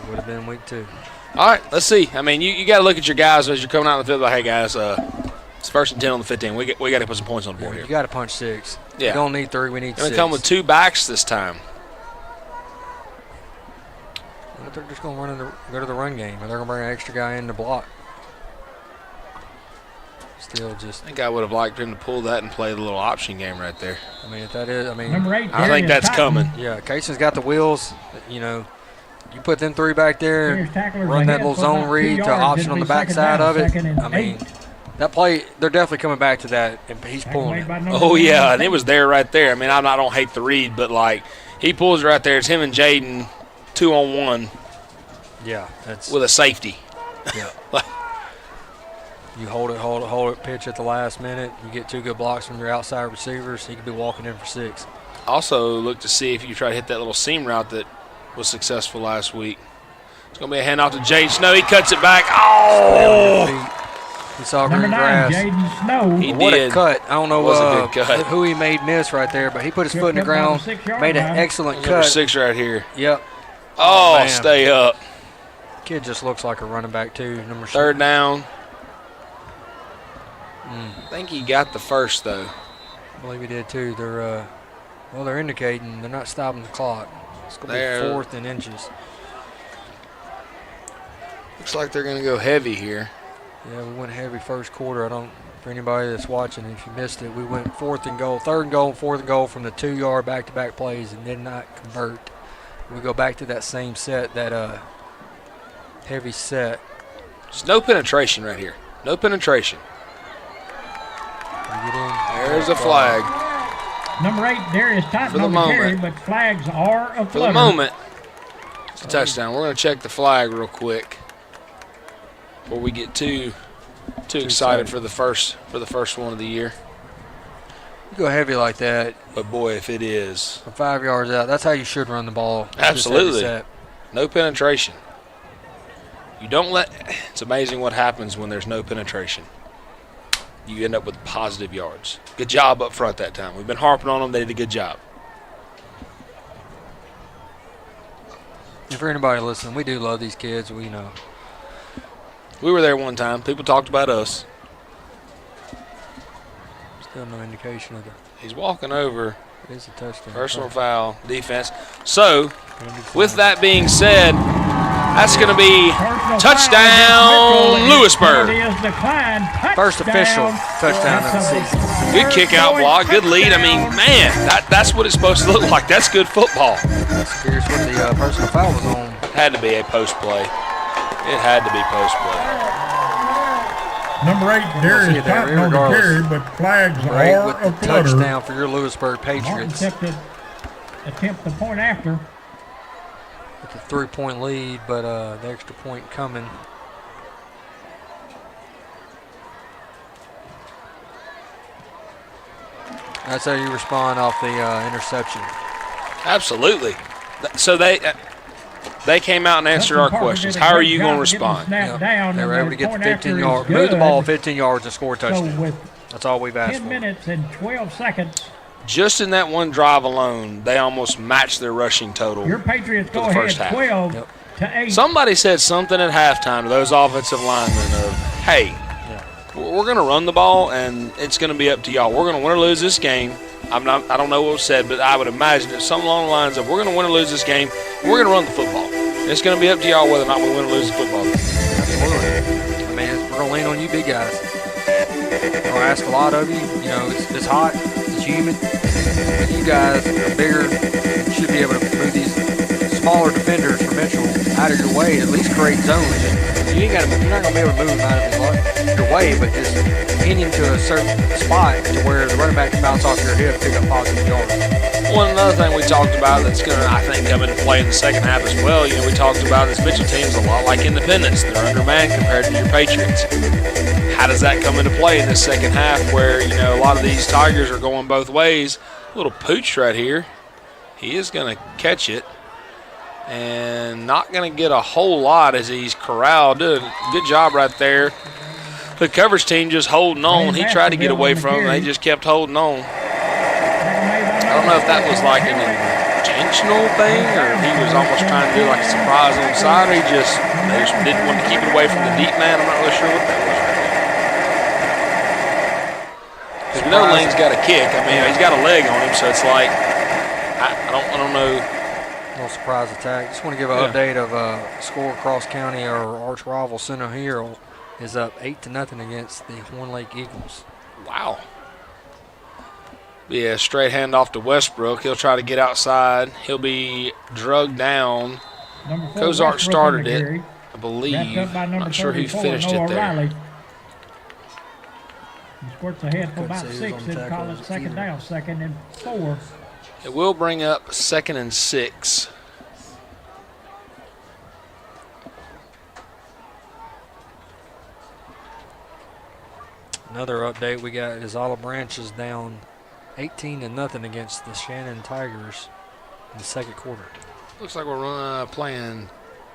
[SPEAKER 4] Would have been week 2.
[SPEAKER 2] All right, let's see. I mean, you got to look at your guys as you're coming out in the field. Like, hey guys, it's 1st and 10 on the 15. We got to put some points on the board here.
[SPEAKER 4] You got to punch 6.
[SPEAKER 2] Yeah.
[SPEAKER 4] We don't need 3. We need 6.
[SPEAKER 2] Going to come with 2 backs this time.
[SPEAKER 4] But they're just going to go to the run game, or they're going to bring an extra guy in to block. Still just.
[SPEAKER 2] I think I would have liked him to pull that and play the little option game right there.
[SPEAKER 4] I mean, if that is,
[SPEAKER 3] Number 8,
[SPEAKER 2] I think that's coming.
[SPEAKER 4] Yeah, Cason's got the wheels. You put them 3 back there, run that little zone read to option on the backside of it. I mean, that play, they're definitely coming back to that, and he's pulling it.
[SPEAKER 2] Oh, yeah, and it was there right there. I mean, I don't hate the read, but, like, he pulls right there. It's him and Jaden 2-on-1.
[SPEAKER 4] Yeah, that's
[SPEAKER 2] with a safety.
[SPEAKER 4] Yeah. You hold it, pitch at the last minute. You get 2 good blocks from your outside receivers. He could be walking in for 6.
[SPEAKER 2] Also, look to see if you try to hit that little seam route that was successful last week. It's going to be a handoff to Jaden Snow. He cuts it back. Oh!
[SPEAKER 4] He saw green grass.
[SPEAKER 3] Jaden Snow.
[SPEAKER 2] He
[SPEAKER 4] what
[SPEAKER 2] did.
[SPEAKER 4] A cut. I don't know
[SPEAKER 2] was a good cut.
[SPEAKER 4] Who he made miss right there, but he put his foot in the ground, made an excellent cut.
[SPEAKER 2] Number 6 right here.
[SPEAKER 4] Yep.
[SPEAKER 2] Oh, stay up.
[SPEAKER 4] Kid just looks like a running back, too. Number
[SPEAKER 2] 3rd down. I think he got the first, though.
[SPEAKER 4] I believe he did, too. They're indicating they're not stopping the clock. It's going to be 4th and inches.
[SPEAKER 2] Looks like they're going to go heavy here.
[SPEAKER 4] Yeah, we went heavy first quarter. For anybody that's watching, if you missed it, we went 4th and goal, 3rd and goal, 4th and goal from the 2-yard back-to-back plays and did not convert. We go back to that same set, that heavy set.
[SPEAKER 2] Just no penetration right here. No penetration. There's a flag.
[SPEAKER 3] Number 8, Darius Totten on the carry, but flags are a
[SPEAKER 2] For the moment, it's a touchdown. We're going to check the flag real quick before we get too excited for the first one of the year.
[SPEAKER 4] You go heavy like that.
[SPEAKER 2] But boy, if it is.
[SPEAKER 4] From 5 yards out, that's how you should run the ball.
[SPEAKER 2] Absolutely. No penetration. You don't let – it's amazing what happens when there's no penetration. You end up with positive yards. Good job up front that time. We've been harping on them. They did a good job.
[SPEAKER 4] And for anybody listening, we do love these kids. We know.
[SPEAKER 2] We were there one time. People talked about us.
[SPEAKER 4] Still no indication of
[SPEAKER 2] He's walking over.
[SPEAKER 4] It is a touchdown.
[SPEAKER 2] Personal foul, defense. So, with that being said, that's going to be touchdown Lewisburg.
[SPEAKER 4] First official touchdown of the season.
[SPEAKER 2] Good kick out block, good lead. I mean, man, that's what it's supposed to look like. That's good football.
[SPEAKER 4] That's curious what the personal foul was on.
[SPEAKER 2] Had to be a post play. It had to be post play.
[SPEAKER 3] Number 8, Darius Totten on the carry, but flags are
[SPEAKER 4] with the touchdown for your Lewisburg Patriots.
[SPEAKER 3] Attempt the point after.
[SPEAKER 4] With a 3-point lead, but the extra point coming. That's how you respond off the interception.
[SPEAKER 2] Absolutely. So they came out and answered our questions. How are you going to respond?
[SPEAKER 4] Yep. They were able to get the 15 yards, move the ball 15 yards and score a touchdown.
[SPEAKER 3] So
[SPEAKER 4] that's all we've asked
[SPEAKER 3] 10
[SPEAKER 4] for.
[SPEAKER 3] 10 minutes and 12 seconds.
[SPEAKER 2] Just in that one drive alone, they almost matched their rushing total.
[SPEAKER 3] Your Patriots go
[SPEAKER 2] the first
[SPEAKER 3] ahead
[SPEAKER 2] half.
[SPEAKER 3] 12 to 8.
[SPEAKER 2] Somebody said something at halftime to those offensive linemen of, hey, we're going to run the ball, and it's going to be up to y'all. We're going to win or lose this game. I don't know what was said, but I would imagine it's something along the lines of, we're going to win or lose this game. We're going to run the football. And it's going to be up to y'all whether or not we win or lose the football game.
[SPEAKER 4] Absolutely. I mean, we're going to lean on you big guys. We're going to ask a lot of you. You know, it's hot. It's humid. But you guys are bigger. You should be able to move these smaller defenders for Mitchell out of your way, at least create zones. You're not going to be able to move him out of your way, but just pin him to a certain spot to where the running back can bounce off your hip, pick up positive yards.
[SPEAKER 2] Another thing we talked about that's going to, I think, come into play in the second half as well, we talked about this Mitchell team's a lot like Independence. They're undermanned compared to your Patriots. How does that come into play in the second half where, a lot of these Tigers are going both ways? A little pooch right here. He is going to catch it and not going to get a whole lot as he's corralled. Good job right there. The coverage team just holding on. He tried to get away from him. They just kept holding on. I don't know if that was like an intentional thing or if he was almost trying to do like a surprise on the side. They just didn't want to keep it away from the deep man. I'm not really sure what that was right there. Because we know Lane's got a kick. He's got a leg on him, so it's like, I don't know.
[SPEAKER 4] A little surprise attack. Just want to give an update of score across county. Our arch rival Center Hill is up 8-0 against the Horn Lake Eagles.
[SPEAKER 2] Wow. Yeah, straight handoff to Westbrook. He'll try to get outside. He'll be drugged down. Kozark started it, I believe. I'm not sure who finished it there.
[SPEAKER 3] He squirts ahead for about 6. They'll call it second down, 2nd and 4.
[SPEAKER 2] It will bring up 2nd and 6.
[SPEAKER 4] Another update we got is Olive Branch is down 18-0 against the Shannon Tigers in the second quarter.
[SPEAKER 2] Looks like we're playing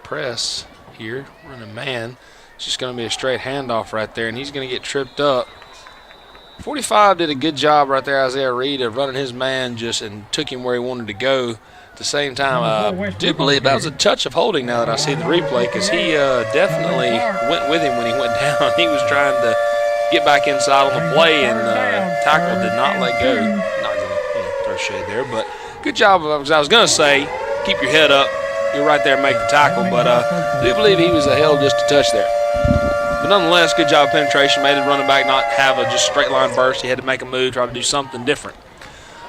[SPEAKER 2] press here, running man. It's just going to be a straight handoff right there, and he's going to get tripped up. 45 did a good job right there, Isaiah Reed, of running his man and took him where he wanted to go. At the same time, I do believe that was a touch of holding now that I see the replay, because he definitely went with him when he went down. He was trying to get back inside on the play, and tackle did not let go. Not going to throw shade there, but good job. I was going to say, keep your head up. You're right there, make the tackle, but I do believe he was held just a touch there. But nonetheless, good job of penetration. Made the running back not have a just straight line burst. He had to make a move, try to do something different.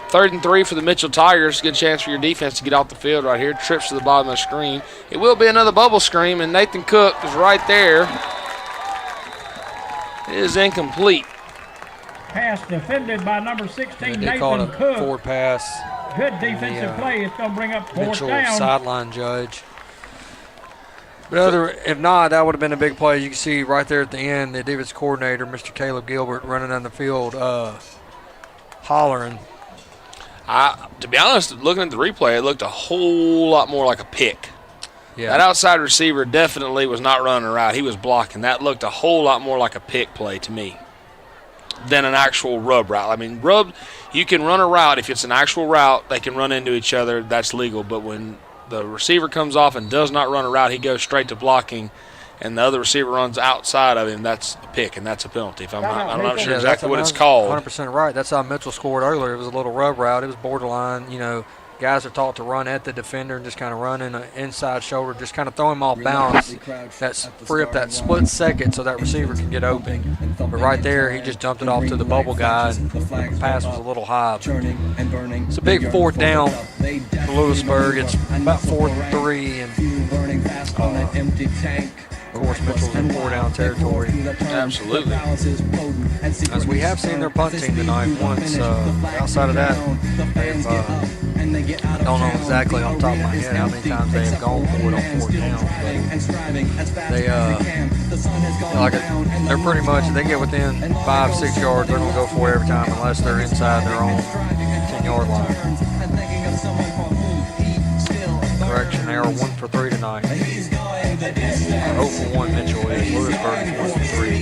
[SPEAKER 2] 3rd and 3 for the Mitchell Tigers. Good chance for your defense to get off the field right here. Trips to the bottom of the screen. It will be another bubble screen, and Nathan Cook is right there. It is incomplete.
[SPEAKER 3] Pass defended by number 16,
[SPEAKER 4] They called
[SPEAKER 3] Nathan
[SPEAKER 4] a
[SPEAKER 3] Cook.
[SPEAKER 4] forward pass.
[SPEAKER 3] Good defensive play. It's going to bring up 4th
[SPEAKER 4] Mitchell
[SPEAKER 3] down.
[SPEAKER 4] sideline judge. But if not, that would have been a big play. You can see right there at the end, the defense coordinator, Mr. Caleb Gilbert, running down the field, hollering.
[SPEAKER 2] To be honest, looking at the replay, it looked a whole lot more like a pick.
[SPEAKER 4] Yeah.
[SPEAKER 2] That outside receiver definitely was not running right. He was blocking. That looked a whole lot more like a pick play to me than an actual rub route. Rub, you can run a route. If it's an actual route, they can run into each other. That's legal. But when the receiver comes off and does not run a route, he goes straight to blocking, and the other receiver runs outside of him, that's a pick, and that's a penalty. I'm not sure exactly what it's called.
[SPEAKER 4] 100% right. That's how Mitchell scored earlier. It was a little rub route. It was borderline, guys are taught to run at the defender and just kind of run in an inside shoulder, just kind of throw him off balance. That's free up that split second so that receiver can get open. But right there, he just dumped it off to the bubble guy, and the pass was a little high. It's a big 4th down for Lewisburg. It's about 4th and 3, and of course, Mitchell's in 4-down territory.
[SPEAKER 2] Absolutely.
[SPEAKER 4] As we have seen their punt team tonight once. Outside of that, I don't know exactly off the top of my head how many times they have gone for it on 4th down. They're pretty much, if they get within 5-6 yards, they're going to go for it every time unless they're inside their own 10-yard line. Correction, they are 1 for 3 tonight. 0 for 1 Mitchell is. Lewisburg 1 for 3.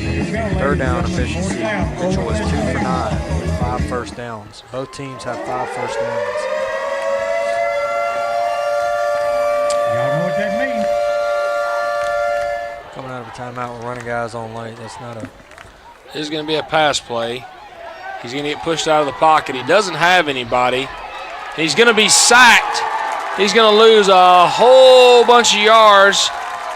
[SPEAKER 4] 3rd down efficiency. Mitchell is 2 for 9 with 5 first downs. Both teams have 5 first downs.
[SPEAKER 3] Y'all know what that means.
[SPEAKER 4] Coming out of a timeout with running guys on late. That's not a.
[SPEAKER 2] This is going to be a pass play. He's going to get pushed out of the pocket. He doesn't have anybody. He's going to be sacked. He's going to lose a whole bunch of yards.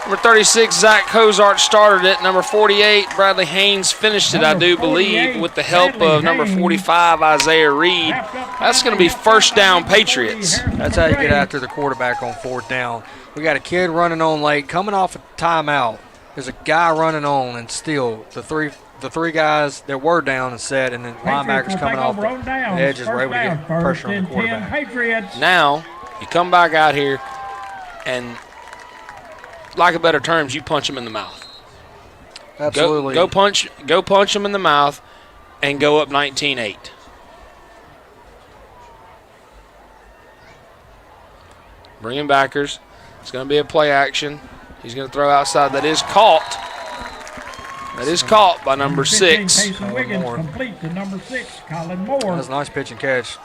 [SPEAKER 2] Number 36, Zach Cozart started it. Number 48, Bradley Haynes finished it, I do believe, with the help of number 45, Isaiah Reed. That's going to be first down Patriots.
[SPEAKER 4] That's how you get after the quarterback on fourth down. We got a kid running on late, coming off a timeout. There's a guy running on, and still the three guys that were down and set, and then linebackers coming off the edges were able to get pressure on the quarterback.
[SPEAKER 2] Now, you come back out here, and like a better terms, you punch him in the mouth.
[SPEAKER 4] Absolutely.
[SPEAKER 2] Go punch him in the mouth, and go up 19-8. Bring him backers. It's going to be a play action. He's going to throw outside. That is caught. That is caught by number 6.
[SPEAKER 3] Complete to number 6, Colin Moore.
[SPEAKER 4] That's a nice pitch and catch.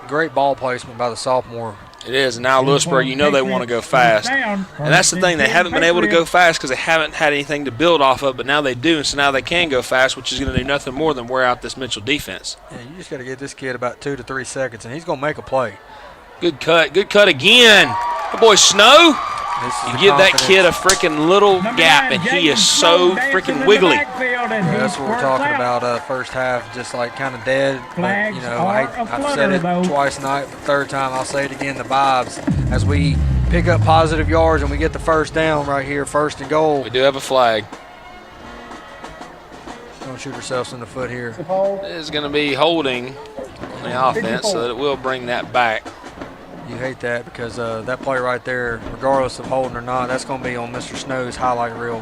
[SPEAKER 4] Great ball placement by the sophomore.
[SPEAKER 2] It is. And now Lewisburg, you know they want to go fast. And that's the thing. They haven't been able to go fast because they haven't had anything to build off of, but now they do. And so now they can go fast, which is going to do nothing more than wear out this Mitchell defense.
[SPEAKER 4] Yeah, you just got to give this kid about 2 to 3 seconds, and he's going to make a play.
[SPEAKER 2] Good cut. Good cut again. Good boy, Snow. You give that kid a freaking little gap, and he is so freaking wiggly.
[SPEAKER 4] Yeah, that's what we're talking about. First half, just like kind of dead. But, you know, I've said it twice tonight. The third time, I'll say it again. The vibes as we pick up positive yards and we get the first down right here, first and goal.
[SPEAKER 2] We do have a flag.
[SPEAKER 4] Don't shoot ourselves in the foot here.
[SPEAKER 2] It is going to be holding on the offense, so that it will bring that back.
[SPEAKER 4] You hate that because that play right there, regardless of holding or not, that's going to be on Mr. Snow's highlight reel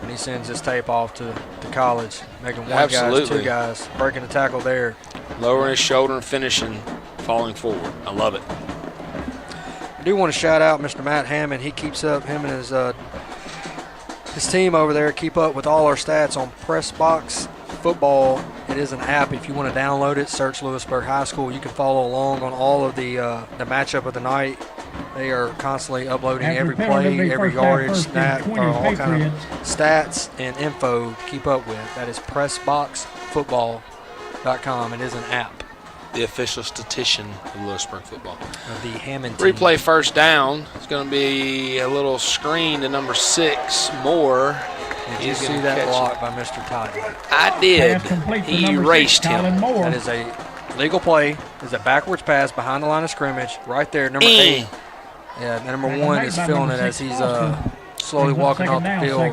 [SPEAKER 4] when he sends his tape off to college, making one guys, 2 guys, breaking the tackle there.
[SPEAKER 2] Lowering his shoulder and finishing, falling forward. I love it.
[SPEAKER 4] I do want to shout out Mr. Matt Hammond. He keeps up, him and his team over there keep up with all our stats on Press Box Football. It is an app. If you want to download it, search Lewisburg High School. You can follow along on all of the matchup of the night. They are constantly uploading every play, every yardage, snap, all kind of stats and info to keep up with. That is PressBoxFootball.com. It is an app.
[SPEAKER 2] The official statistician of Lewisburg football.
[SPEAKER 4] The Hammond team.
[SPEAKER 2] Replay first down. It's going to be a little screen to number 6, Moore.
[SPEAKER 4] Did you see that block by Mr. Totten?
[SPEAKER 2] I did. He erased him.
[SPEAKER 4] That is a legal play. It's a backwards pass behind the line of scrimmage. Right there, number 8. Yeah, number 1 is feeling it as he's slowly walking off the field.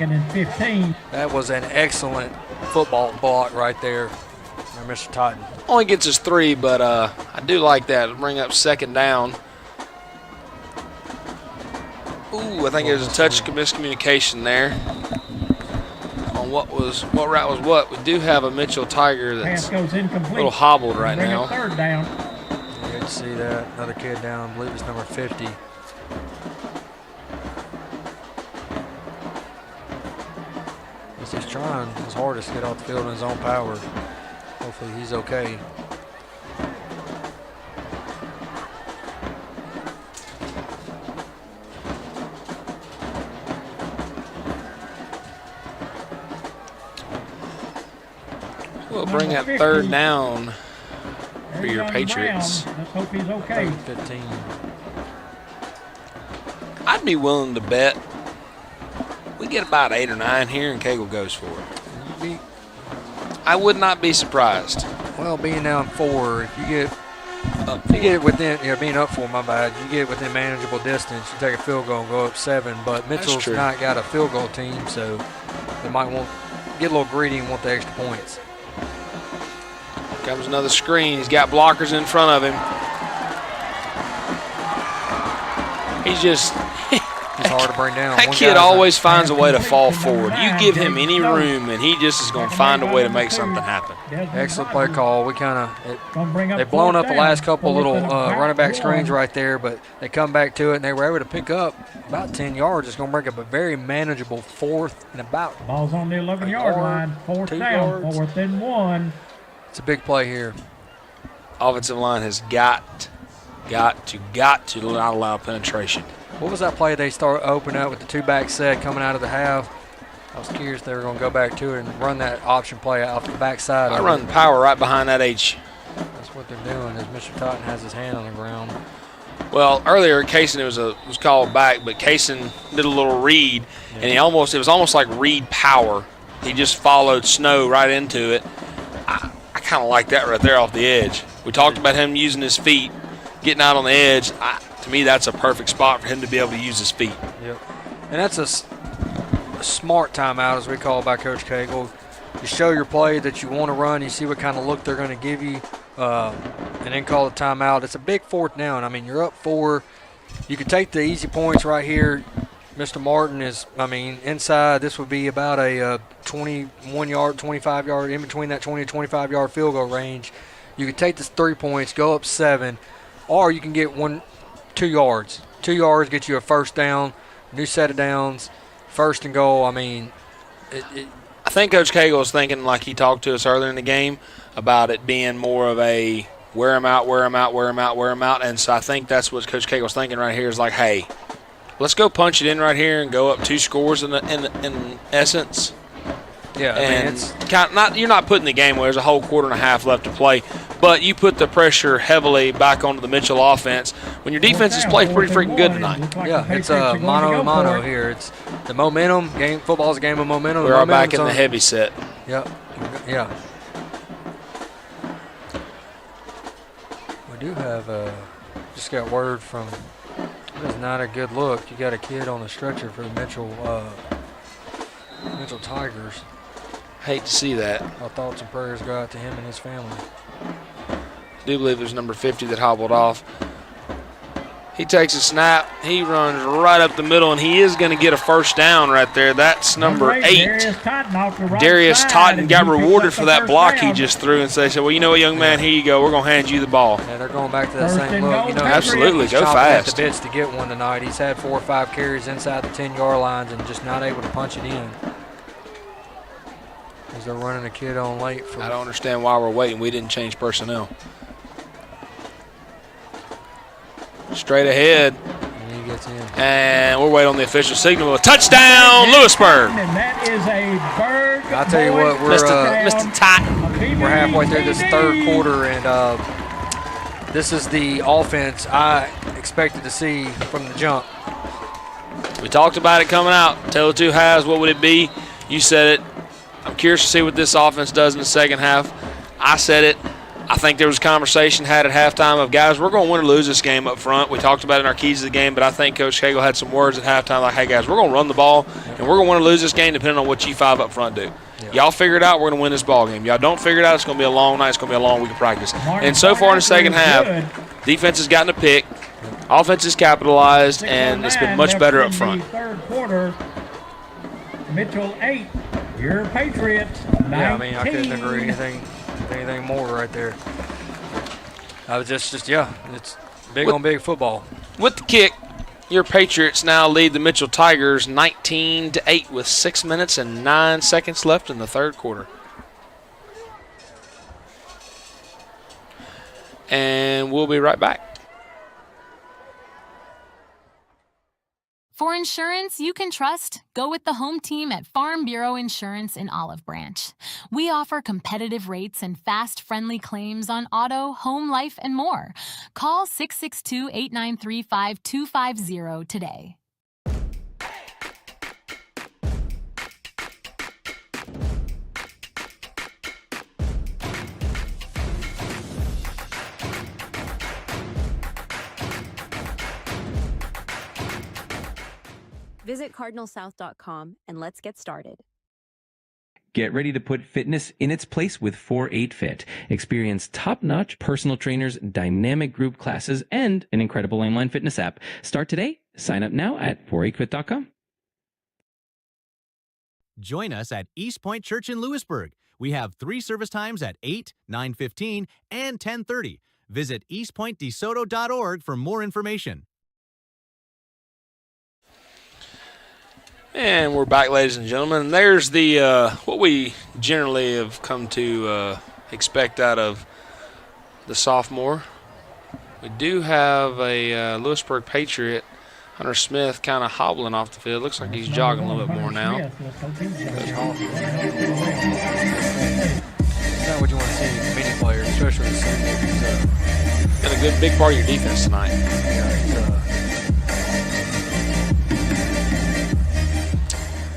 [SPEAKER 4] That was an excellent football block right there by Mr. Totten.
[SPEAKER 2] Only gets us 3, but I do like that. It'll bring up second down. Ooh, I think there's a touch of miscommunication there. What route was what? We do have a Mitchell Tiger that's a little hobbled right now.
[SPEAKER 3] Third down.
[SPEAKER 4] You can see that. Another kid down. I believe it's number 50. He's trying his hardest to get off the field in his own power. Hopefully he's okay.
[SPEAKER 2] We'll bring up third down for your Patriots.
[SPEAKER 3] Let's hope he's okay.
[SPEAKER 4] 15.
[SPEAKER 2] I'd be willing to bet we get about 8 or 9 here and Cagle goes for it. I would not be surprised.
[SPEAKER 4] Well, being down 4, if you get it within, being up 4, my bad, you get it within manageable distance, you take a field goal and go up 7. But Mitchell's not got a field goal team, so they might get a little greedy and want the extra points.
[SPEAKER 2] Comes another screen. He's got blockers in front of him. He's just
[SPEAKER 4] He's hard to bring down.
[SPEAKER 2] That kid always finds a way to fall forward. You give him any room, and he just is going to find a way to make something happen.
[SPEAKER 4] Excellent play call. We kind of they've blown up the last couple little running back screens right there, but they come back to it, and they were able to pick up about 10 yards. It's going to bring up a very manageable 4th and about.
[SPEAKER 3] Ball's on the 11-yard line. 4th down, 4th and 1.
[SPEAKER 4] It's a big play here.
[SPEAKER 2] Offensive line has got to not allow penetration.
[SPEAKER 4] What was that play they started opening up with the 2-back set coming out of the half? I was curious if they were going to go back to it and run that option play off the backside.
[SPEAKER 2] I run power right behind that H.
[SPEAKER 4] That's what they're doing as Mr. Totten has his hand on the ground.
[SPEAKER 2] Well, earlier, Kaysen was called back, but Kaysen did a little read, and it was almost like read power. He just followed Snow right into it. I kind of like that right there off the edge. We talked about him using his feet, getting out on the edge. To me, that's a perfect spot for him to be able to use his feet.
[SPEAKER 4] Yep. And that's a smart timeout, as we call it by Coach Cagle. You show your play that you want to run. You see what kind of look they're going to give you, and then call a timeout. It's a big 4th down. I mean, you're up 4. You could take the easy points right here. Mr. Martin is, inside. This would be about a 21-yard, 25-yard, in between that 20 to 25-yard field goal range. You could take this 3 points, go up 7, or you can get 2 yards. 2 yards get you a first down, new set of downs, 1st and goal.
[SPEAKER 2] I think Coach Cagle was thinking, like he talked to us earlier in the game, about it being more of a wear him out, wear him out, wear him out, wear him out. And so I think that's what Coach Cagle was thinking right here is like, hey, let's go punch it in right here and go up 2 scores in essence.
[SPEAKER 4] Yeah,
[SPEAKER 2] and you're not putting the game away. There's a whole quarter and a half left to play, but you put the pressure heavily back onto the Mitchell offense when your defense has played pretty freaking good tonight.
[SPEAKER 4] Yeah, it's a mano here. It's the momentum game. Football's a game of momentum.
[SPEAKER 2] We are back in the heavy set.
[SPEAKER 4] Yep. Yeah. We do have just got word from. That's not a good look. You got a kid on the stretcher for the Mitchell Tigers.
[SPEAKER 2] Hate to see that.
[SPEAKER 4] Our thoughts and prayers go out to him and his family.
[SPEAKER 2] I do believe it was number 50 that hobbled off. He takes a snap. He runs right up the middle, and he is going to get a first down right there. That's number 8. Darius Totten got rewarded for that block he just threw, and said, well, you know what, young man, here you go. We're going to hand you the ball.
[SPEAKER 4] Yeah, they're going back to that same look.
[SPEAKER 2] Absolutely, go fast.
[SPEAKER 4] At the bits to get one tonight. He's had 4 or 5 carries inside the 10-yard lines and just not able to punch it in. As they're running a kid on late.
[SPEAKER 2] I don't understand why we're waiting. We didn't change personnel. Straight ahead.
[SPEAKER 4] And he gets in.
[SPEAKER 2] And we're waiting on the official signal. A touchdown, Lewisburg.
[SPEAKER 3] And that is a Berg.
[SPEAKER 4] I'll tell you what,
[SPEAKER 2] Mr. Totten.
[SPEAKER 4] We're halfway through this 3rd quarter, and this is the offense I expected to see from the jump.
[SPEAKER 2] We talked about it coming out. Tell the 2 halves, what would it be? You said it. I'm curious to see what this offense does in the second half. I said it. I think there was a conversation had at halftime of, guys, we're going to win or lose this game up front. We talked about it in our keys of the game, but I think Coach Cagle had some words at halftime like, hey, guys, we're going to run the ball, and we're going to win or lose this game depending on what G5 up front do. Yeah. Y'all figure it out, we're going to win this ball game. Y'all don't figure it out, it's going to be a long night. It's going to be a long week of practice. And so far in the second half, defense has gotten a pick, offense has capitalized, and it's been much better up front.
[SPEAKER 3] Third quarter, Mitchell 8, your Patriots 19.
[SPEAKER 4] Yeah, I couldn't agree anything more right there. I was just it's big on big football.
[SPEAKER 2] With the kick, your Patriots now lead the Mitchell Tigers 19-8 with 6 minutes and 9 seconds left in the 3rd quarter. And we'll be right back.
[SPEAKER 6] For insurance you can trust, go with the home team at Farm Bureau Insurance in Olive Branch. We offer competitive rates and fast, friendly claims on auto, home, life, and more. Call 662-893-5250 today.
[SPEAKER 7] Visit cardinalsouth.com and let's get started.
[SPEAKER 8] Get ready to put fitness in its place with 4-8 Fit. Experience top-notch personal trainers, dynamic group classes, and an incredible online fitness app. Start today. Sign up now at 48fit.com.
[SPEAKER 1] Join us at Eastpoint Church in Lewisburg. We have 3 service times at 8, 9:15, and 10:30. Visit eastpointdesoto.org for more information.
[SPEAKER 2] And we're back, ladies and gentlemen. There's the what we generally have come to expect out of the sophomore. We do have a Lewisburg Patriot, Hunter Smith, kind of hobbling off the field. Looks like he's jogging a little bit more now.
[SPEAKER 4] Is that what you want to see? Many players, especially the seniors.
[SPEAKER 2] Going to good big part of your defense tonight.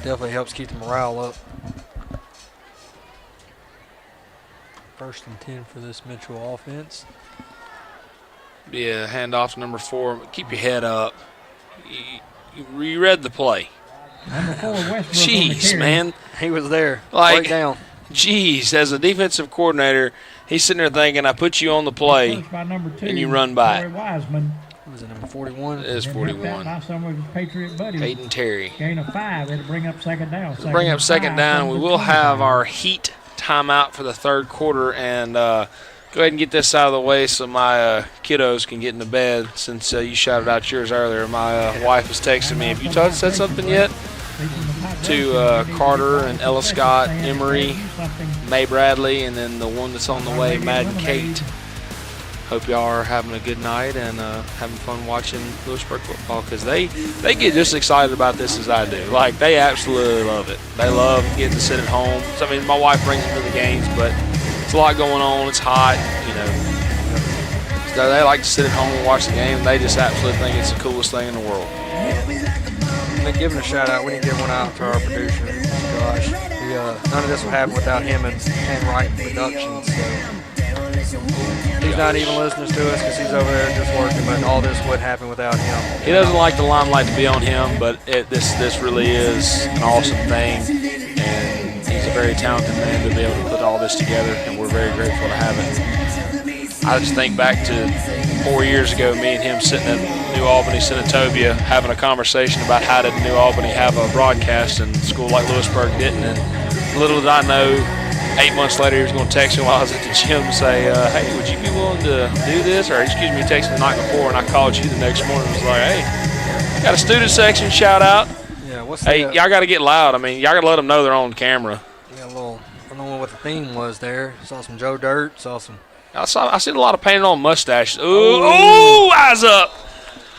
[SPEAKER 4] Definitely helps keep the morale up. 1st and 10 for this Mitchell offense.
[SPEAKER 2] Yeah, handoff to number 4. Keep your head up. You read the play.
[SPEAKER 3] Number 4, Westbrook.
[SPEAKER 2] Jeez, man.
[SPEAKER 4] He was there.
[SPEAKER 2] Like,
[SPEAKER 4] right down.
[SPEAKER 2] Jeez, as a defensive coordinator, he's sitting there thinking, I put you on the play, and you run by it.
[SPEAKER 3] Wiseman.
[SPEAKER 4] Was it number 41?
[SPEAKER 2] It is 41.
[SPEAKER 3] By some of his Patriot buddies.
[SPEAKER 2] Peyton Terry.
[SPEAKER 3] Gain of 5. It'll bring up second down.
[SPEAKER 2] Bring up second down. We will have our heat timeout for the 3rd quarter, and go ahead and get this out of the way so my kiddos can get into bed, since you shouted out yours earlier. My wife was texting me, have you said something yet? To Carter and Ella Scott, Emery, May Bradley, and then the one that's on the way, Madden Kate. Hope y'all are having a good night and having fun watching Lewisburg football, because they get just excited about this as I do. Like, they absolutely love it. They love getting to sit at home. So, I mean, my wife brings them to the games, but it's a lot going on. It's hot, you know. So they like to sit at home and watch the game. They just absolutely think it's the coolest thing in the world.
[SPEAKER 4] And then giving a shout out, we need to give one out to our producer, Josh. None of this would happen without him and PanRight Productions. So he's not even listening to us because he's over there just working, but all this would happen without him.
[SPEAKER 2] He doesn't like the limelight to be on him, but this really is an awesome thing, and he's a very talented man to be able to put all this together, and we're very grateful to have it. I just think back to 4 years ago, me and him sitting in New Albany, Senatobia, having a conversation about how did New Albany have a broadcast and a school like Lewisburg didn't, and little did I know, 8 months later, he was going to text me while I was at the gym and say, hey, would you be willing to do this? Or, excuse me, text me the night before, and I called you the next morning and was like, hey, got a student section shout out.
[SPEAKER 4] Yeah,
[SPEAKER 2] hey, y'all got to get loud. I mean, y'all got to let them know they're on camera.
[SPEAKER 4] Yeah, a little, I don't know what the theme was there. Saw some Joe Dirt, saw some.
[SPEAKER 2] I seen a lot of painted on mustaches. Ooh, eyes up.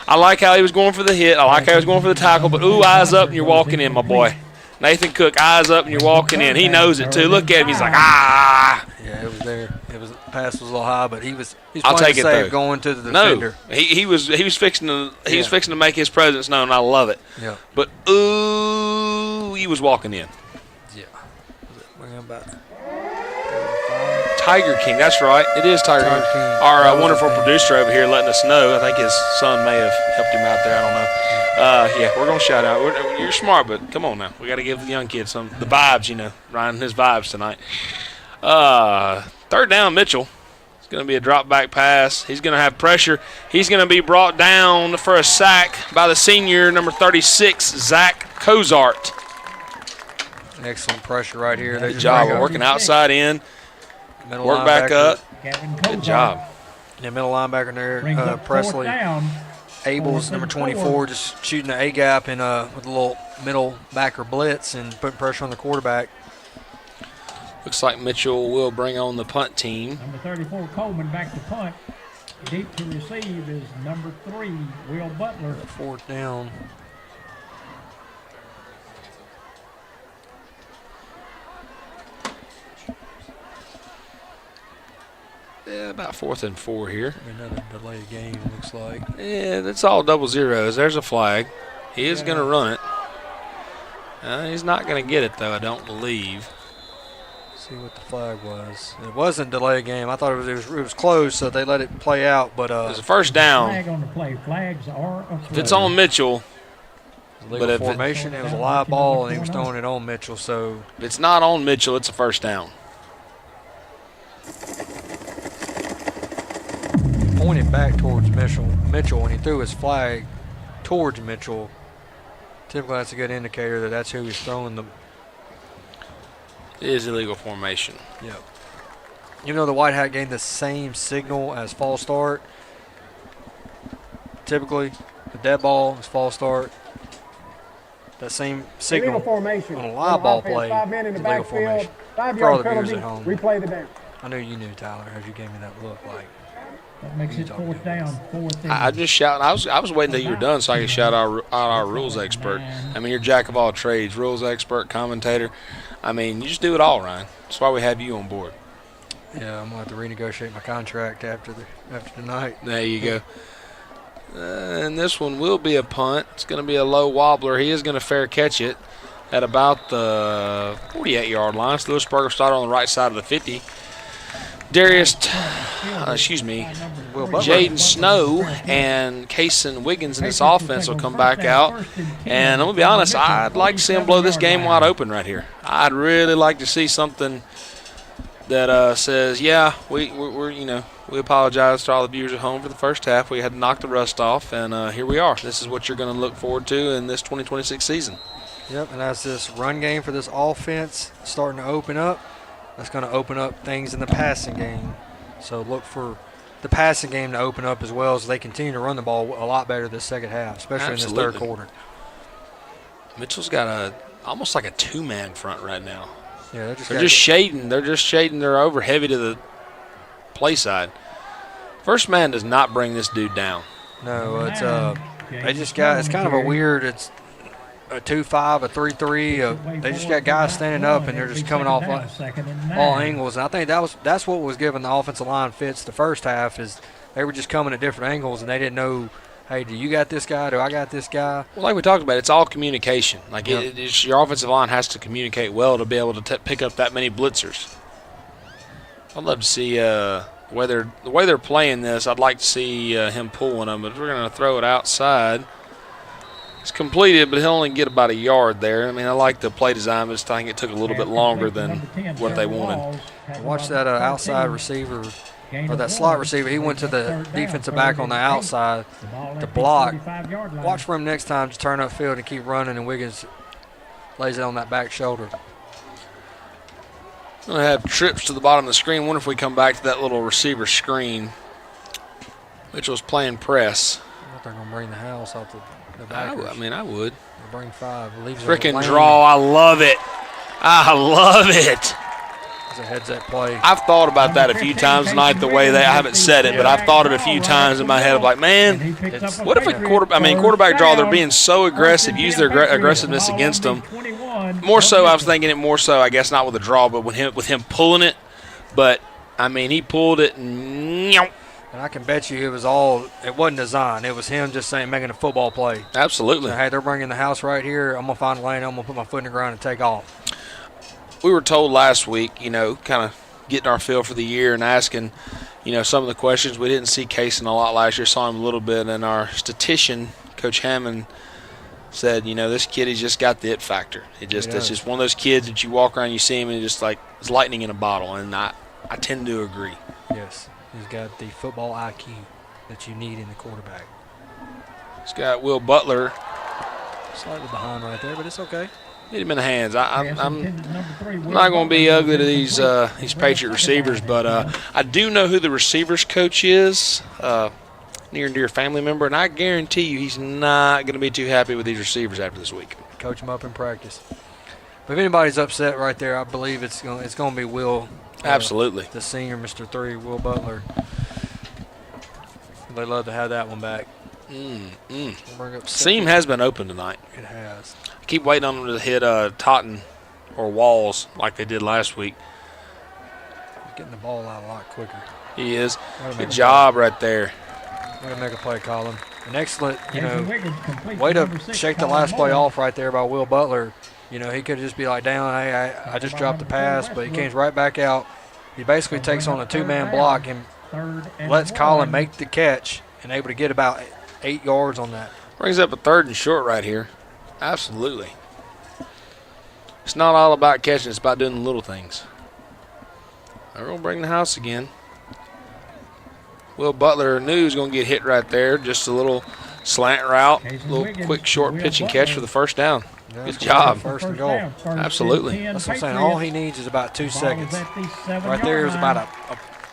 [SPEAKER 2] I like how he was going for the hit. I like how he was going for the tackle, but ooh, eyes up, and you're walking in, my boy. Nathan Cook, eyes up, and you're walking in. He knows it, too. Look at him. He's like, ah.
[SPEAKER 4] Yeah, it was there. The pass was a little high, but he's
[SPEAKER 2] I'll take it, though.
[SPEAKER 4] Going to the defender.
[SPEAKER 2] No, he was fixing to make his presence known. I love it.
[SPEAKER 4] Yeah.
[SPEAKER 2] But ooh, he was walking in.
[SPEAKER 4] Yeah. We're about
[SPEAKER 2] Tiger King, that's right. It is Tiger King. Our wonderful producer over here letting us know. I think his son may have helped him out there. I don't know. Yeah, we're going to shout out. You're smart, but come on now. We got to give the young kids the vibes, you know, Ryan, his vibes tonight. 3rd down, Mitchell. It's going to be a drop back pass. He's going to have pressure. He's going to be brought down for a sack by the senior, number 36, Zach Cozart.
[SPEAKER 4] Excellent pressure right here.
[SPEAKER 2] Good job. We're working outside in. Work back up. Good job.
[SPEAKER 4] Yeah, middle linebacker there, Presley. Abel's number 24, just shooting the A-gap and with a little middle backer blitz and putting pressure on the quarterback.
[SPEAKER 2] Looks like Mitchell will bring on the punt team.
[SPEAKER 3] Number 34, Coleman, back to punt. Deep to receive is number 3, Will Butler.
[SPEAKER 4] 4th down.
[SPEAKER 2] Yeah, about 4th and 4 here.
[SPEAKER 4] Another delayed game, looks like.
[SPEAKER 2] Yeah, that's all double zeros. There's a flag. He is going to run it. He's not going to get it, though, I don't believe.
[SPEAKER 4] See what the flag was. It wasn't a delayed game. I thought it was close, so they let it play out. But
[SPEAKER 2] it's a 1st down.
[SPEAKER 3] Flag on the play. Flags are a
[SPEAKER 2] if it's on Mitchell.
[SPEAKER 4] Legal formation, it was a live ball, and he was throwing it on Mitchell. So
[SPEAKER 2] if it's not on Mitchell, it's a 1st down.
[SPEAKER 4] Pointed back towards Mitchell when he threw his flag towards Mitchell. Typically, that's a good indicator that that's who he's throwing the.
[SPEAKER 2] It is illegal formation.
[SPEAKER 4] Yep. You know the White Hat gained the same signal as false start. Typically, the dead ball is false start. That same signal
[SPEAKER 5] formation
[SPEAKER 4] on a live ball play.
[SPEAKER 5] 5 men in the
[SPEAKER 4] illegal
[SPEAKER 5] backfield.
[SPEAKER 4] formation.
[SPEAKER 5] 5
[SPEAKER 4] For all
[SPEAKER 5] yard
[SPEAKER 4] the viewers
[SPEAKER 5] penalty.
[SPEAKER 4] at home.
[SPEAKER 5] Replay the down.
[SPEAKER 4] I knew you knew, Tyler, as you gave me that look. Like
[SPEAKER 3] that makes it 4th down. 4th.
[SPEAKER 2] I just shout. I was waiting until you were done so I could shout out our rules expert. I mean, you're jack of all trades, rules expert, commentator. I mean, you just do it all, Ryan. That's why we have you on board.
[SPEAKER 4] Yeah, I'm going to have to renegotiate my contract after tonight.
[SPEAKER 2] There you go. And this one will be a punt. It's going to be a low wobbler. He is going to fair catch it at about the 48-yard line. So Lewisburg will start on the right side of the 50. Jaden Snow and Kason Wiggins in this offense will come back out. And I'm going to be honest, I'd like to see him blow this game wide open right here. I'd really like to see something that says, yeah, we apologize to all the viewers at home for the first half. We had to knock the rust off, and here we are. This is what you're going to look forward to in this 2026 season.
[SPEAKER 4] Yep, and as this run game for this offense starting to open up, that's going to open up things in the passing game. So look for the passing game to open up as well as they continue to run the ball a lot better this second half, especially in this third quarter.
[SPEAKER 2] Mitchell's got almost like a two-man front right now.
[SPEAKER 4] Yeah,
[SPEAKER 2] they're just shading. They're just shading. They're over heavy to the play side. First man does not bring this dude down.
[SPEAKER 4] No, it's it's kind of a weird. It's a 2-5, a 3-3. They just got guys standing up and they're just coming off all angles. And I think that's what was giving the offensive line fits the first half is they were just coming at different angles and they didn't know. Hey, do you got this guy? Do I got this guy?
[SPEAKER 2] Well, like we talked about, it's all communication. Like your offensive line has to communicate well to be able to pick up that many blitzers. I'd love to see the way they're playing this. I'd like to see him pull one of them, but we're going to throw it outside. It's completed, but he'll only get about a yard there. I mean, I like the play design, but I think it took a little bit longer than what they wanted.
[SPEAKER 4] Watch that outside receiver. Or that slot receiver, he went to the defensive back on the outside to block. Watch for him next time. Just turn upfield and keep running, and Wiggins lays it on that back shoulder.
[SPEAKER 2] Going to have trips to the bottom of the screen. Wonder if we come back to that little receiver screen. Mitchell's playing press.
[SPEAKER 4] I think they're going to bring the house off the backers.
[SPEAKER 2] I would.
[SPEAKER 4] They'll bring 5.
[SPEAKER 2] Frickin' draw. I love it. I love it.
[SPEAKER 4] A heads-up play.
[SPEAKER 2] I've thought about that a few times tonight. The way I haven't said it, but I've thought it a few times in my head of like, man, what if quarterback draw? They're being so aggressive. Use their aggressiveness against them. More so, I was thinking it more so. I guess not with the draw, but with him pulling it. But I mean, he pulled it. And
[SPEAKER 4] I can bet you it wasn't design. It was him just making a football play.
[SPEAKER 2] Absolutely.
[SPEAKER 4] So, hey, they're bringing the house right here. I'm gonna find a lane. I'm gonna put my foot in the ground and take off.
[SPEAKER 2] We were told last week, kind of getting our feel for the year and asking, some of the questions. We didn't see Kason a lot last year, saw him a little bit, and our statistician, Coach Hammond, said, this kid, he's just got the it factor. It's just one of those kids that you walk around, you see him, and just like it's lightning in a bottle, and I tend to agree.
[SPEAKER 4] Yes, he's got the football IQ that you need in the quarterback.
[SPEAKER 2] He's got Will Butler.
[SPEAKER 4] Slightly behind right there, but it's okay.
[SPEAKER 2] Hit him in the hands. I'm not going to be ugly to these Patriot receivers, but I do know who the receivers coach is, near and dear family member, and I guarantee you he's not going to be too happy with these receivers after this week.
[SPEAKER 4] Coach them up in practice. But if anybody's upset right there, I believe it's going to be Will.
[SPEAKER 2] Absolutely.
[SPEAKER 4] The senior, Mr. 3, Will Butler. They love to have that one back.
[SPEAKER 2] Seam has been open tonight.
[SPEAKER 4] It has.
[SPEAKER 2] Keep waiting on them to hit Totten or Walls like they did last week.
[SPEAKER 4] He's getting the ball out a lot quicker.
[SPEAKER 2] He is. Good job right there.
[SPEAKER 4] Way to make a play, Colin. An excellent, way to shake the last play off right there by Will Butler. He could just be like, down, hey, I just dropped the pass, but he comes right back out. He basically takes on a two-man block and lets Colin make the catch and able to get about 8 yards on that.
[SPEAKER 2] Brings up a 3rd and short right here. Absolutely. It's not all about catching. It's about doing the little things. They're going to bring the house again. Will Butler knew he was going to get hit right there. Just a little slant route, a little quick, short pitch and catch for the first down. Good job.
[SPEAKER 4] First and goal.
[SPEAKER 2] Absolutely.
[SPEAKER 4] That's what I'm saying. All he needs is about 2 seconds. Right there is about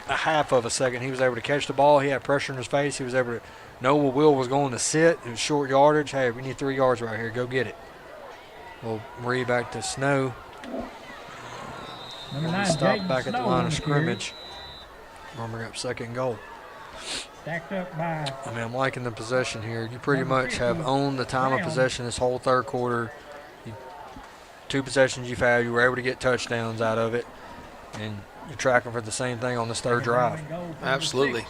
[SPEAKER 4] a half of a second. He was able to catch the ball. He had pressure in his face. He was able to know where Will was going to sit. It was short yardage. Hey, we need 3 yards right here. Go get it. We'll read back to Snow. Stop back at the line of scrimmage. We'll bring up 2nd and goal. I'm liking the possession here. You pretty much have owned the time of possession this whole 3rd quarter. 2 possessions you've had, you were able to get touchdowns out of it. And you're tracking for the same thing on this third drive.
[SPEAKER 2] Absolutely.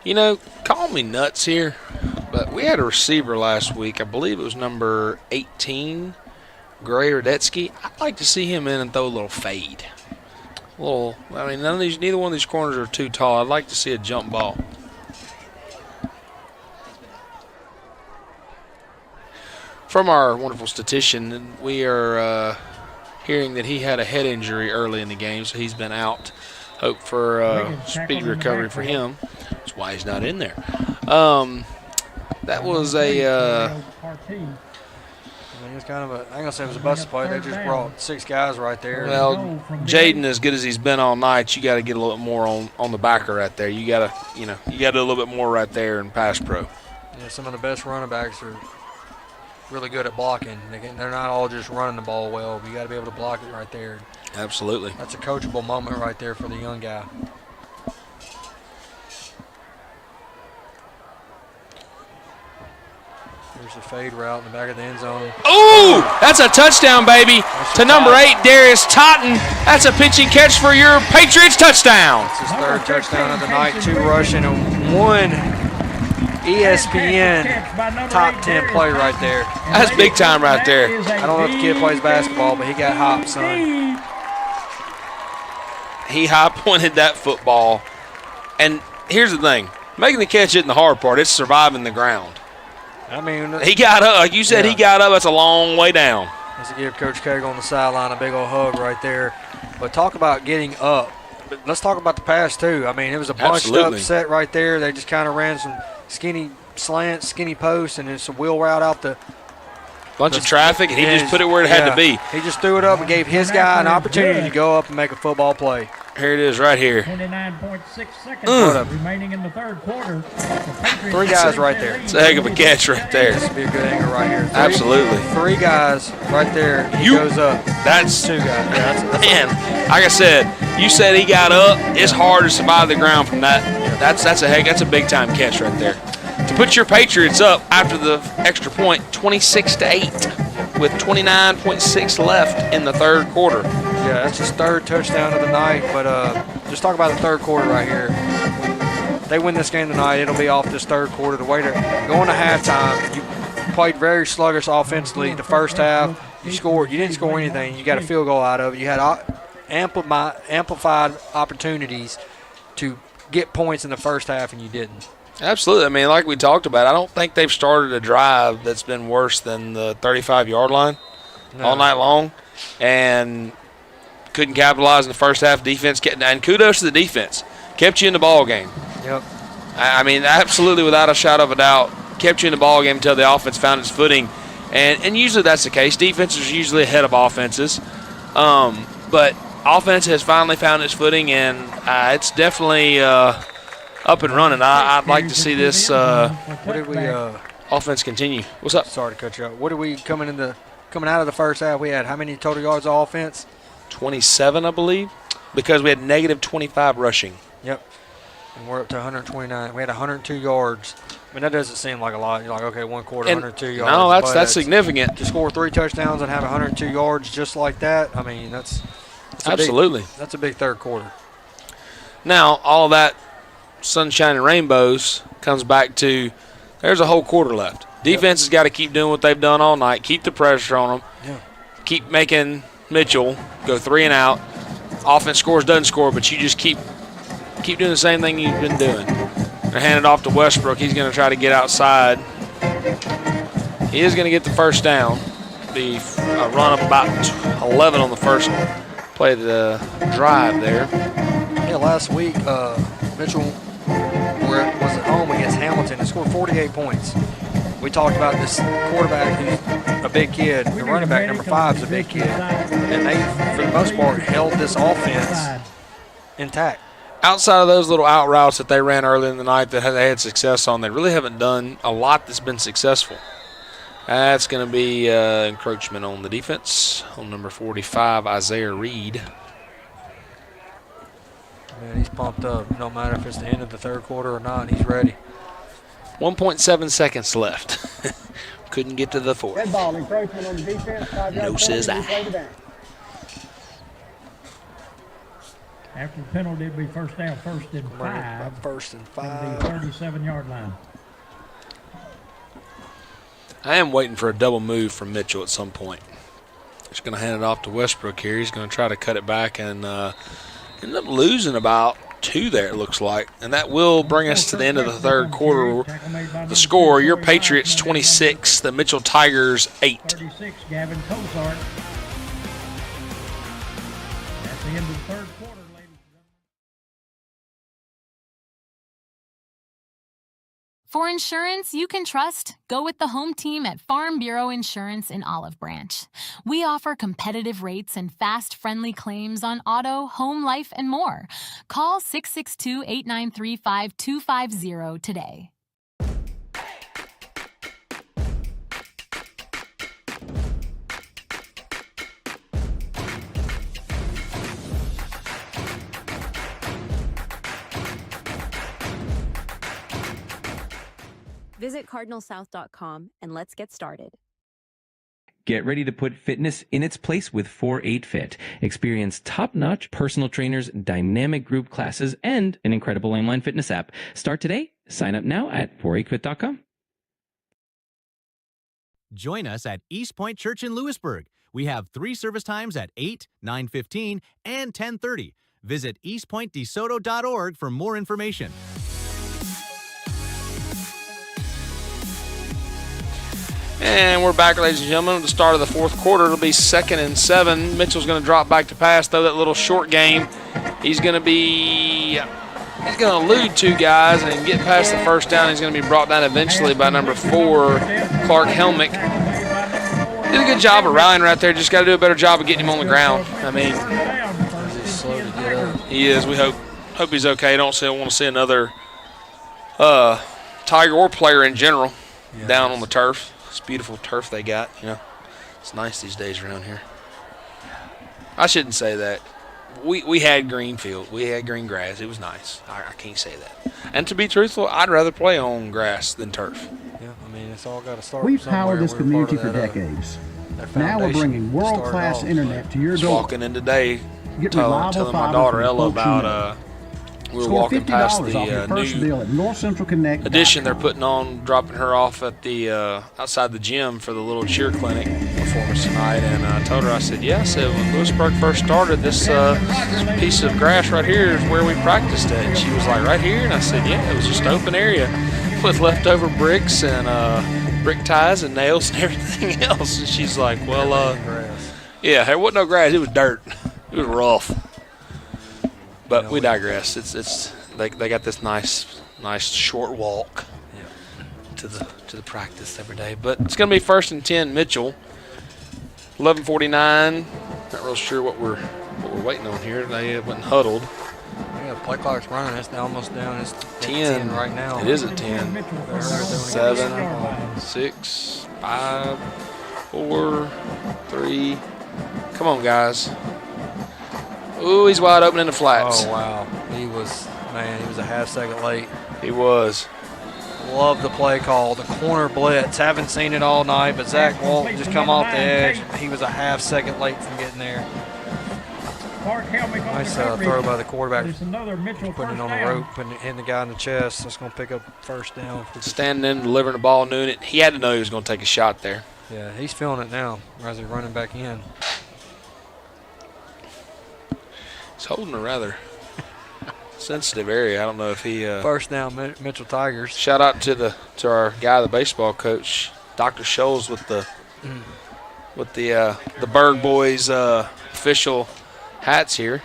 [SPEAKER 2] You know, call me nuts here, but we had a receiver last week. I believe it was number 18, Gray Radetsky. I'd like to see him in and throw a little fade. Neither one of these corners are too tall. I'd like to see a jump ball. From our wonderful statistician, we are hearing that he had a head injury early in the game, so he's been out. Hope for speedy recovery for him. That's why he's not in there. That was a
[SPEAKER 4] it's kind of a, I ain't going to say it was a busted play. They just brought 6 guys right there.
[SPEAKER 2] Well, Jaden, as good as he's been all night, you got to get a little bit more on the backer right there. You got to, you got to do a little bit more right there in pass pro.
[SPEAKER 4] Yeah, some of the best running backs are really good at blocking. They're not all just running the ball well. But you got to be able to block it right there.
[SPEAKER 2] Absolutely.
[SPEAKER 4] That's a coachable moment right there for the young guy. There's the fade route in the back of the end zone.
[SPEAKER 2] Ooh, that's a touchdown, baby. To number 8, Darius Totten. That's a pitching catch for your Patriots touchdown.
[SPEAKER 4] It's his third touchdown of the night, 2 rushing and 1 ESPN top 10 play right there.
[SPEAKER 2] That's big time right there.
[SPEAKER 4] I don't know if the kid plays basketball, but he got hopped, son.
[SPEAKER 2] He high-pointed that football. And here's the thing. Making the catch isn't the hard part. It's surviving the ground.
[SPEAKER 4] I mean,
[SPEAKER 2] he got up. Like you said, He got up. That's a long way down.
[SPEAKER 4] Let's give Coach Cagle on the sideline a big old hug right there. But talk about getting up. But let's talk about the pass, too. I mean, it was a bunched up set right there. They just kind of ran some skinny slants, skinny posts, and then some wheel route out the
[SPEAKER 2] bunch of traffic, and he just put it where it had to be.
[SPEAKER 4] He just threw it up and gave his guy an opportunity to go up and make a football play.
[SPEAKER 2] Here it is right here.
[SPEAKER 3] 29.6 seconds remaining in the third quarter.
[SPEAKER 4] 3 guys right there.
[SPEAKER 2] It's a heck of a catch right there.
[SPEAKER 4] This would be a good angle right here.
[SPEAKER 2] Absolutely.
[SPEAKER 4] 3 guys right there. He goes up.
[SPEAKER 2] That's
[SPEAKER 4] 2 guys. Yeah,
[SPEAKER 2] man, like I said, you said he got up. It's hard to survive the ground from that. That's a big time catch right there. To put your Patriots up after the extra point, 26-8, with 29.6 left in the third quarter.
[SPEAKER 4] Yeah, that's his 3rd touchdown of the night. But just talk about the third quarter right here. If they win this game tonight, it'll be off this third quarter. The way to go into halftime, you played very sluggish offensively. The first half, you didn't score anything. You got a field goal out of it. You had amplified opportunities to get points in the first half, and you didn't.
[SPEAKER 2] Absolutely. I mean, like we talked about, I don't think they've started a drive that's been worse than the 35-yard line all night long, and couldn't capitalize in the first half. Defense and kudos to the defense, kept you in the ball game.
[SPEAKER 4] Yep.
[SPEAKER 2] I mean, absolutely, without a shadow of a doubt, kept you in the ball game until the offense found its footing, and usually that's the case. Defenses are usually ahead of offenses, but offense has finally found its footing, and it's definitely up and running. I'd like to see this offense continue. What's up?
[SPEAKER 4] Sorry to cut you off. What did we coming out of the first half? We had how many total yards of offense?
[SPEAKER 2] 27, I believe, because we had negative 25 rushing.
[SPEAKER 4] Yep. And we're up to 129. We had 102 yards. I mean, that doesn't seem like a lot. You're like, okay, 1 quarter, 102 yards.
[SPEAKER 2] No, that's significant.
[SPEAKER 4] To score 3 touchdowns and have 102 yards just like that, I mean, that's
[SPEAKER 2] absolutely.
[SPEAKER 4] That's a big third quarter.
[SPEAKER 2] Now, all of that sunshine and rainbows comes back to there's a whole quarter left. Defense has got to keep doing what they've done all night, keep the pressure on them, keep making Mitchell go 3 and out. Offense scores, doesn't score, but you just keep doing the same thing you've been doing. They're handed off to Westbrook. He's going to try to get outside. He is going to get the first down. The run of about 11 on the first play of the drive there.
[SPEAKER 4] Yeah, last week Mitchell was at home against Hamilton and scored 48 points. We talked about this quarterback who's a big kid. The running back, number 5, is a big kid. And they, for the most part, held this offense intact.
[SPEAKER 2] Outside of those little out routes that they ran early in the night that they had success on, they really haven't done a lot that's been successful. That's going to be encroachment on the defense on number 45, Isaiah Reed.
[SPEAKER 4] Man, he's pumped up. No matter if it's the end of the third quarter or not, he's ready.
[SPEAKER 2] 1.7 seconds left. Couldn't get to the fourth.
[SPEAKER 5] Red ball, encroachment on the defense.
[SPEAKER 2] No, says I.
[SPEAKER 3] After the penalty, it'd be first down, first and 5.
[SPEAKER 4] First and
[SPEAKER 3] From
[SPEAKER 4] 5.
[SPEAKER 3] the 37-yard line.
[SPEAKER 2] I am waiting for a double move from Mitchell at some point. He's going to hand it off to Westbrook here. He's going to try to cut it back and end up losing about 2 there, it looks like. And that will bring us to the end of the third quarter. The score, your Patriots 26, the Mitchell Tigers 8.
[SPEAKER 3] 36, Gavin Cozart. That's the end of the third quarter, ladies and gentlemen.
[SPEAKER 6] For insurance you can trust, go with the home team at Farm Bureau Insurance in Olive Branch. We offer competitive rates and fast, friendly claims on auto, home, life, and more. Call 662-893-5250 today.
[SPEAKER 7] Visit cardinalsouth.com and let's get started.
[SPEAKER 8] Get ready to put fitness in its place with 4-8 Fit. Experience top-notch personal trainers, dynamic group classes, and an incredible online fitness app. Start today. Sign up now at 48fit.com.
[SPEAKER 1] Join us at Eastpoint Church in Lewisburg. We have 3 service times at 8, 9:15, and 10:30. Visit eastpointdesoto.org for more information.
[SPEAKER 2] And we're back, ladies and gentlemen, at the start of the fourth quarter. It'll be 2nd and 7. Mitchell's going to drop back to pass, throw that little short game. He's going to elude 2 guys and get past the first down. He's going to be brought down eventually by number 4, Clark Helmick. Did a good job of rallying right there. Just got to do a better job of getting him on the ground. I mean,
[SPEAKER 4] He's slow to get up.
[SPEAKER 2] he is. We hope he's okay. Want to see another Tiger or player in general down on the turf. It's beautiful turf they got, It's nice these days around here. I shouldn't say that. We had green field. We had green grass. It was nice. I can't say that. And to be truthful, I'd rather play on grass than turf.
[SPEAKER 4] Yeah, I mean, it's all got to start
[SPEAKER 9] We've
[SPEAKER 4] somewhere.
[SPEAKER 9] powered this
[SPEAKER 4] We're
[SPEAKER 9] community
[SPEAKER 4] part
[SPEAKER 9] for
[SPEAKER 4] of that,
[SPEAKER 9] decades.
[SPEAKER 4] that
[SPEAKER 9] Now we're
[SPEAKER 4] foundation
[SPEAKER 9] bringing
[SPEAKER 4] started
[SPEAKER 9] world-class
[SPEAKER 4] off.
[SPEAKER 9] internet to your
[SPEAKER 2] Just
[SPEAKER 9] door.
[SPEAKER 2] walking in today,
[SPEAKER 9] Get
[SPEAKER 2] telling
[SPEAKER 9] reliable
[SPEAKER 2] my
[SPEAKER 9] fiber
[SPEAKER 2] daughter
[SPEAKER 9] from
[SPEAKER 2] Ella
[SPEAKER 9] folks you
[SPEAKER 2] about
[SPEAKER 9] know.
[SPEAKER 2] we were
[SPEAKER 9] Score
[SPEAKER 2] walking past
[SPEAKER 9] $50 off your
[SPEAKER 2] the
[SPEAKER 9] first
[SPEAKER 2] new
[SPEAKER 9] bill at NorthCentralConnect.com.
[SPEAKER 2] addition they're putting on, dropping her off at the outside the gym for the little cheer clinic performance tonight. And I told her, I said, when Lewisburg first started, this piece of grass right here is where we practiced at. And she was like, right here? And I said, yeah, it was just an open area with leftover bricks and brick ties and nails and everything else. And she's like, well, yeah, there wasn't no grass. It was dirt. It was rough. But we digress. They got this nice short walk to the practice every day. But it's going to be 1st and 10 Mitchell. 11:49. Not real sure what we're waiting on here. They went huddled.
[SPEAKER 4] Yeah, play clock's running. It's almost down. It's
[SPEAKER 2] 10
[SPEAKER 4] right now.
[SPEAKER 2] It is at 10. 7, 6, 5, 4, 3. Come on, guys. Ooh, he's wide open in the flats.
[SPEAKER 4] Oh, wow. He was a half second late.
[SPEAKER 2] He was.
[SPEAKER 4] Love the play call. The corner blitz. Haven't seen it all night, but Zach Walton just come off the edge. He was a half second late from getting there. Nice throw by the quarterback. Putting it on the rope, hitting the guy in the chest. That's going to pick up first down.
[SPEAKER 2] Standing in, delivering the ball, knew it. He had to know he was going to take a shot there.
[SPEAKER 4] Yeah, he's feeling it now as he's running back in.
[SPEAKER 2] He's holding a rather sensitive area. I don't know if he.
[SPEAKER 4] First down, Mitchell Tigers.
[SPEAKER 2] Shout out to our guy, the baseball coach, Dr. Scholes, with the Berg Boys official hats here.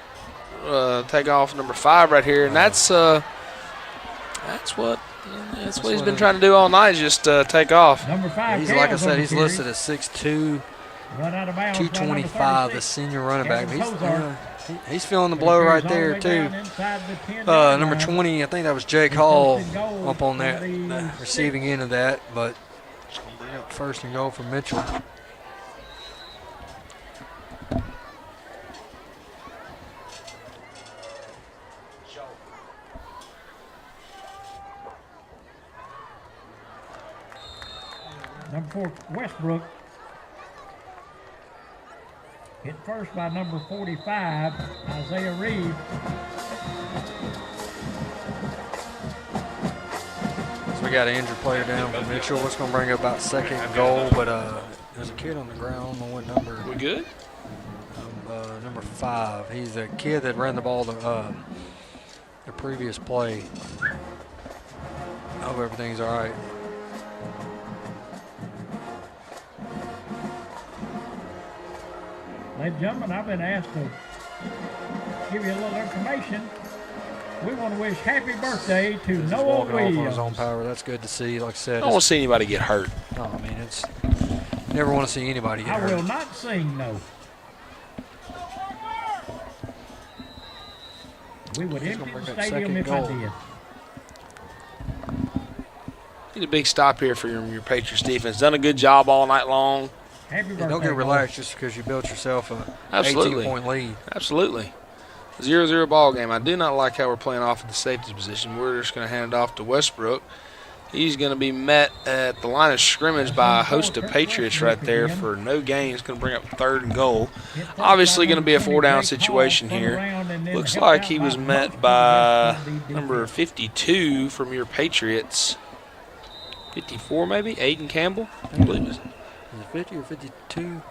[SPEAKER 2] Take off number 5 right here, and that's what he's been trying to do all night. Is just take off.
[SPEAKER 3] Number 5.
[SPEAKER 4] He's like I said, he's listed at 6'2", 225. The senior running back. He's feeling the blow right there, too. Number 20, I think that was Jake Hall up on that receiving end of that, but it's going to bring up 1st and goal for Mitchell.
[SPEAKER 3] Number 4, Westbrook. Hit first by number 45, Isaiah Reed.
[SPEAKER 4] So we got an injured player down for Mitchell. It's going to bring up about second and goal, but there's a kid on the ground. I don't know what number.
[SPEAKER 2] We good?
[SPEAKER 4] Number 5. He's the kid that ran the ball the previous play. I hope everything's all right.
[SPEAKER 3] Ladies and gentlemen, I've been asked to give you a little information. We want to wish happy birthday to
[SPEAKER 4] He's
[SPEAKER 3] Noah
[SPEAKER 4] walking off on
[SPEAKER 3] Williams.
[SPEAKER 4] his own power. That's good to see. Like I said,
[SPEAKER 2] I don't want to see anybody get hurt.
[SPEAKER 4] no, I mean, it's never want to see anybody get
[SPEAKER 3] I
[SPEAKER 4] hurt.
[SPEAKER 3] will not sing no. We would
[SPEAKER 4] He's
[SPEAKER 3] empty
[SPEAKER 4] gonna
[SPEAKER 3] the
[SPEAKER 4] bring up
[SPEAKER 3] stadium
[SPEAKER 4] second
[SPEAKER 3] if
[SPEAKER 4] goal.
[SPEAKER 3] I did.
[SPEAKER 2] Need a big stop here for your Patriots defense. Done a good job all night long.
[SPEAKER 3] Happy birthday.
[SPEAKER 4] Yeah, don't get
[SPEAKER 3] Noah.
[SPEAKER 4] relaxed just because you built yourself a
[SPEAKER 2] Absolutely.
[SPEAKER 4] 18-point lead.
[SPEAKER 2] Absolutely. 0-0 ball game. I do not like how we're playing off at the safety position. We're just going to hand it off to Westbrook. He's going to be met at the line of scrimmage by a host of Patriots right there for no gain. It's going to bring up 3rd and goal. Obviously going to be a 4-down situation here. Looks like he was met by number 52 from your Patriots. 54 maybe? Aiden Campbell? I believe it is.
[SPEAKER 4] Is it 50 or 52?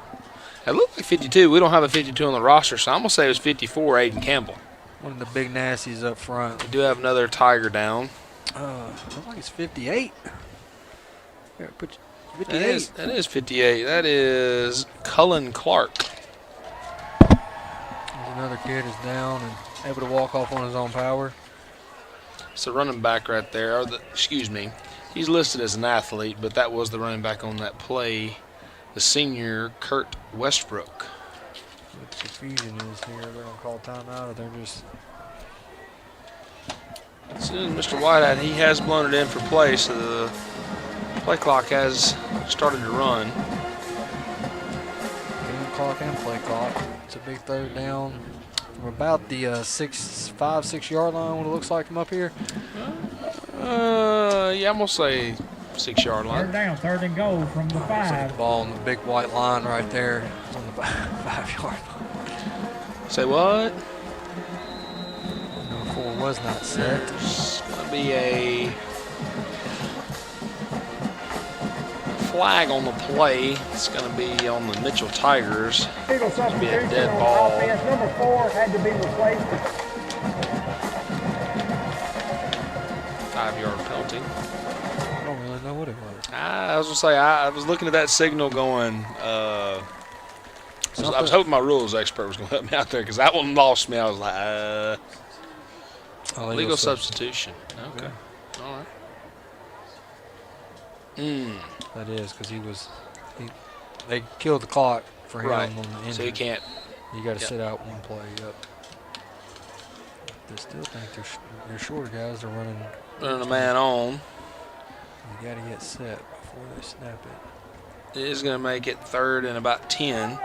[SPEAKER 2] It looked like 52. We don't have a 52 on the roster, so I'm going to say it was 54, Aiden Campbell.
[SPEAKER 4] One of the big nasties up front.
[SPEAKER 2] We do have another Tiger down.
[SPEAKER 4] Looks like it's 58. Here, put 58.
[SPEAKER 2] That is 58. That is Cullen Clark.
[SPEAKER 4] There's another kid who's down and able to walk off on his own power.
[SPEAKER 2] It's a running back right there. Excuse me. He's listed as an athlete, but that was the running back on that play, the senior Kurt Westbrook.
[SPEAKER 4] What the confusion is here. They're going to call timeout, or they're just...
[SPEAKER 2] Soon Mr. Whitehead, he has blown it in for play, so the play clock has started to run.
[SPEAKER 4] Game clock and play clock. It's a big 3rd down from about the 5-6 yard line, what it looks like from up here.
[SPEAKER 2] Yeah, I'm going to say 6-yard line.
[SPEAKER 3] 3rd down, 3rd and goal from the
[SPEAKER 4] Looks like
[SPEAKER 3] 5.
[SPEAKER 4] the ball on the big white line right there. It's on the 5 yard line.
[SPEAKER 2] Say what?
[SPEAKER 4] Number 4 was not set.
[SPEAKER 2] It's going to be a flag on the play. It's going to be on the Mitchell Tigers.
[SPEAKER 5] Legal
[SPEAKER 2] It's going to be a
[SPEAKER 5] substitution
[SPEAKER 2] dead
[SPEAKER 5] on
[SPEAKER 2] ball.
[SPEAKER 5] offense. Number 4 had to be replaced.
[SPEAKER 2] 5-yard penalty.
[SPEAKER 4] I don't really know what it was.
[SPEAKER 2] I was going to say, I was looking at that signal going, I was hoping my rules expert was going to help me out there because that one lost me. I was like, legal substitution. Okay. All right.
[SPEAKER 4] That is because they killed the clock for him
[SPEAKER 2] Right.
[SPEAKER 4] on the injury.
[SPEAKER 2] So you can't.
[SPEAKER 4] You got to
[SPEAKER 2] Yep.
[SPEAKER 4] sit out one play. Yep. They still think they're shorter guys. They're running.
[SPEAKER 2] Running a man on.
[SPEAKER 4] You got to get set before they snap it.
[SPEAKER 2] It is going to make it 3rd and about 10.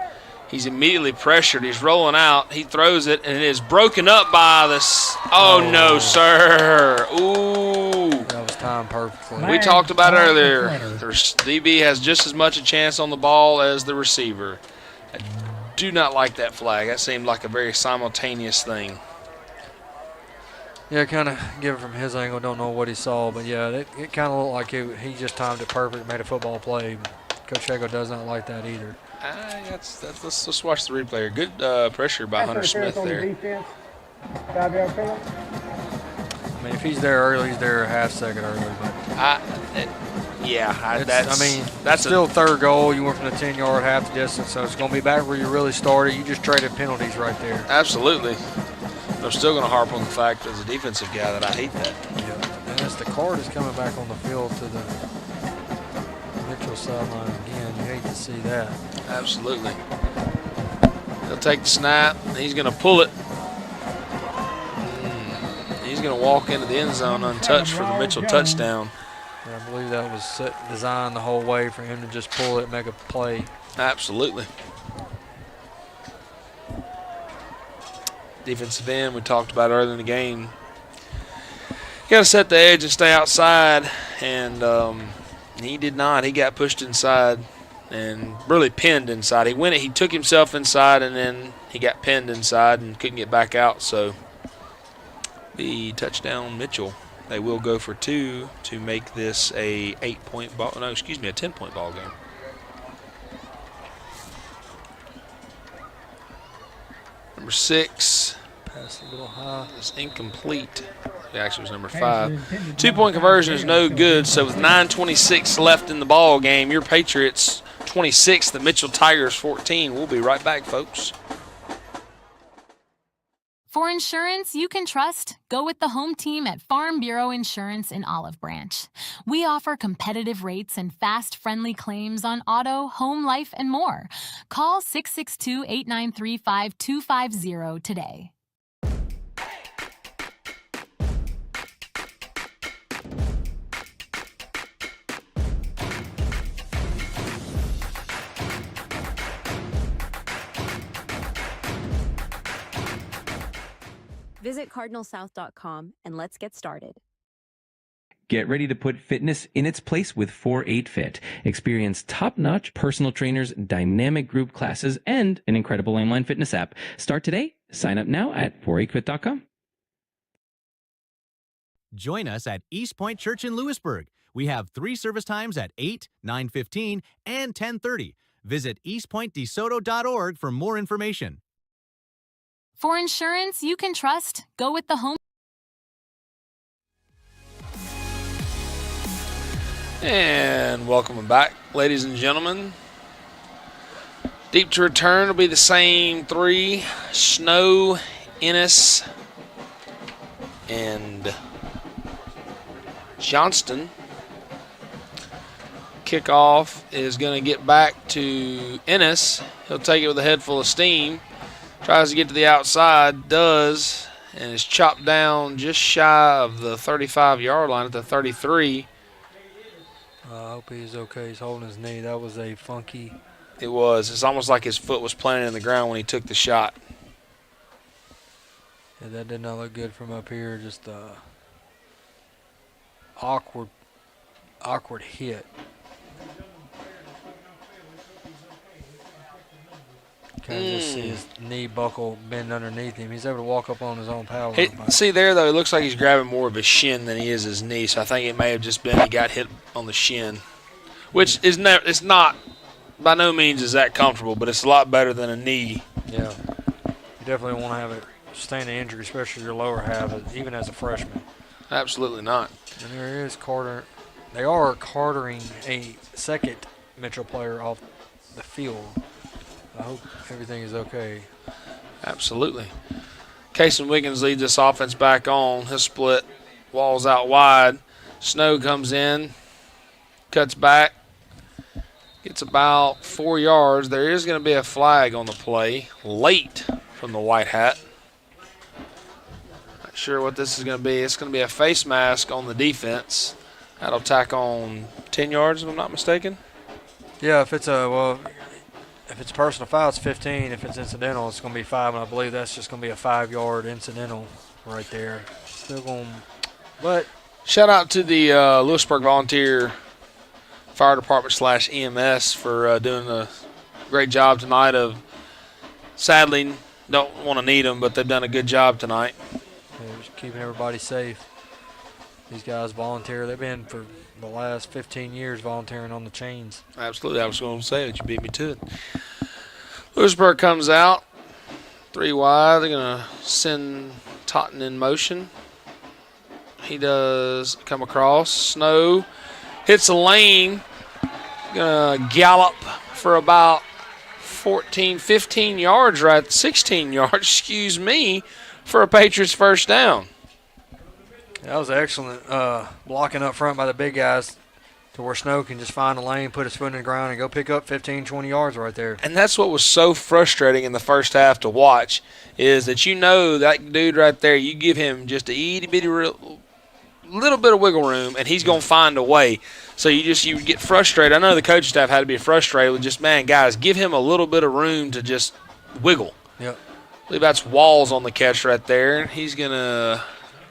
[SPEAKER 2] He's immediately pressured. He's rolling out. He throws it, and it is broken up by this. Oh, no, sir. Ooh.
[SPEAKER 4] That was timed perfectly.
[SPEAKER 2] We talked about it earlier. The DB has just as much a chance on the ball as the receiver. I do not like that flag. That seemed like a very simultaneous thing.
[SPEAKER 4] Yeah, kind of give it from his angle. Don't know what he saw, but yeah, it kind of looked like he just timed it perfect, made a football play. Coach Ego does not like that either.
[SPEAKER 2] Let's watch the replay here. Good pressure by Hunter Smith
[SPEAKER 5] on the
[SPEAKER 2] there.
[SPEAKER 5] defense. 5-yard penalty.
[SPEAKER 4] I mean, if he's there early, he's there a half second early. But
[SPEAKER 2] That's
[SPEAKER 4] still 3rd goal. You went from the 10-yard half the distance, so it's going to be back where you really started. You just traded penalties right there.
[SPEAKER 2] Absolutely. They're still going to harp on the fact as a defensive guy that I hate that.
[SPEAKER 4] Yeah. And as the card is coming back on the field to the Mitchell sideline again, you hate to see that.
[SPEAKER 2] Absolutely. He'll take the snap. He's going to pull it. He's going to walk into the end zone untouched for the Mitchell touchdown.
[SPEAKER 4] Yeah, I believe that was designed the whole way for him to just pull it and make a play.
[SPEAKER 2] Absolutely. Defensive end, we talked about earlier in the game. You got to set the edge and stay outside, and he did not. He got pushed inside and really pinned inside. He took himself inside, and then he got pinned inside and couldn't get back out. So the touchdown Mitchell. They will go for 2 to make this a 10-point ball game. Number 6.
[SPEAKER 4] Pass a little high.
[SPEAKER 2] Is incomplete. It actually was number 5. 2-point conversion is no good. So with 9:26 left in the ball game, your Patriots 26, the Mitchell Tigers 14. We'll be right back, folks.
[SPEAKER 6] For insurance you can trust, go with the home team at Farm Bureau Insurance in Olive Branch. We offer competitive rates and fast, friendly claims on auto, home, life, and more. Call 662-893-5250 today.
[SPEAKER 7] Visit cardinalsouth.com and let's get started.
[SPEAKER 8] Get ready to put fitness in its place with 4-8 Fit. Experience top-notch personal trainers, dynamic group classes, and an incredible online fitness app. Start today. Sign up now at 48fit.com.
[SPEAKER 1] Join us at Eastpoint Church in Lewisburg. We have 3 service times at 8, 9:15, and 10:30. Visit eastpointdesoto.org for more information.
[SPEAKER 6] For insurance you can trust, go with the home.
[SPEAKER 2] And welcome back, ladies and gentlemen. Deep to return will be the same 3. Snow, Ennis, and Johnston. Kickoff is going to get back to Ennis. He'll take it with a head full of steam. Tries to get to the outside, does, and is chopped down just shy of the 35-yard line at the 33.
[SPEAKER 4] I hope he's okay. He's holding his knee. That was a funky.
[SPEAKER 2] It was. It's almost like his foot was planted in the ground when he took the shot.
[SPEAKER 4] Yeah, that did not look good from up here. Just awkward hit. Kind of just see his knee buckle bend underneath him. He's able to walk up on his own power.
[SPEAKER 2] See there, though, it looks like he's grabbing more of his shin than he is his knee, so I think it may have just been he got hit on the shin, which is it's not, by no means is that comfortable, but it's a lot better than a knee.
[SPEAKER 4] Yeah. You definitely want to have a sustain an injury, especially your lower half, even as a freshman.
[SPEAKER 2] Absolutely not.
[SPEAKER 4] And there is Carter. They are cartering a second Mitchell player off the field. I hope everything is okay.
[SPEAKER 2] Absolutely. Cason Wiggins leads this offense back on. He'll split, walls out wide. Snow comes in, cuts back, gets about 4 yards. There is going to be a flag on the play, late from the white hat. Not sure what this is going to be. It's going to be a face mask on the defense. That'll tack on 10 yards, if I'm not mistaken.
[SPEAKER 4] Yeah, if it's a personal foul, it's 15. If it's incidental, it's going to be 5, and I believe that's just going to be a 5-yard incidental right there. Still going, but
[SPEAKER 2] shout out to the Lewisburg Volunteer Fire Department / EMS for doing a great job tonight. Sadly, don't want to need them, but they've done a good job tonight.
[SPEAKER 4] Yeah, just keeping everybody safe. These guys volunteer. They've been for the last 15 years volunteering on the chains.
[SPEAKER 2] Absolutely. I was going to say it. You beat me to it. Lewisburg comes out 3 wide. They're going to send Totten in motion. He does come across. Snow hits the lane. Going to gallop for about 14, 15 yards, right? 16 yards, excuse me, for a Patriots first down.
[SPEAKER 4] That was excellent blocking up front by the big guys to where Snow can just find a lane, put his foot in the ground, and go pick up 15, 20 yards right there.
[SPEAKER 2] And that's what was so frustrating in the first half to watch, is that that dude right there, you give him just a itty-bitty little bit of wiggle room, and he's going to find a way. So you get frustrated. I know the coaching staff had to be frustrated with just, man, guys, give him a little bit of room to just wiggle.
[SPEAKER 4] Yep.
[SPEAKER 2] I believe that's Walls on the catch right there. He's going to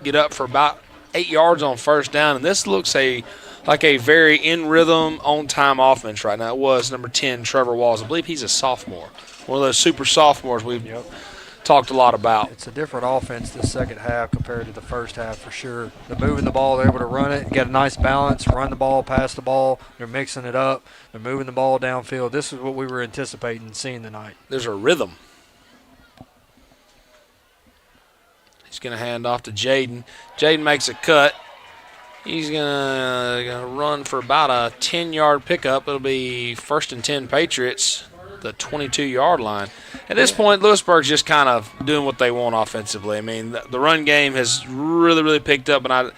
[SPEAKER 2] get up for about 8 yards on first down, and this looks a like a very in rhythm, on time offense right now. It was number 10, Trevor Walls. I believe he's a sophomore, one of those super sophomores we've talked a lot about.
[SPEAKER 4] It's a different offense this second half compared to the first half for sure. They're moving the ball, they're able to run it, get a nice balance, run the ball, pass the ball. They're mixing it up. They're moving the ball downfield. This is what we were anticipating seeing tonight.
[SPEAKER 2] There's a rhythm. He's going to hand off to Jaden. Jaden makes a cut. He's gonna run for about a 10-yard pickup. It'll be 1st and 10 Patriots, the 22-yard line. At this point, Lewisburg's just kind of doing what they want offensively. I mean, the run game has really, really picked up, and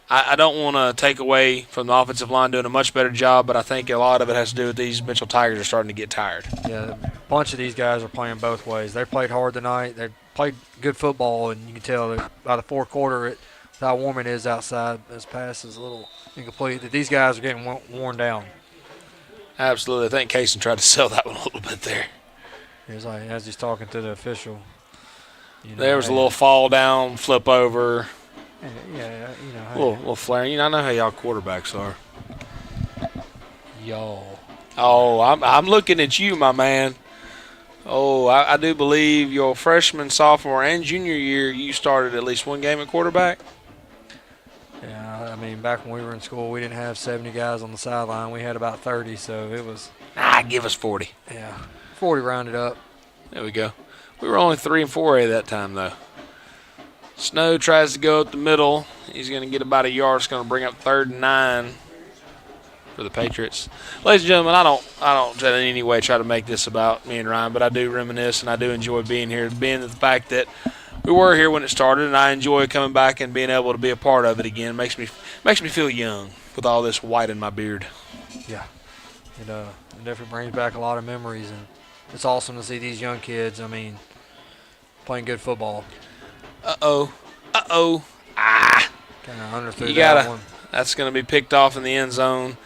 [SPEAKER 2] I don't want to take away from the offensive line doing a much better job, but I think a lot of it has to do with these Mitchell Tigers are starting to get tired.
[SPEAKER 4] Yeah, a bunch of these guys are playing both ways. They played hard tonight. They played good football, and you can tell that by the fourth quarter how warm it is outside. This pass is a little incomplete. That these guys are getting worn down.
[SPEAKER 2] Absolutely. I think Kaysen tried to sell that one a little bit there.
[SPEAKER 4] He was like, as he's talking to the official.
[SPEAKER 2] There was a little fall down, flip over.
[SPEAKER 4] Yeah,
[SPEAKER 2] a little flaring. I know how y'all quarterbacks are.
[SPEAKER 4] Y'all.
[SPEAKER 2] Oh, I'm looking at you, my man. Oh, I do believe your freshman, sophomore, and junior year, you started at least one game at quarterback.
[SPEAKER 4] Yeah, I mean, back when we were in school, we didn't have 70 guys on the sideline. We had about 30, so it was.
[SPEAKER 2] Give us 40.
[SPEAKER 4] Yeah, 40 rounded up.
[SPEAKER 2] There we go. We were only 3 and 4A that time, though. Snow tries to go up the middle. He's going to get about a yard. It's going to bring up 3rd and 9 for the Patriots. Ladies and gentlemen, I don't in any way try to make this about me and Ryan, but I do reminisce and I do enjoy being here, being the fact that we were here when it started, and I enjoy coming back and being able to be a part of it again. Makes me feel young with all this white in my beard.
[SPEAKER 4] Yeah, it definitely brings back a lot of memories, and it's awesome to see these young kids. I mean, playing good football.
[SPEAKER 2] Kind of
[SPEAKER 4] underthrew that one.
[SPEAKER 2] That's going to be picked off in the end zone.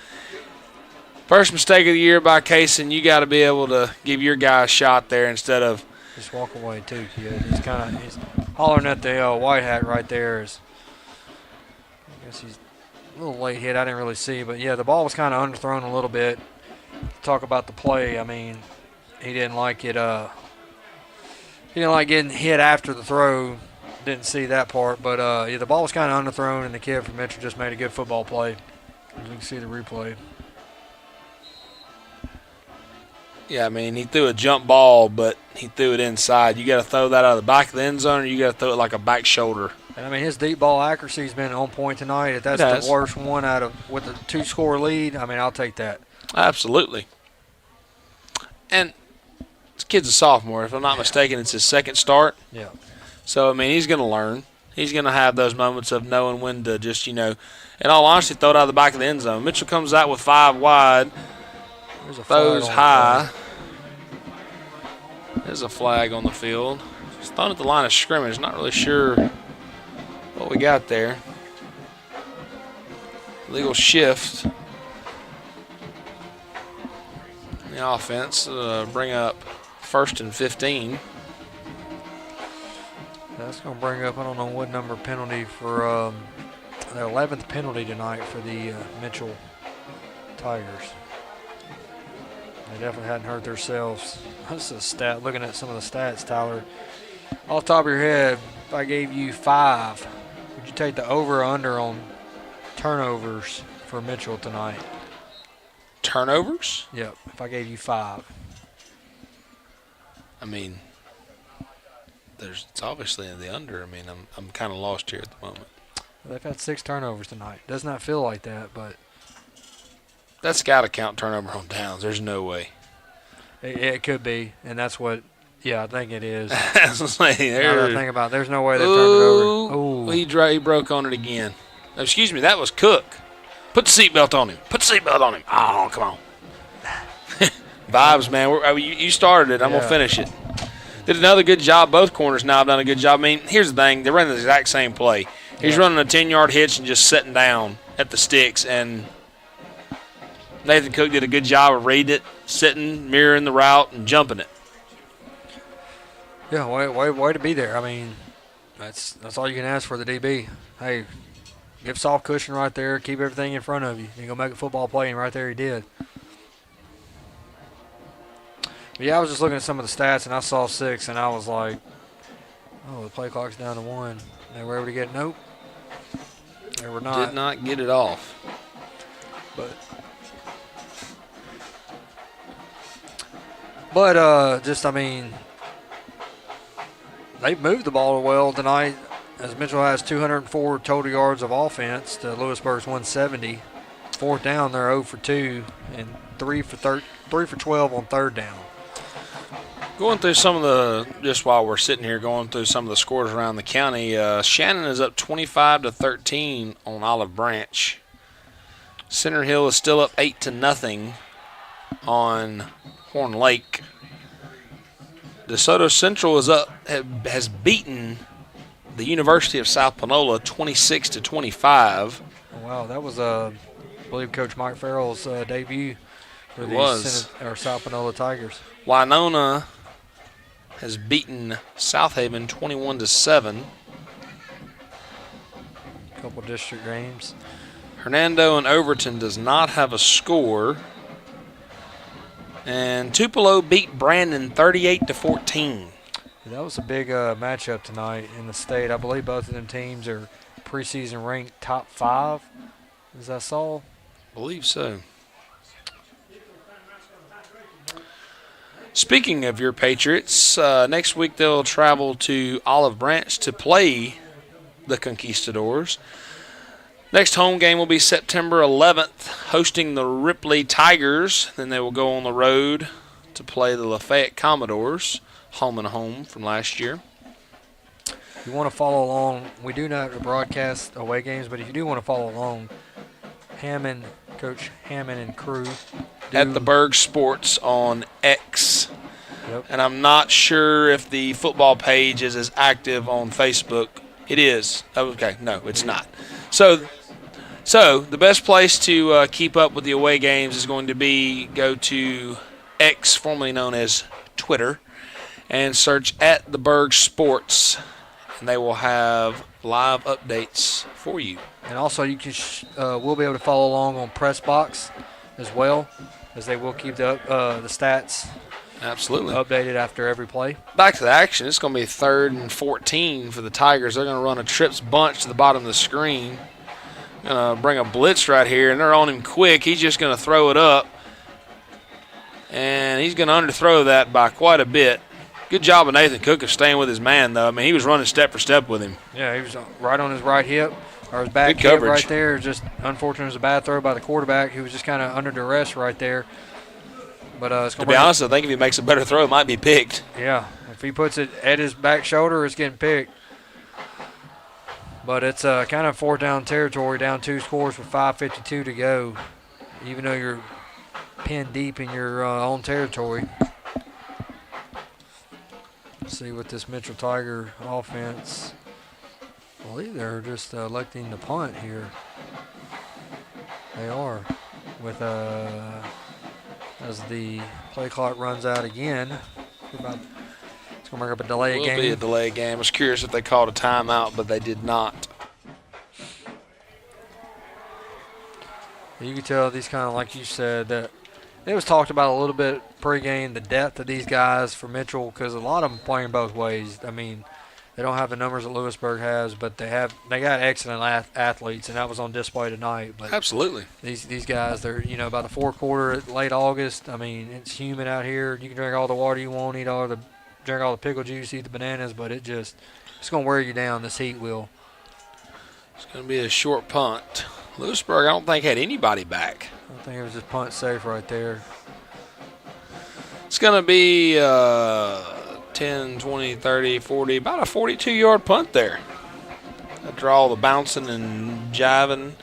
[SPEAKER 2] First mistake of the year by Kaysen. You got to be able to give your guy a shot there instead of
[SPEAKER 4] just walk away too, kid. He's hollering at the white hat right there. I guess he's a little late hit. I didn't really see, but yeah, the ball was kind of underthrown a little bit. Talk about the play. I mean, he didn't like it. He didn't like getting hit after the throw. Didn't see that part, but yeah, the ball was kind of underthrown, and the kid from Mitchell just made a good football play. As you can see the replay.
[SPEAKER 2] Yeah, I mean, he threw a jump ball, but he threw it inside. You got to throw that out of the back of the end zone, or you got to throw it like a back shoulder.
[SPEAKER 4] And I mean, his deep ball accuracy has been on point tonight. If that's the worst one with a 2-score lead, I mean, I'll take that.
[SPEAKER 2] Absolutely. And this kid's a sophomore. If I'm not mistaken, it's his second start.
[SPEAKER 4] Yeah.
[SPEAKER 2] So, I mean, he's going to learn. He's going to have those moments of knowing when to just, in all honesty, throw it out of the back of the end zone. Mitchell comes out with 5 wide. Throws high. There's a flag on the field. It's thrown at the line of scrimmage. Not really sure what we got there. Legal shift. The offense bring up 1st and 15.
[SPEAKER 4] That's going to bring up, I don't know what number penalty for the 11th penalty tonight for the Mitchell Tigers. They definitely hadn't hurt themselves. This is a stat. Looking at some of the stats, Tyler. Off the top of your head, if I gave you 5, would you take the over or under on turnovers for Mitchell tonight?
[SPEAKER 2] Turnovers?
[SPEAKER 4] Yep. If I gave you 5.
[SPEAKER 2] I mean, it's obviously in the under. I mean, I'm kind of lost here at the moment.
[SPEAKER 4] They've had 6 turnovers tonight. Does not feel like that, but
[SPEAKER 2] that's got to count turnover on downs. There's no way.
[SPEAKER 4] It could be, and that's what. Yeah, I think it is.
[SPEAKER 2] That's what I'm saying.
[SPEAKER 4] Now that I think about it, there's no way they turned it over.
[SPEAKER 2] Ooh. He broke on it again. Excuse me, that was Cook. Put the seatbelt on him. Put the seatbelt on him. Oh, come on. Vibes, man. You started it. I'm going to finish it. Did another good job. Both corners now have done a good job. I mean, here's the thing. They're running the exact same play. He's running a 10-yard hitch and just sitting down at the sticks, and Nathan Cook did a good job of reading it, sitting, mirroring the route, and jumping it.
[SPEAKER 4] Yeah, way to be there. I mean, that's all you can ask for the DB. Hey, Give soft cushion right there. Keep everything in front of you. You're going to make a football play, and right there he did. But yeah, I was just looking at some of the stats, and I saw 6, and I was like, oh, the play clock's down to 1. They were able to get it. Nope. They were not.
[SPEAKER 2] Did not get it off.
[SPEAKER 4] But just, I mean, they've moved the ball well tonight, as Mitchell has 204 total yards of offense to Lewisburg's 170. Fourth down, they're 0 for 2, and 3 for 12 on third down.
[SPEAKER 2] Going through some of the, just while we're sitting here, going through some of the scores around the county, Shannon is up 25-13 on Olive Branch. Center Hill is still up 8-0 on Horn Lake. DeSoto Central has beaten the University of South Panola 26-25.
[SPEAKER 4] Oh, wow, that was, I believe, Coach Mike Farrell's debut for the South Panola Tigers.
[SPEAKER 2] Winona has beaten South Haven 21-7.
[SPEAKER 4] A couple district games.
[SPEAKER 2] Hernando and Overton does not have a score. And Tupelo beat Brandon 38-14.
[SPEAKER 4] That was a big matchup tonight in the state. I believe both of them teams are preseason ranked top 5, as I saw.
[SPEAKER 2] I believe so. Speaking of your Patriots, next week they'll travel to Olive Branch to play the Conquistadors. Next home game will be September 11th, hosting the Ripley Tigers. Then they will go on the road to play the Lafayette Commodores, home and home from last year.
[SPEAKER 4] If you want to follow along, we do not broadcast away games, but if you do want to follow along, Coach Hammond and crew
[SPEAKER 2] at the Berg Sports on X.
[SPEAKER 4] Yep.
[SPEAKER 2] And I'm not sure if the football page is as active on Facebook. It is. Okay, no, it's not. So the best place to keep up with the away games is going to be go to X, formerly known as Twitter, and search at the Berg Sports, and they will have live updates for you.
[SPEAKER 4] And also, you can we'll be able to follow along on Press Box as well, as they will keep the stats
[SPEAKER 2] absolutely
[SPEAKER 4] updated after every play.
[SPEAKER 2] Back to the action. It's going to be 3rd and 14 for the Tigers. They're going to run a trips bunch to the bottom of the screen. Going to bring a blitz right here, and they're on him quick. He's just going to throw it up, and he's going to underthrow that by quite a bit. Good job of Nathan Cook of staying with his man, though. I mean, he was running step for step with him.
[SPEAKER 4] Yeah, he was right on his right hip, or his back
[SPEAKER 2] Good
[SPEAKER 4] hip
[SPEAKER 2] coverage
[SPEAKER 4] right there. Just unfortunate, it was a bad throw by the quarterback. He was just kind of under duress right there. But it's
[SPEAKER 2] to be honest, I think if he makes a better throw, it might be picked.
[SPEAKER 4] Yeah, if he puts it at his back shoulder, it's getting picked. But it's kind of 4th down territory, down 2 scores with 5:52 to go, even though you're pinned deep in your own territory. Let's see what this Mitchell Tiger offense, I believe they're just electing to punt here. They are, with as the play clock runs out again. It's going to bring up a delay game.
[SPEAKER 2] It will be a delay game. I was curious if they called a timeout, but they did not.
[SPEAKER 4] You can tell these kind of, like you said, that it was talked about a little bit pregame, the depth of these guys for Mitchell, because a lot of them playing both ways. I mean, they don't have the numbers that Lewisburg has, but they got excellent athletes, and that was on display tonight. But
[SPEAKER 2] absolutely,
[SPEAKER 4] these guys, they're by the 4th quarter, late August. I mean, it's humid out here. You can drink all the water you want, drink all the pickle juice, eat the bananas, but it's going to wear you down. This heat will.
[SPEAKER 2] It's going to be a short punt. Lewisburg, I don't think, had anybody back.
[SPEAKER 4] I think it was just punt safe right there.
[SPEAKER 2] It's going to be 10, 20, 30, 40, about a 42-yard punt there. After all the bouncing and jiving.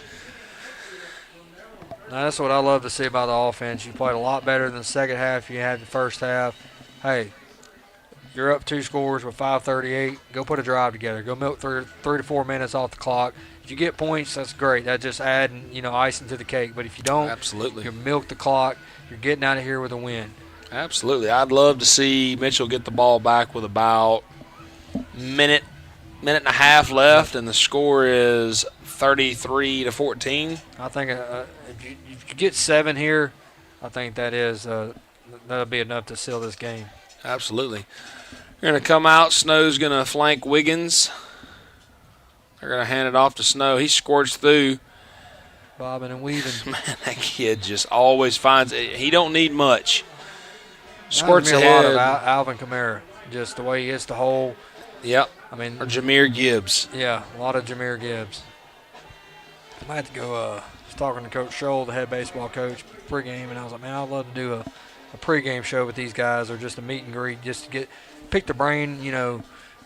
[SPEAKER 4] Now, that's what I love to see about the offense. You played a lot better than the second half you had the first half. Hey, you're up 2 scores with 5:38. Go put a drive together. Go milk 3 to 4 minutes off the clock. If you get points, that's great. That's just adding, icing to the cake. But if you don't,
[SPEAKER 2] absolutely,
[SPEAKER 4] you milk the clock. You're getting out of here with a win.
[SPEAKER 2] Absolutely. I'd love to see Mitchell get the ball back with about minute minute and a half left, and the score is 33-14.
[SPEAKER 4] I think if you get 7 here, I think that'll be enough to seal this game.
[SPEAKER 2] Absolutely. They're going to come out. Snow's going to flank Wiggins. They're going to hand it off to Snow. He squirts through.
[SPEAKER 4] Bobbing and weaving.
[SPEAKER 2] Man, that kid just always finds it. He don't need much. Squirts
[SPEAKER 4] a
[SPEAKER 2] ahead.
[SPEAKER 4] lot of Alvin Kamara, just the way he hits the hole.
[SPEAKER 2] Yep.
[SPEAKER 4] I mean,
[SPEAKER 2] or Jameer Gibbs.
[SPEAKER 4] Yeah, a lot of Jameer Gibbs. I might have to go. I was talking to Coach Scholl, the head baseball coach, pregame, and I was like, man, I'd love to do a pregame show with these guys, or just a meet and greet, just to pick the brain,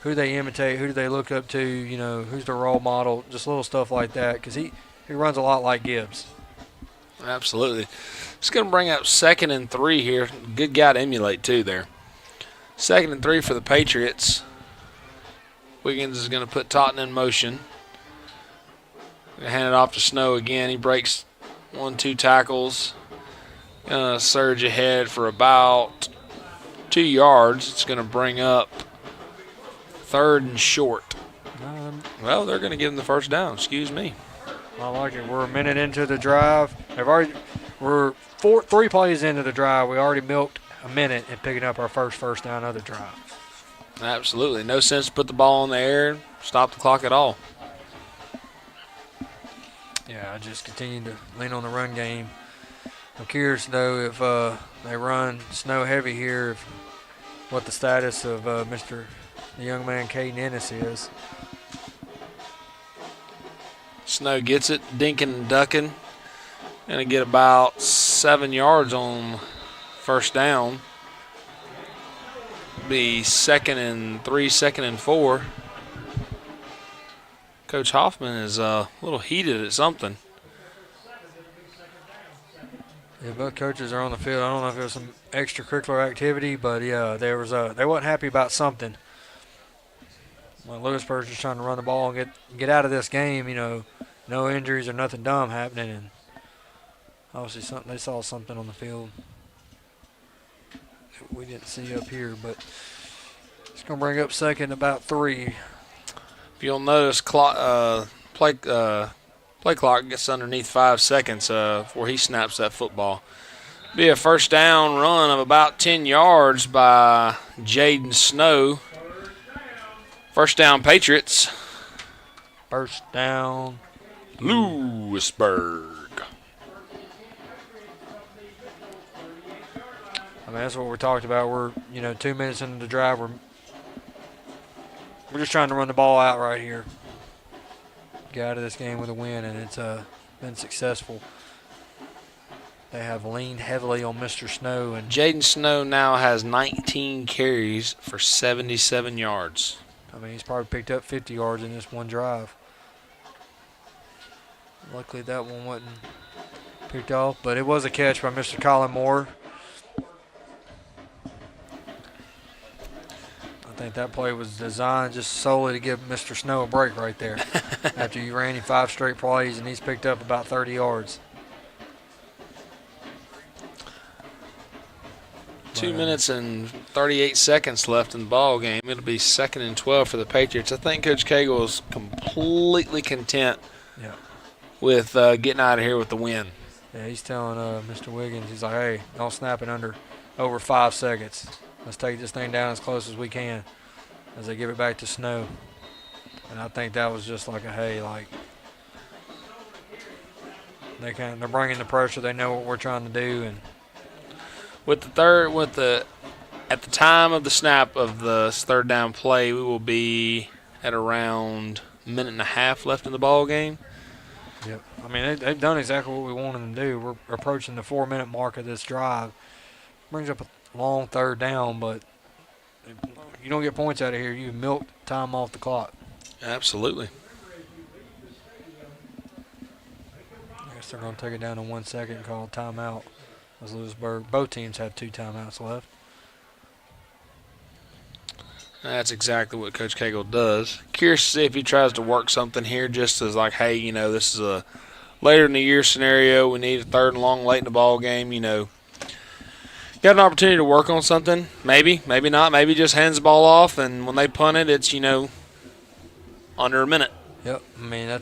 [SPEAKER 4] who they imitate, who do they look up to, who's their role model, just little stuff like that, because he runs a lot like Gibbs.
[SPEAKER 2] Absolutely. It's going to bring up 2nd and 3 here. Good guy to emulate, too, there. 2nd and 3 for the Patriots. Wiggins is going to put Totten in motion. Going to hand it off to Snow again. He breaks 1-2 tackles. Going to surge ahead for about 2 yards. It's going to bring up 3rd and short. Well, they're going to give him the first down. Excuse me.
[SPEAKER 4] I like it. We're a minute into the drive. We're 3 plays into the drive. We already milked a minute in picking up our first down of the drive.
[SPEAKER 2] Absolutely. No sense to put the ball in the air, stop the clock at all.
[SPEAKER 4] Yeah, I just continue to lean on the run game. I'm curious, though, if they run Snow heavy here, what the status of the young man Caden Ennis is.
[SPEAKER 2] Snow gets it, dinking and ducking. Going to get about 7 yards on first down. Be 2nd and 3, 2nd and 4. Coach Hoffman is a little heated at something.
[SPEAKER 4] Yeah, both coaches are on the field. I don't know if it was some extracurricular activity, but yeah, they wasn't happy about something. Well, Lewisburg just trying to run the ball and get out of this game. No injuries or nothing dumb happening, and obviously they saw something on the field that we didn't see up here. But it's going to bring up 2nd about 3.
[SPEAKER 2] If you'll notice, play clock gets underneath 5 seconds before he snaps that football. Be a first down run of about 10 yards by Jaden Snow. First down, Patriots.
[SPEAKER 4] First down,
[SPEAKER 2] Lewisburg.
[SPEAKER 4] I mean, that's what we talked about. We're 2 minutes into the drive. We're just trying to run the ball out right here. Get out of this game with a win, and it's been successful. They have leaned heavily on Mr. Snow, and
[SPEAKER 2] Jaden Snow now has 19 carries for 77 yards.
[SPEAKER 4] I mean, he's probably picked up 50 yards in this one drive. Luckily, that one wasn't picked off, but it was a catch by Mr. Colin Moore. I think that play was designed just solely to give Mr. Snow a break right there. After you ran him 5 straight plays, and he's picked up about 30 yards.
[SPEAKER 2] 2 minutes and 38 seconds left in the ball game. It'll be 2nd and 12 for the Patriots. I think Coach Cagle is completely content with getting out of here with the win.
[SPEAKER 4] Yeah, he's telling Mr. Wiggins, he's like, hey, don't snap it over 5 seconds. Let's take this thing down as close as we can as they give it back to Snow. And I think that was just like they're bringing the pressure. They know what we're trying to do, and
[SPEAKER 2] at the time of the snap of the third down play, we will be at around a minute and a half left in the ball game.
[SPEAKER 4] Yep. I mean, they've done exactly what we wanted them to do. We're approaching the 4-minute mark of this drive. Brings up a long third down, but you don't get points out of here. You milk time off the clock.
[SPEAKER 2] Absolutely.
[SPEAKER 4] I guess they're going to take it down in 1 second and call a timeout. As Lewisburg, both teams have 2 timeouts left.
[SPEAKER 2] That's exactly what Coach Cagle does. Curious to see if he tries to work something here just as like, hey, this is a later in the year scenario. We need a 3rd and long late in the ball game, Got an opportunity to work on something. Maybe, maybe not. Maybe just hands the ball off, and when they punt it, it's, under a minute.
[SPEAKER 4] Yep. I mean,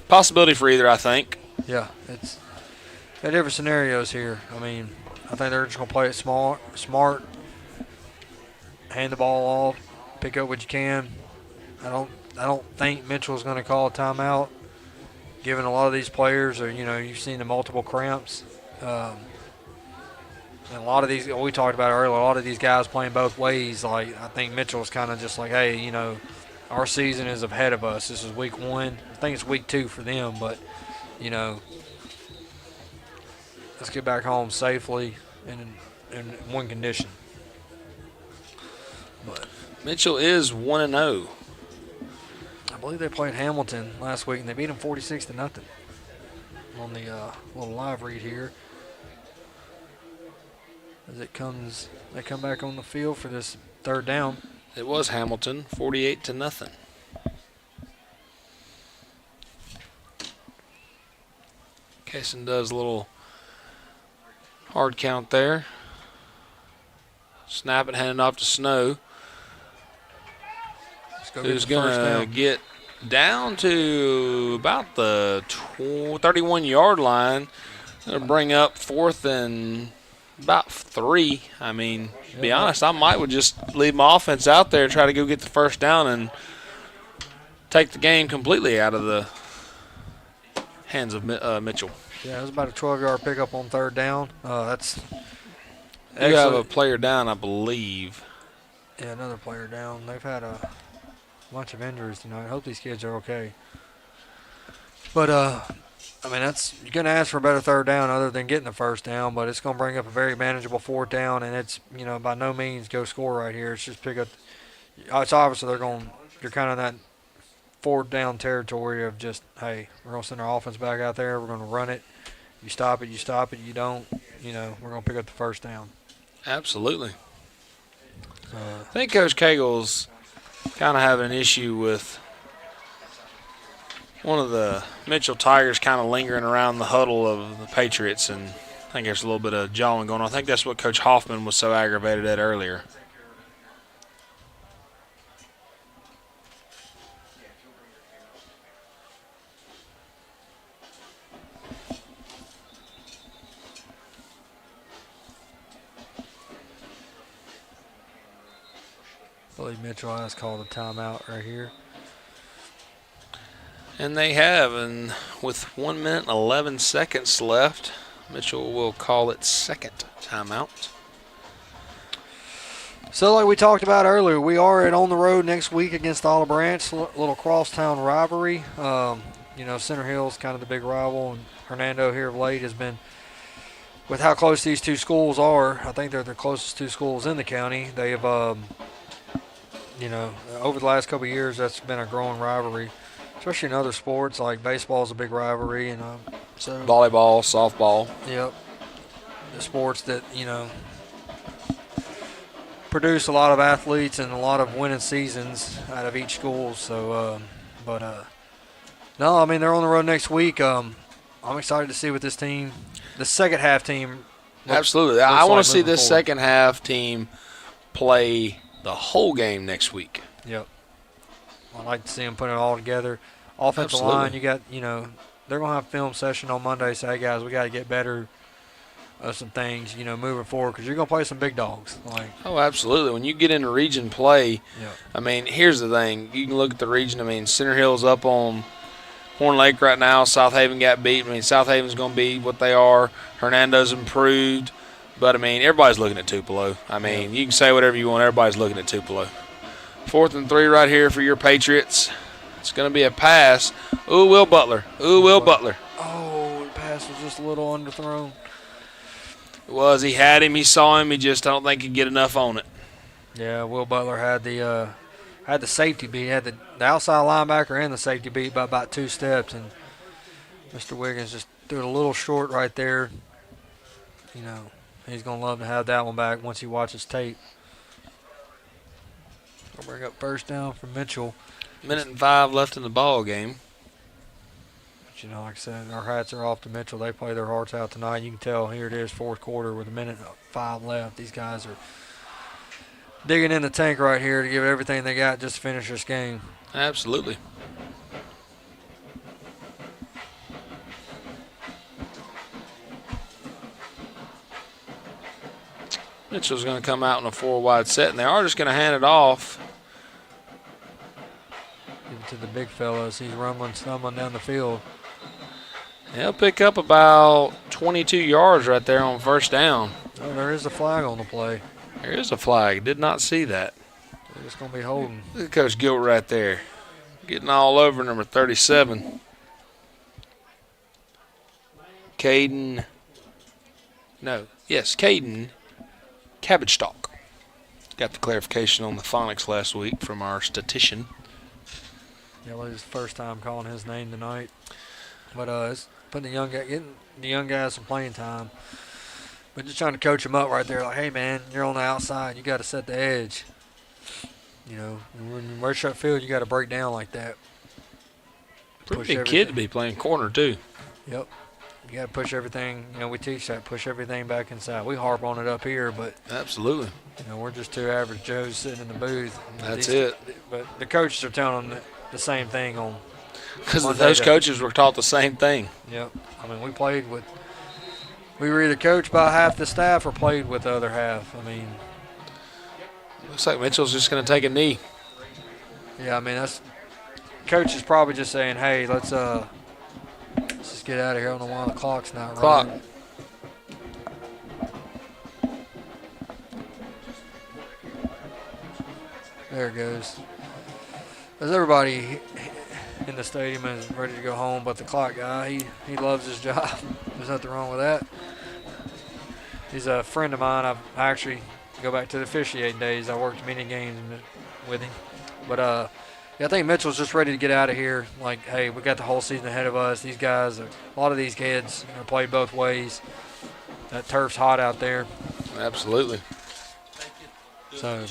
[SPEAKER 2] Possibility for either, I think.
[SPEAKER 4] yeah, it's got different scenarios here. I mean, I think they're just going to play it smart, hand the ball off, pick up what you can. I don't think Mitchell's going to call a timeout, given a lot of these players are, you've seen the multiple cramps. And a lot of these, we talked about earlier, a lot of these guys playing both ways. Like, I think Mitchell's kind of just like, hey, our season is ahead of us. This is week 1. I think it's week 2 for them, but, let's get back home safely and in one condition. But
[SPEAKER 2] Mitchell is 1-0.
[SPEAKER 4] I believe they played Hamilton last week, and they beat them 46-0 on the little live read here. As they come back on the field for this third down.
[SPEAKER 2] It was Hamilton, 48-0. Kaysen does a little hard count there. Snap it, hand it off to Snow. Who's going to get down to about the 31-yard line. Going to bring up 4th and about 3. I mean, to be honest, I would just leave my offense out there and try to go get the first down and take the game completely out of the hands of Mitchell.
[SPEAKER 4] Yeah, it was about a 12-yard pickup on third down. That's
[SPEAKER 2] you have a player down, I believe.
[SPEAKER 4] Yeah, another player down. They've had a bunch of injuries tonight. I hope these kids are okay. But, I mean, you're going to ask for a better third down other than getting the first down, but it's going to bring up a very manageable fourth down, and it's, by no means go score right here. It's just pick up. It's obviously you're kind of in that fourth down territory of just, hey, we're going to send our offense back out there. We're going to run it. You stop it. You don't. We're going to pick up the first down.
[SPEAKER 2] Absolutely. I think Coach Cagle's kind of having an issue with one of the Mitchell Tigers kind of lingering around the huddle of the Patriots, and I think there's a little bit of jawing going on. I think that's what Coach Hoffman was so aggravated at earlier.
[SPEAKER 4] I believe Mitchell has called a timeout right here.
[SPEAKER 2] And they have, and with 1 minute and 11 seconds left, Mitchell will call its second timeout.
[SPEAKER 4] So like we talked about earlier, we are on the road next week against Olive Branch, a little crosstown rivalry. Center Hill's kind of the big rival, and Hernando here of late has been, with how close these two schools are, I think they're the closest two schools in the county. They have, over the last couple of years, that's been a growing rivalry. Especially in other sports, like baseball is a big rivalry, and so
[SPEAKER 2] volleyball, softball.
[SPEAKER 4] Yep, the sports that produce a lot of athletes and a lot of winning seasons out of each school. So, no, I mean they're on the road next week. I'm excited to see what this team, the second half team.
[SPEAKER 2] Absolutely, I want to see this second half team play the whole game next week.
[SPEAKER 4] Yep. I'd like to see them put it all together. Offensive line, you got, they're going to have a film session on Monday. Say, hey, guys, we got to get better at some things, moving forward, because you're going to play some big dogs.
[SPEAKER 2] Oh, absolutely. When you get into region play, I mean, here's the thing. You can look at the region. I mean, Center Hill's up on Horn Lake right now. South Haven got beat. I mean, South Haven's going to be what they are. Hernando's improved. But, I mean, everybody's looking at Tupelo. I mean, you can say whatever you want. Everybody's looking at Tupelo. 4th and 3 right here for your Patriots. It's going to be a pass. Ooh, Will Butler.
[SPEAKER 4] Oh, the pass was just a little underthrown.
[SPEAKER 2] It was. He had him. He saw him. He just, I don't think he could get enough on it.
[SPEAKER 4] Yeah, Will Butler had the safety beat. He had the outside linebacker and the safety beat by about 2 steps. And Mr. Wiggins just threw it a little short right there. He's going to love to have that one back once he watches tape. We'll bring up first down for Mitchell.
[SPEAKER 2] 1:05 left in the ball game.
[SPEAKER 4] But, like I said, our hats are off to Mitchell. They play their hearts out tonight. You can tell here it is, fourth quarter with 1:05 left. These guys are digging in the tank right here to give everything they got just to finish this game.
[SPEAKER 2] Absolutely. Mitchell's going to come out in a 4-wide set, and they are just going to hand it off.
[SPEAKER 4] Give it to the big fellas. He's stumbling down the field.
[SPEAKER 2] He'll pick up about 22 yards right there on first down.
[SPEAKER 4] Oh, there is a flag on the play.
[SPEAKER 2] There is a flag. Did not see that.
[SPEAKER 4] They're just going to be holding.
[SPEAKER 2] Look at Coach Gilt right there. Getting all over number 37. Caden. No. Yes, Caden Cabbage Stalk. Got the clarification on the phonics last week from our statistician.
[SPEAKER 4] Yeah, well, it was the first time calling his name tonight. But it's putting getting the young guys some playing time. But just trying to coach them up right there. Like, hey, man, you're on the outside. You got to set the edge. You know, when you rush up field, you got to break down like that.
[SPEAKER 2] Pretty big kid to be playing corner, too.
[SPEAKER 4] Yep. You got to push everything. You know, we teach that, push everything back inside. We harp on it up here, but.
[SPEAKER 2] Absolutely.
[SPEAKER 4] You know, we're just two average Joes sitting in the booth.
[SPEAKER 2] That's it.
[SPEAKER 4] But the coaches are telling them the same thing on.
[SPEAKER 2] Because those coaches were taught the same thing.
[SPEAKER 4] Yep. I mean, we were either coached by half the staff or played with the other half. I mean.
[SPEAKER 2] Looks like Mitchell's just going to take a knee.
[SPEAKER 4] Yeah, I mean, coach is probably just saying, hey, let's just get out of here. I don't know why the clock's not running. There it goes. As everybody in the stadium is ready to go home, but the clock guy, he loves his job. There's nothing wrong with that. He's a friend of mine. I actually go back to the officiating days. I worked many games with him. But yeah, I think Mitchell's just ready to get out of here. Like, hey, we got the whole season ahead of us. These guys, a lot of these kids are played both ways. That turf's hot out there.
[SPEAKER 2] Absolutely.
[SPEAKER 4] So.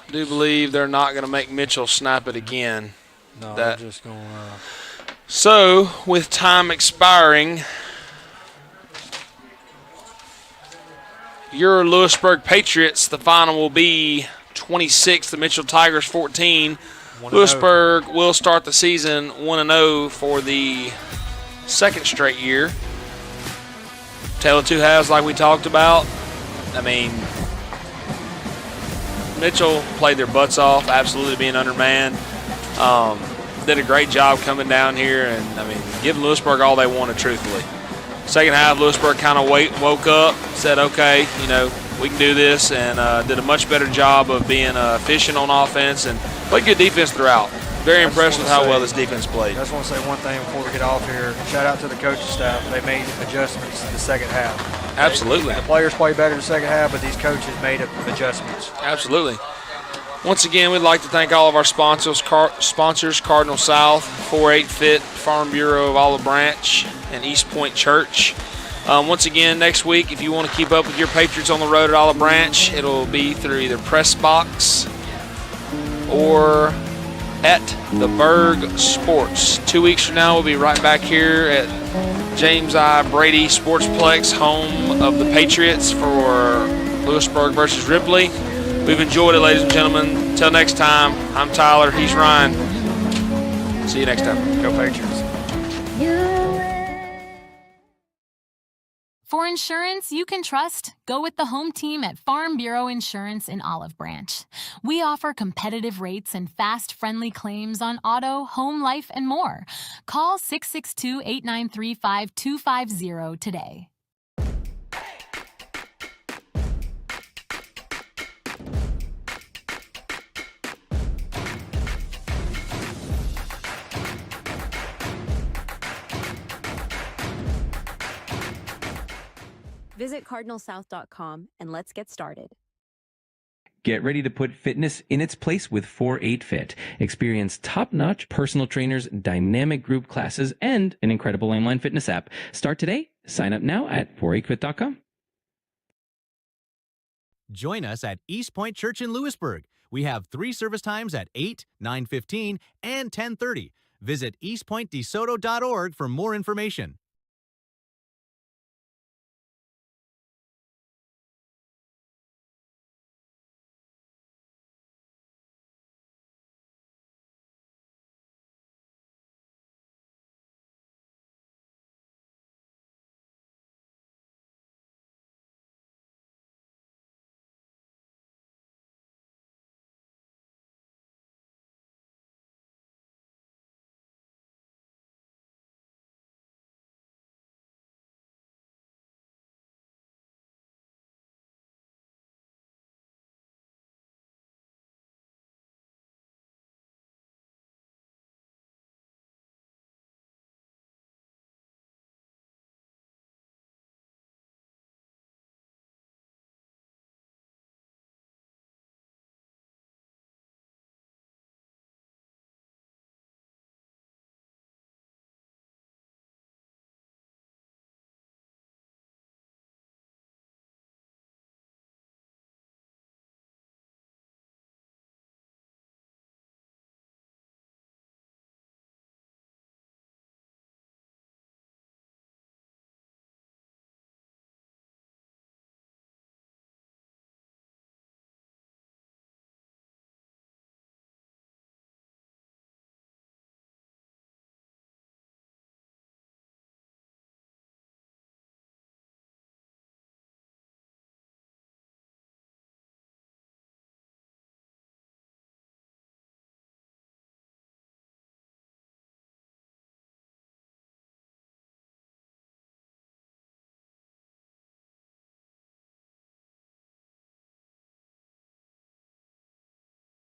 [SPEAKER 2] I do believe they're not going to make Mitchell snap it again.
[SPEAKER 4] No, they're just going to.
[SPEAKER 2] So, with time expiring, your Lewisburg Patriots, the final will be 26, the Mitchell Tigers 14. Lewisburg will start the season 1-0 for the second straight year. Tale of two halves like we talked about. I mean, Mitchell played their butts off, absolutely being undermanned. Did a great job coming down here and, I mean, giving Lewisburg all they wanted, truthfully. Second half, Lewisburg kind of woke up, said, okay, you know, we can do this, and did a much better job of being efficient on offense and played good defense throughout. Very impressed with how well this defense played.
[SPEAKER 4] I just want to say one thing before we get off here. Shout out to the coaching staff. They made adjustments in the second half.
[SPEAKER 2] Absolutely.
[SPEAKER 4] The players played better in the second half, but these coaches made adjustments.
[SPEAKER 2] Absolutely. Once again, we'd like to thank all of our sponsors, Cardinal South, 4-8 Fit, Farm Bureau of Olive Branch, and Eastpoint Church. Once again, next week, if you want to keep up with your Patriots on the road at Olive Branch, it'll be through either Press Box or at the Berg Sports. 2 weeks from now, we'll be right back here at James I. Brady Sportsplex, home of the Patriots for Lewisburg versus Ripley. We've enjoyed it, ladies and gentlemen. Until next time, I'm Tyler. He's Ryan. See you next time. Go Patriots.
[SPEAKER 6] For insurance you can trust, go with the home team at Farm Bureau Insurance in Olive Branch. We offer competitive rates and fast, friendly claims on auto, home, life, and more. Call 662-893-5250 today.
[SPEAKER 7] Visit cardinalsouth.com and let's get started.
[SPEAKER 8] Get ready to put fitness in its place with 4-8 Fit. Experience top-notch personal trainers, dynamic group classes, and an incredible online fitness app. Start today. Sign up now at 48fit.com.
[SPEAKER 1] Join us at Eastpoint Church in Lewisburg. We have 3 service times at 8, 9:15, and 10:30. Visit eastpointdesoto.org for more information.